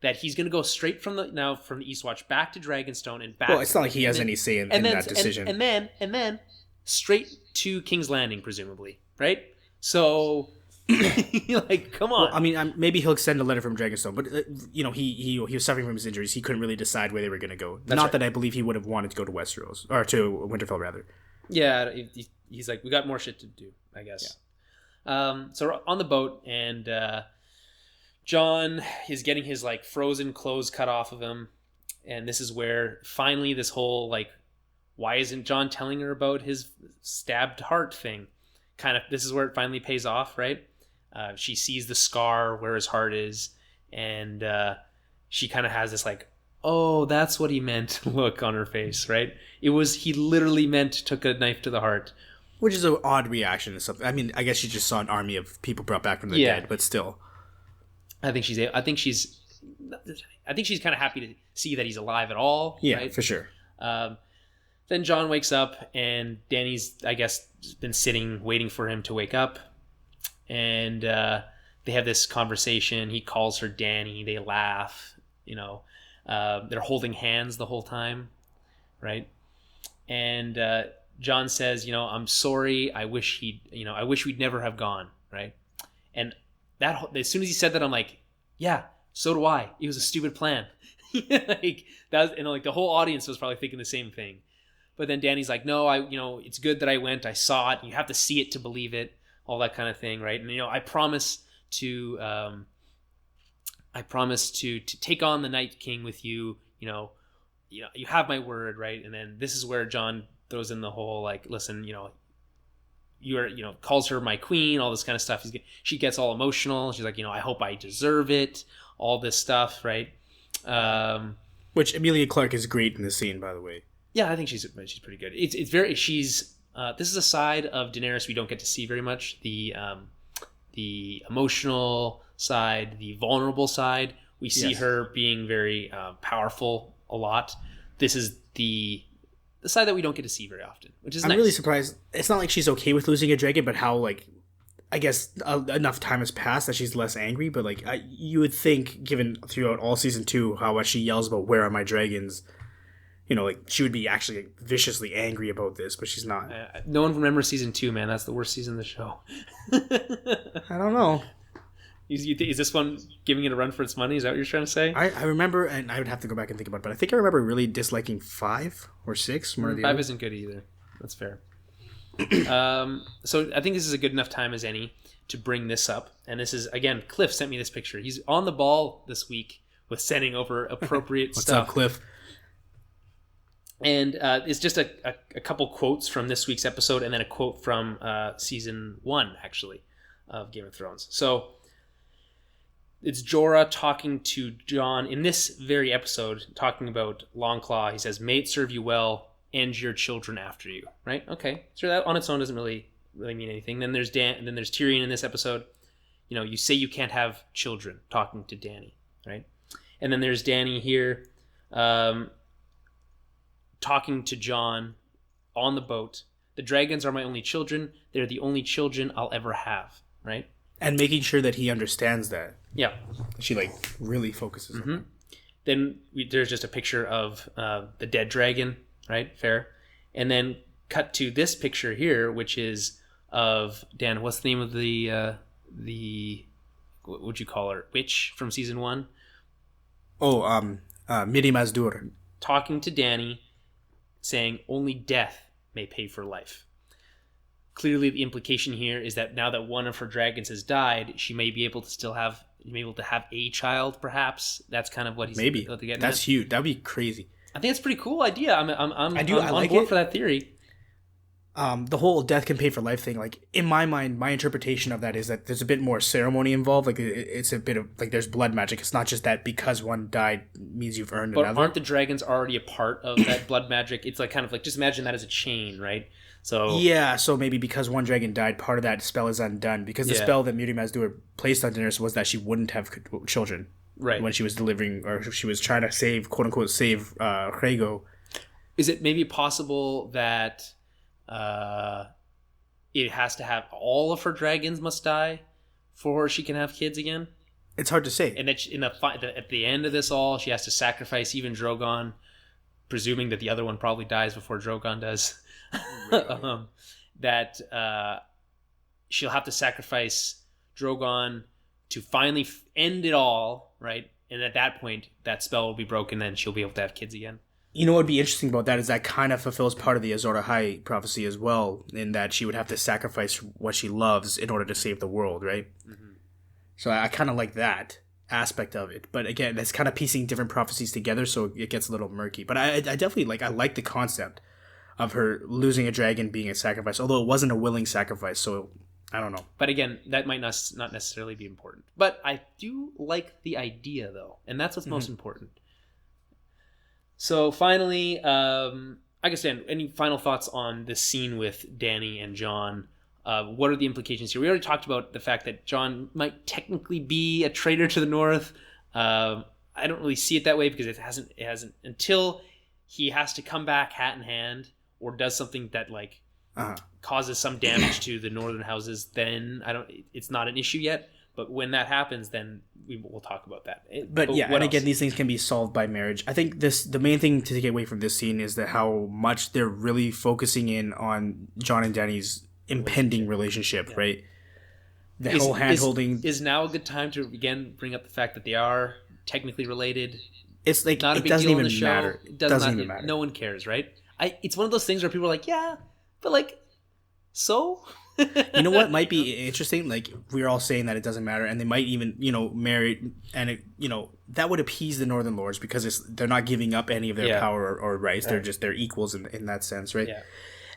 that he's going to go straight from the Eastwatch back to Dragonstone and back. Well, it's not like he has any say in that decision. And then straight to King's Landing, presumably, right? So, like, come on. Well, I mean, maybe he'll send a letter from Dragonstone, but he was suffering from his injuries. He couldn't really decide where they were going to go. That I believe he would have wanted to go to Westeros or to Winterfell rather. Yeah, he's like, we got more shit to do, I guess. Yeah. So we're on the boat, and Jon is getting his like frozen clothes cut off of him, and this is where finally this whole like, why isn't Jon telling her about his stabbed heart thing? This is where it finally pays off, right? She sees the scar where his heart is, and she kind of has this like, oh, that's what he meant look on her face, right? He literally took a knife to the heart. Which is an odd reaction to something. I mean, I guess she just saw an army of people brought back from the dead, but still. I think she's kind of happy to see that he's alive at all. Yeah, right? for sure. Then Jon wakes up, and Dany's, I guess, been sitting waiting for him to wake up. And they have this conversation. He calls her Dany. They laugh. They're holding hands the whole time, right? And Jon says, I'm sorry. I wish we'd never have gone, right? And that, as soon as he said that, I'm like, yeah, so do I. It was a stupid plan. Like that was, the whole audience was probably thinking the same thing. But then Dany's like, no, it's good that I went. I saw it. You have to see it to believe it. All that kind of thing, right? And I promise to take on the Night King with you. You have my word, right? And then this is where Jon throws in the whole like, listen, calls her my queen, all this kind of stuff. She gets all emotional. She's like, I hope I deserve it. All this stuff, right? Which Emilia Clarke is great in the scene, by the way. Yeah, I think she's pretty good. This is a side of Daenerys we don't get to see very much. The emotional side, the vulnerable side. We see her being very powerful a lot. This is the side that we don't get to see very often, which is nice. I'm really surprised. It's not like she's okay with losing a dragon, but how, like, I guess enough time has passed that she's less angry. But like, you would think, given throughout all season 2 how much she yells about "Where are my dragons," like she would be actually viciously angry about this, but she's not. No one remembers season 2, man. That's the worst season of the show. I don't know. Is this one giving it a run for its money? Is that what you're trying to say? I remember, and I would have to go back and think about it, but I think I remember really disliking 5 or 6. 5 isn't good either. That's fair. So I think this is a good enough time as any to bring this up. And this is, again, Cliff sent me this picture. He's on the ball this week with sending over appropriate What's stuff. What's up, Cliff? And it's just a couple quotes from this week's episode, and then a quote from season 1, actually, of Game of Thrones. So it's Jorah talking to Jon in this very episode, talking about Longclaw. He says, "May it serve you well, and your children after you." Right? Okay. So that on its own doesn't really mean anything. Then there's and then there's Tyrion in this episode. You say you can't have children, talking to Dany, right? And then there's Dany here, talking to Jon on the boat. "The dragons are my only children. They're the only children I'll ever have," right? And making sure that he understands that. Yeah. She really focuses on that. Then there's just a picture of the dead dragon, right? Fair. And then cut to this picture here, which is of Dan. What's the name of the what would you call her? Witch from season 1? Oh, Miri Mazdur. Talking to Dany, saying only death may pay for life. Clearly, the implication here is that now that one of her dragons has died, she may be able to have a child. Perhaps that's kind of what he's maybe. Getting that's at. Huge. That'd be crazy. I think it's a pretty cool idea. I'm I on like board it. for that theory. The whole death can pay for life thing, like in my mind, my interpretation of that is that there's a bit more ceremony involved. Like it's a bit of like there's blood magic. It's not just that because one died means you've earned but another. Aren't the dragons already a part of that blood magic? It's like kind of like just imagine that as a chain, right? So yeah, so maybe because one dragon died, part of that spell is undone because the spell that Miriam Mazdur placed on Daenerys was that she wouldn't have children, right? When she was delivering or she was trying to save, quote unquote, save Rhaego. Is it maybe possible that it has to have all of her dragons must die for she can have kids again? It's hard to say. And that at the end of this all, she has to sacrifice even Drogon, presuming that the other one probably dies before Drogon does. That she'll have to sacrifice Drogon to finally end it all, right? And at that point, that spell will be broken, then she'll be able to have kids again. You know what would be interesting about that is that kind of fulfills part of the Azor Ahai prophecy as well, in that she would have to sacrifice what she loves in order to save the world, right? Mm-hmm. So I kind of like that aspect of it. But again, that's kind of piecing different prophecies together, so it gets a little murky. But I definitely like the concept of her losing a dragon being a sacrifice, although it wasn't a willing sacrifice, so I don't know. But again, that might not necessarily be important. But I do like the idea, though, and that's what's most important. So finally, I guess, Dan, any final thoughts on this scene with Dany and Jon? What are the implications here? We already talked about the fact that Jon might technically be a traitor to the North. I don't really see it that way because it hasn't until he has to come back hat in hand or does something that like causes some damage to the Northern houses. Then it's not an issue yet. But when that happens, then we'll talk about that. But yeah, and again, these things can be solved by marriage. I think the main thing to take away from this scene is that how much they're really focusing in on Jon and Dany's impending relationship, right? The whole hand-holding. Is now a good time to, again, bring up the fact that they are technically related? It's like, it doesn't even matter. It doesn't even matter. No one cares, right? It's one of those things where people are like, yeah, but like, so? You know what might be interesting? Like, we're all saying that it doesn't matter, and they might even, marry, and it, that would appease the Northern Lords because they're not giving up any of their power or rights. Right. They're equals in that sense, right? Yeah.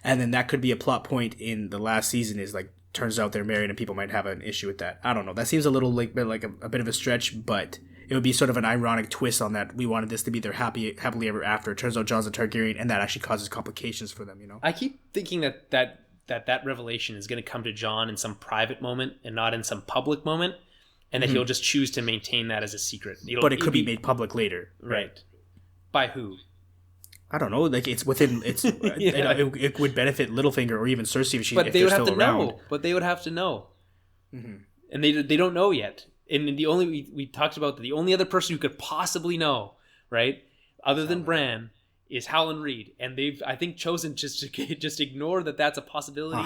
And then that could be a plot point in the last season. Is like, turns out they're married, and people might have an issue with that. I don't know. That seems a little like a bit of a stretch, but it would be sort of an ironic twist on that. We wanted this to be their happily ever after. It turns out Jon's a Targaryen, and that actually causes complications for them. I keep thinking that revelation is going to come to Jon in some private moment and not in some public moment, and that he'll just choose to maintain that as a secret. But it could be made public later. Right. By who? I don't know. Like, it's within... it would benefit Littlefinger or even Cersei if they're still around. But they would have to know. Mm-hmm. And they don't know yet. And we talked about the only other person who could possibly know, right, other than Bran, is Howland Reed, and they've, I think, chosen just to ignore that that's a possibility.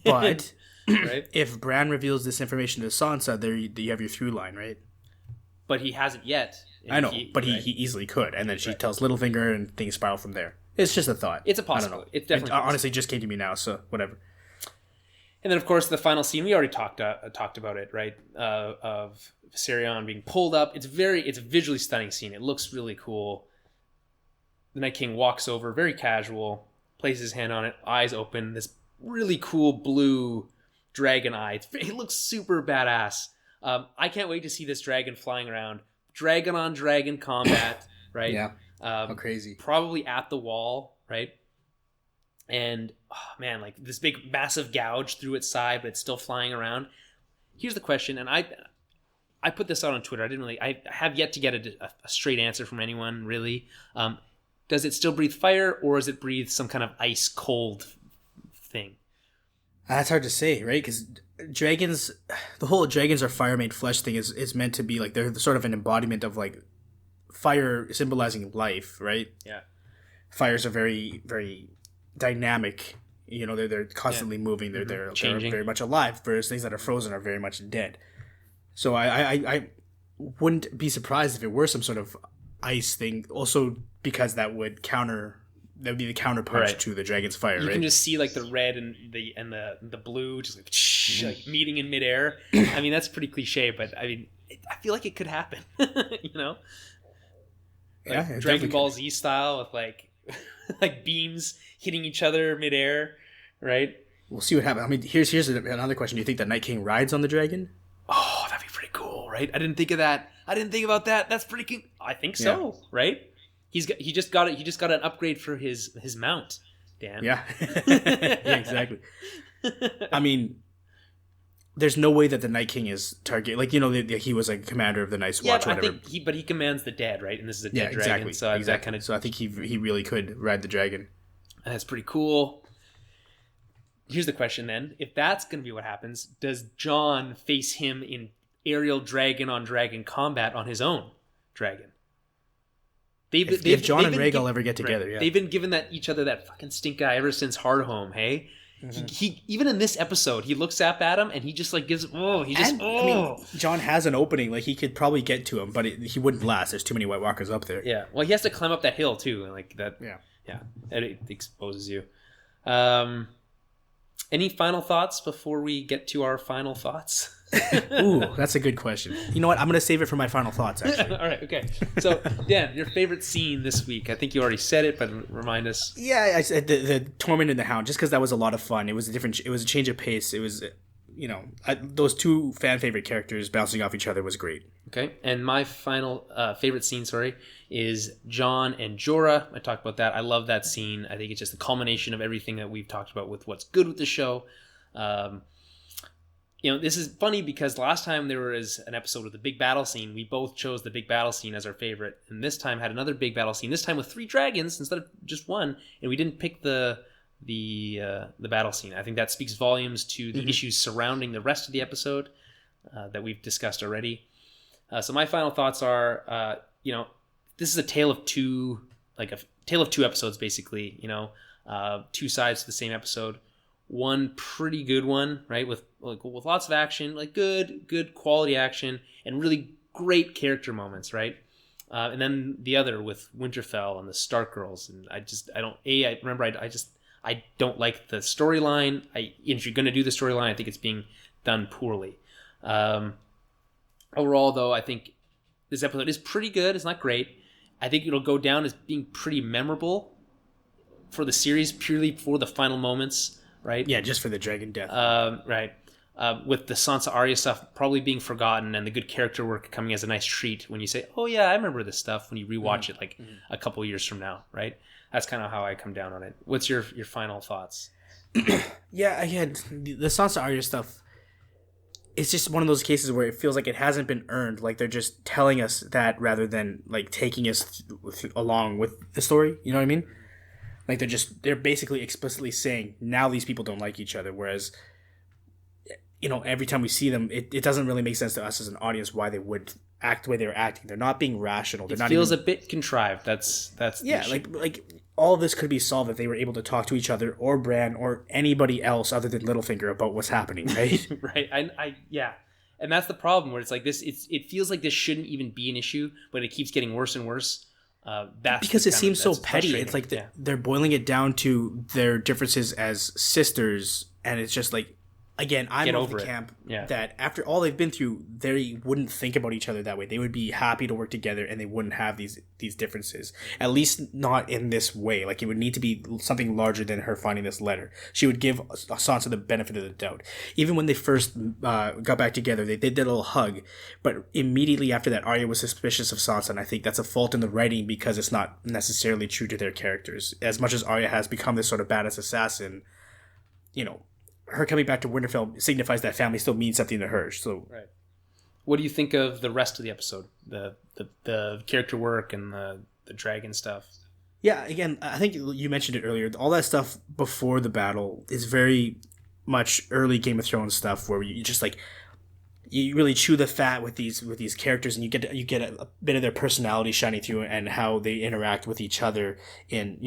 But right? If Bran reveals this information to Sansa, there you have your through line, right? But he hasn't yet. I know, but he easily could, and then she tells Littlefinger, and things spiral from there. It's just a thought. It's a possibility. It's definitely honestly just came to me now, so whatever. And then, of course, the final scene, we already talked about it, right? Of Viserion being pulled up. It's a visually stunning scene. It looks really cool. The Night King walks over, very casual, places his hand on it, eyes open, this really cool blue dragon eye. It looks super badass. I can't wait to see this dragon flying around. Dragon on dragon combat, right? Yeah. How crazy. Probably at the wall, right? And, oh man, like this big, massive gouge through its side, but it's still flying around. Here's the question, and I put this out on Twitter. I have yet to get a straight answer from anyone, really. Does it still breathe fire, or does it breathe some kind of ice cold thing? That's hard to say, right? Because the whole dragons are fire made flesh thing is meant to be like, they're sort of an embodiment of like fire symbolizing life, right? Yeah. Fires are very, very dynamic. They're constantly moving. They're very much alive. Whereas things that are frozen are very much dead. So I wouldn't be surprised if it were some sort of ice thing. Also, because that would be the counterpunch to the dragon's fire. You can just see like the red and the blue just like meeting in midair. I mean, that's pretty cliche, but I mean, I feel like it could happen. Yeah, Dragon Ball Z style with like like beams hitting each other midair, right? We'll see what happens. I mean, here's another question. Do you think the Night King rides on the dragon? Oh, that'd be pretty cool, right? I didn't think of that. I didn't think about that. That's pretty cool. I think so, right? He just got an upgrade for his mount, Dan. Yeah. Yeah, exactly. I mean, there's no way that the Night King is target. Like, he was a commander of the Night's Watch or whatever. But he commands the dead, right? And this is a dead dragon. Exactly. So exactly. So I think he really could ride the dragon. That's pretty cool. Here's the question then. If that's going to be what happens, does Jon face him in aerial dragon on dragon combat on his own dragon? If Jon and Rhaegal ever get together, yeah. They've been giving each other that fucking stink eye ever since Hardhome, hey? Mm-hmm. He even in this episode, he looks up at him and he just like gives. I mean, Jon has an opening, like he could probably get to him, but he wouldn't last. There's too many White Walkers up there. Yeah, well, he has to climb up that hill too, and like that. Yeah, it exposes you. Any final thoughts before we get to our final thoughts? Ooh, that's a good question. You know what? I'm going to save it for my final thoughts, actually. All right, okay. So, Dan, your favorite scene this week? I think you already said it, but remind us. Yeah, I said the Tormund and the Hound, just because that was a lot of fun. It was a change of pace. It was, those two fan favorite characters bouncing off each other was great. Okay, and my final favorite scene, is Jon and Jorah. I talked about that. I love that scene. I think it's just the culmination of everything that we've talked about with what's good with the show. This is funny because last time there was an episode with the big battle scene, we both chose the big battle scene as our favorite, and this time had another big battle scene. This time with 3 dragons instead of just one, and we didn't pick the battle scene. I think that speaks volumes to the issues surrounding the rest of the episode that we've discussed already. So my final thoughts are, this is a tale of two episodes, basically. 2 sides to the same episode. One pretty good one, right, with lots of action, like good quality action, and really great character moments, right? And then the other with Winterfell and the Stark girls, and I don't like the storyline. If you're going to do the storyline, I think it's being done poorly. Overall, though, I think this episode is pretty good. It's not great. I think it'll go down as being pretty memorable for the series, purely for the final moments, right? Yeah, just for the dragon death. Right. With the Sansa Arya stuff probably being forgotten and the good character work coming as a nice treat when you say, oh yeah, I remember this stuff when you rewatch it a couple years from now, right? That's kind of how I come down on it. What's your final thoughts? Yeah, again, the Sansa Arya stuff, it's just one of those cases where it feels like it hasn't been earned. Like they're just telling us that rather than like taking us along with the story. You know what I mean? Like they're basically explicitly saying now these people don't like each other. Whereas, every time we see them, it doesn't really make sense to us as an audience why they would act the way they're acting. They're not being rational. It feels a bit contrived. That's yeah. Like all of this could be solved if they were able to talk to each other or Bran or anybody else other than Littlefinger about what's happening, right? Right. Yeah. And that's the problem where it's like this. It feels like this shouldn't even be an issue, but it keeps getting worse and worse. Because it seems so petty. It's like they're boiling it down to their differences as sisters, and it's just like, again, I'm of the camp that after all they've been through, they wouldn't think about each other that way. They would be happy to work together, and they wouldn't have these differences. At least not in this way. Like, it would need to be something larger than her finding this letter. She would give Sansa the benefit of the doubt. Even when they first got back together, they did a little hug, but immediately after that, Arya was suspicious of Sansa, and I think that's a fault in the writing because it's not necessarily true to their characters. As much as Arya has become this sort of badass assassin, her coming back to Winterfell signifies that family still means something to her. So, right. What do you think of the rest of the episode? The character work and the dragon stuff? Yeah, again, I think you mentioned it earlier. All that stuff before the battle is very much early Game of Thrones stuff, where you just you really chew the fat with these characters, and you get a bit of their personality shining through and how they interact with each other in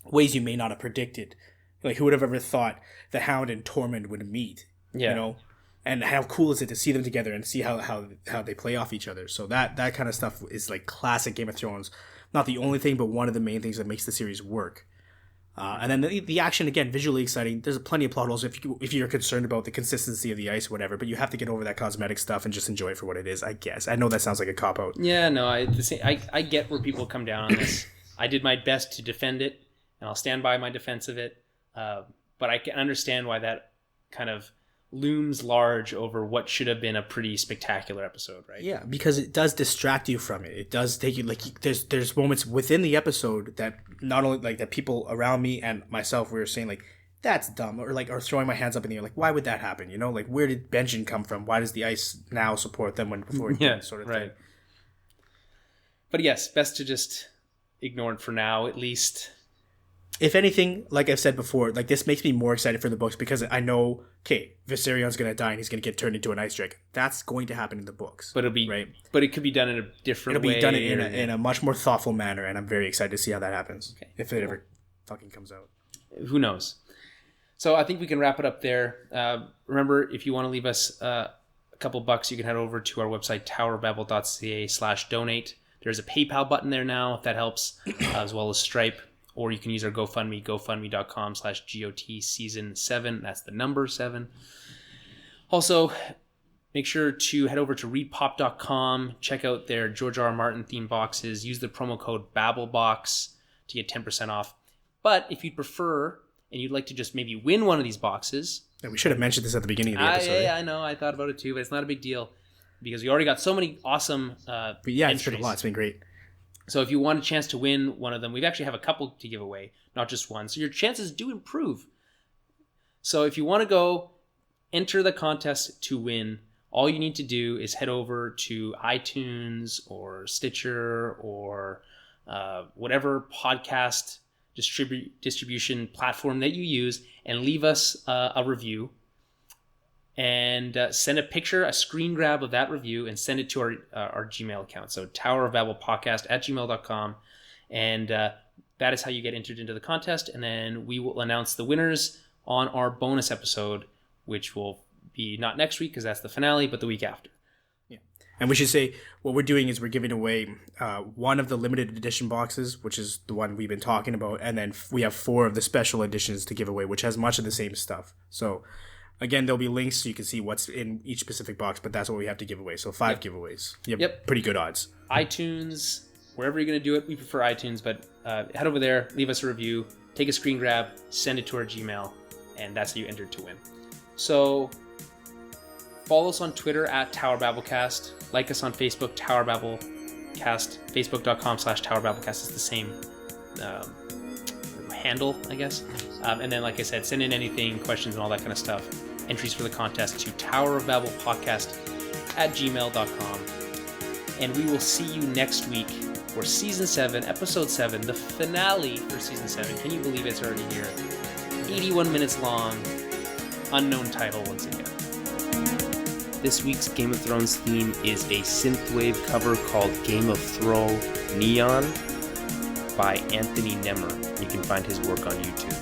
ways you may not have predicted. Like, who would have ever thought the Hound and Tormund would meet? Yeah. And how cool is it to see them together and see how they play off each other? So that kind of stuff is like classic Game of Thrones. Not the only thing, but one of the main things that makes the series work. And then the action, again, visually exciting. There's plenty of plot holes if you're concerned about the consistency of the ice or whatever, but you have to get over that cosmetic stuff and just enjoy it for what it is, I guess. I know that sounds like a cop-out. Yeah, no, I get where people come down on this. I did my best to defend it, and I'll stand by my defense of it. But I can understand why that kind of looms large over what should have been a pretty spectacular episode, right? Yeah, because it does distract you from it. It does take you, like, there's moments within the episode that not only, like, that people around me and myself were saying, like, that's dumb, or throwing my hands up in the air, like, why would that happen? You know, like, where did Benjen come from? Why does the ice now support them when before it didn't, sort of thing. But yes, best to just ignore it for now, at least. If anything, like I've said before, like, this makes me more excited for the books because I know, okay, Viserion's going to die and he's going to get turned into an ice dragon. That's going to happen in the books. But it'll be right. But it could be done in a different way. It'll be done in a much more thoughtful manner, and I'm very excited to see how that happens. Okay, if it ever fucking comes out. Who knows? So I think we can wrap it up there. Remember, if you want to leave us a couple bucks, you can head over to our website, towerbabble.ca/donate. There's a PayPal button there now, if that helps, as well as Stripe. Or you can use our GoFundMe, gofundme.com/GOT season 7. That's the number 7. Also, make sure to head over to readpop.com. Check out their George R. R. Martin theme boxes. Use the promo code BabbleBox to get 10% off. But if you'd prefer, and you'd like to just maybe win one of these boxes... And we should have mentioned this at the beginning of the episode. Yeah, I know. I thought about it too, but it's not a big deal. Because we already got so many awesome but yeah, entries. It's been a lot. It's been great. So if you want a chance to win one of them, we actually have a couple to give away, not just one. So your chances do improve. So if you want to go enter the contest to win, all you need to do is head over to iTunes or Stitcher or whatever podcast distribution platform that you use and leave us a review. And send a picture, a screen grab of that review, and send it to our Gmail account. So towerofbabblepodcast@gmail.com. And that is how you get entered into the contest. And then we will announce the winners on our bonus episode, which will be not next week because that's the finale, but the week after. Yeah. And we should say what we're doing is we're giving away one of the limited edition boxes, which is the one we've been talking about. And then we have 4 of the special editions to give away, which has much of the same stuff. So... Again, there'll be links so you can see what's in each specific box, but that's what we have to give away. So 5 giveaways. You have pretty good odds. iTunes, wherever you're going to do it, we prefer iTunes, but head over there, leave us a review, take a screen grab, send it to our Gmail, and that's how you entered to win. So follow us on Twitter @TowerBabblecast. Like us on Facebook, TowerBabblecast. Facebook.com/TowerBabblecast is the same handle, I guess. And then, like I said, send in anything, questions, and all that kind of stuff. Entries for the contest to towerofbabblepodcast@gmail.com. And we will see you next week for Season 7, Episode 7, the finale for Season 7. Can you believe it's already here? 81 minutes long, unknown title once again. This week's Game of Thrones theme is a synthwave cover called Game of Throw Neon by Anthony Nemmer. You can find his work on YouTube.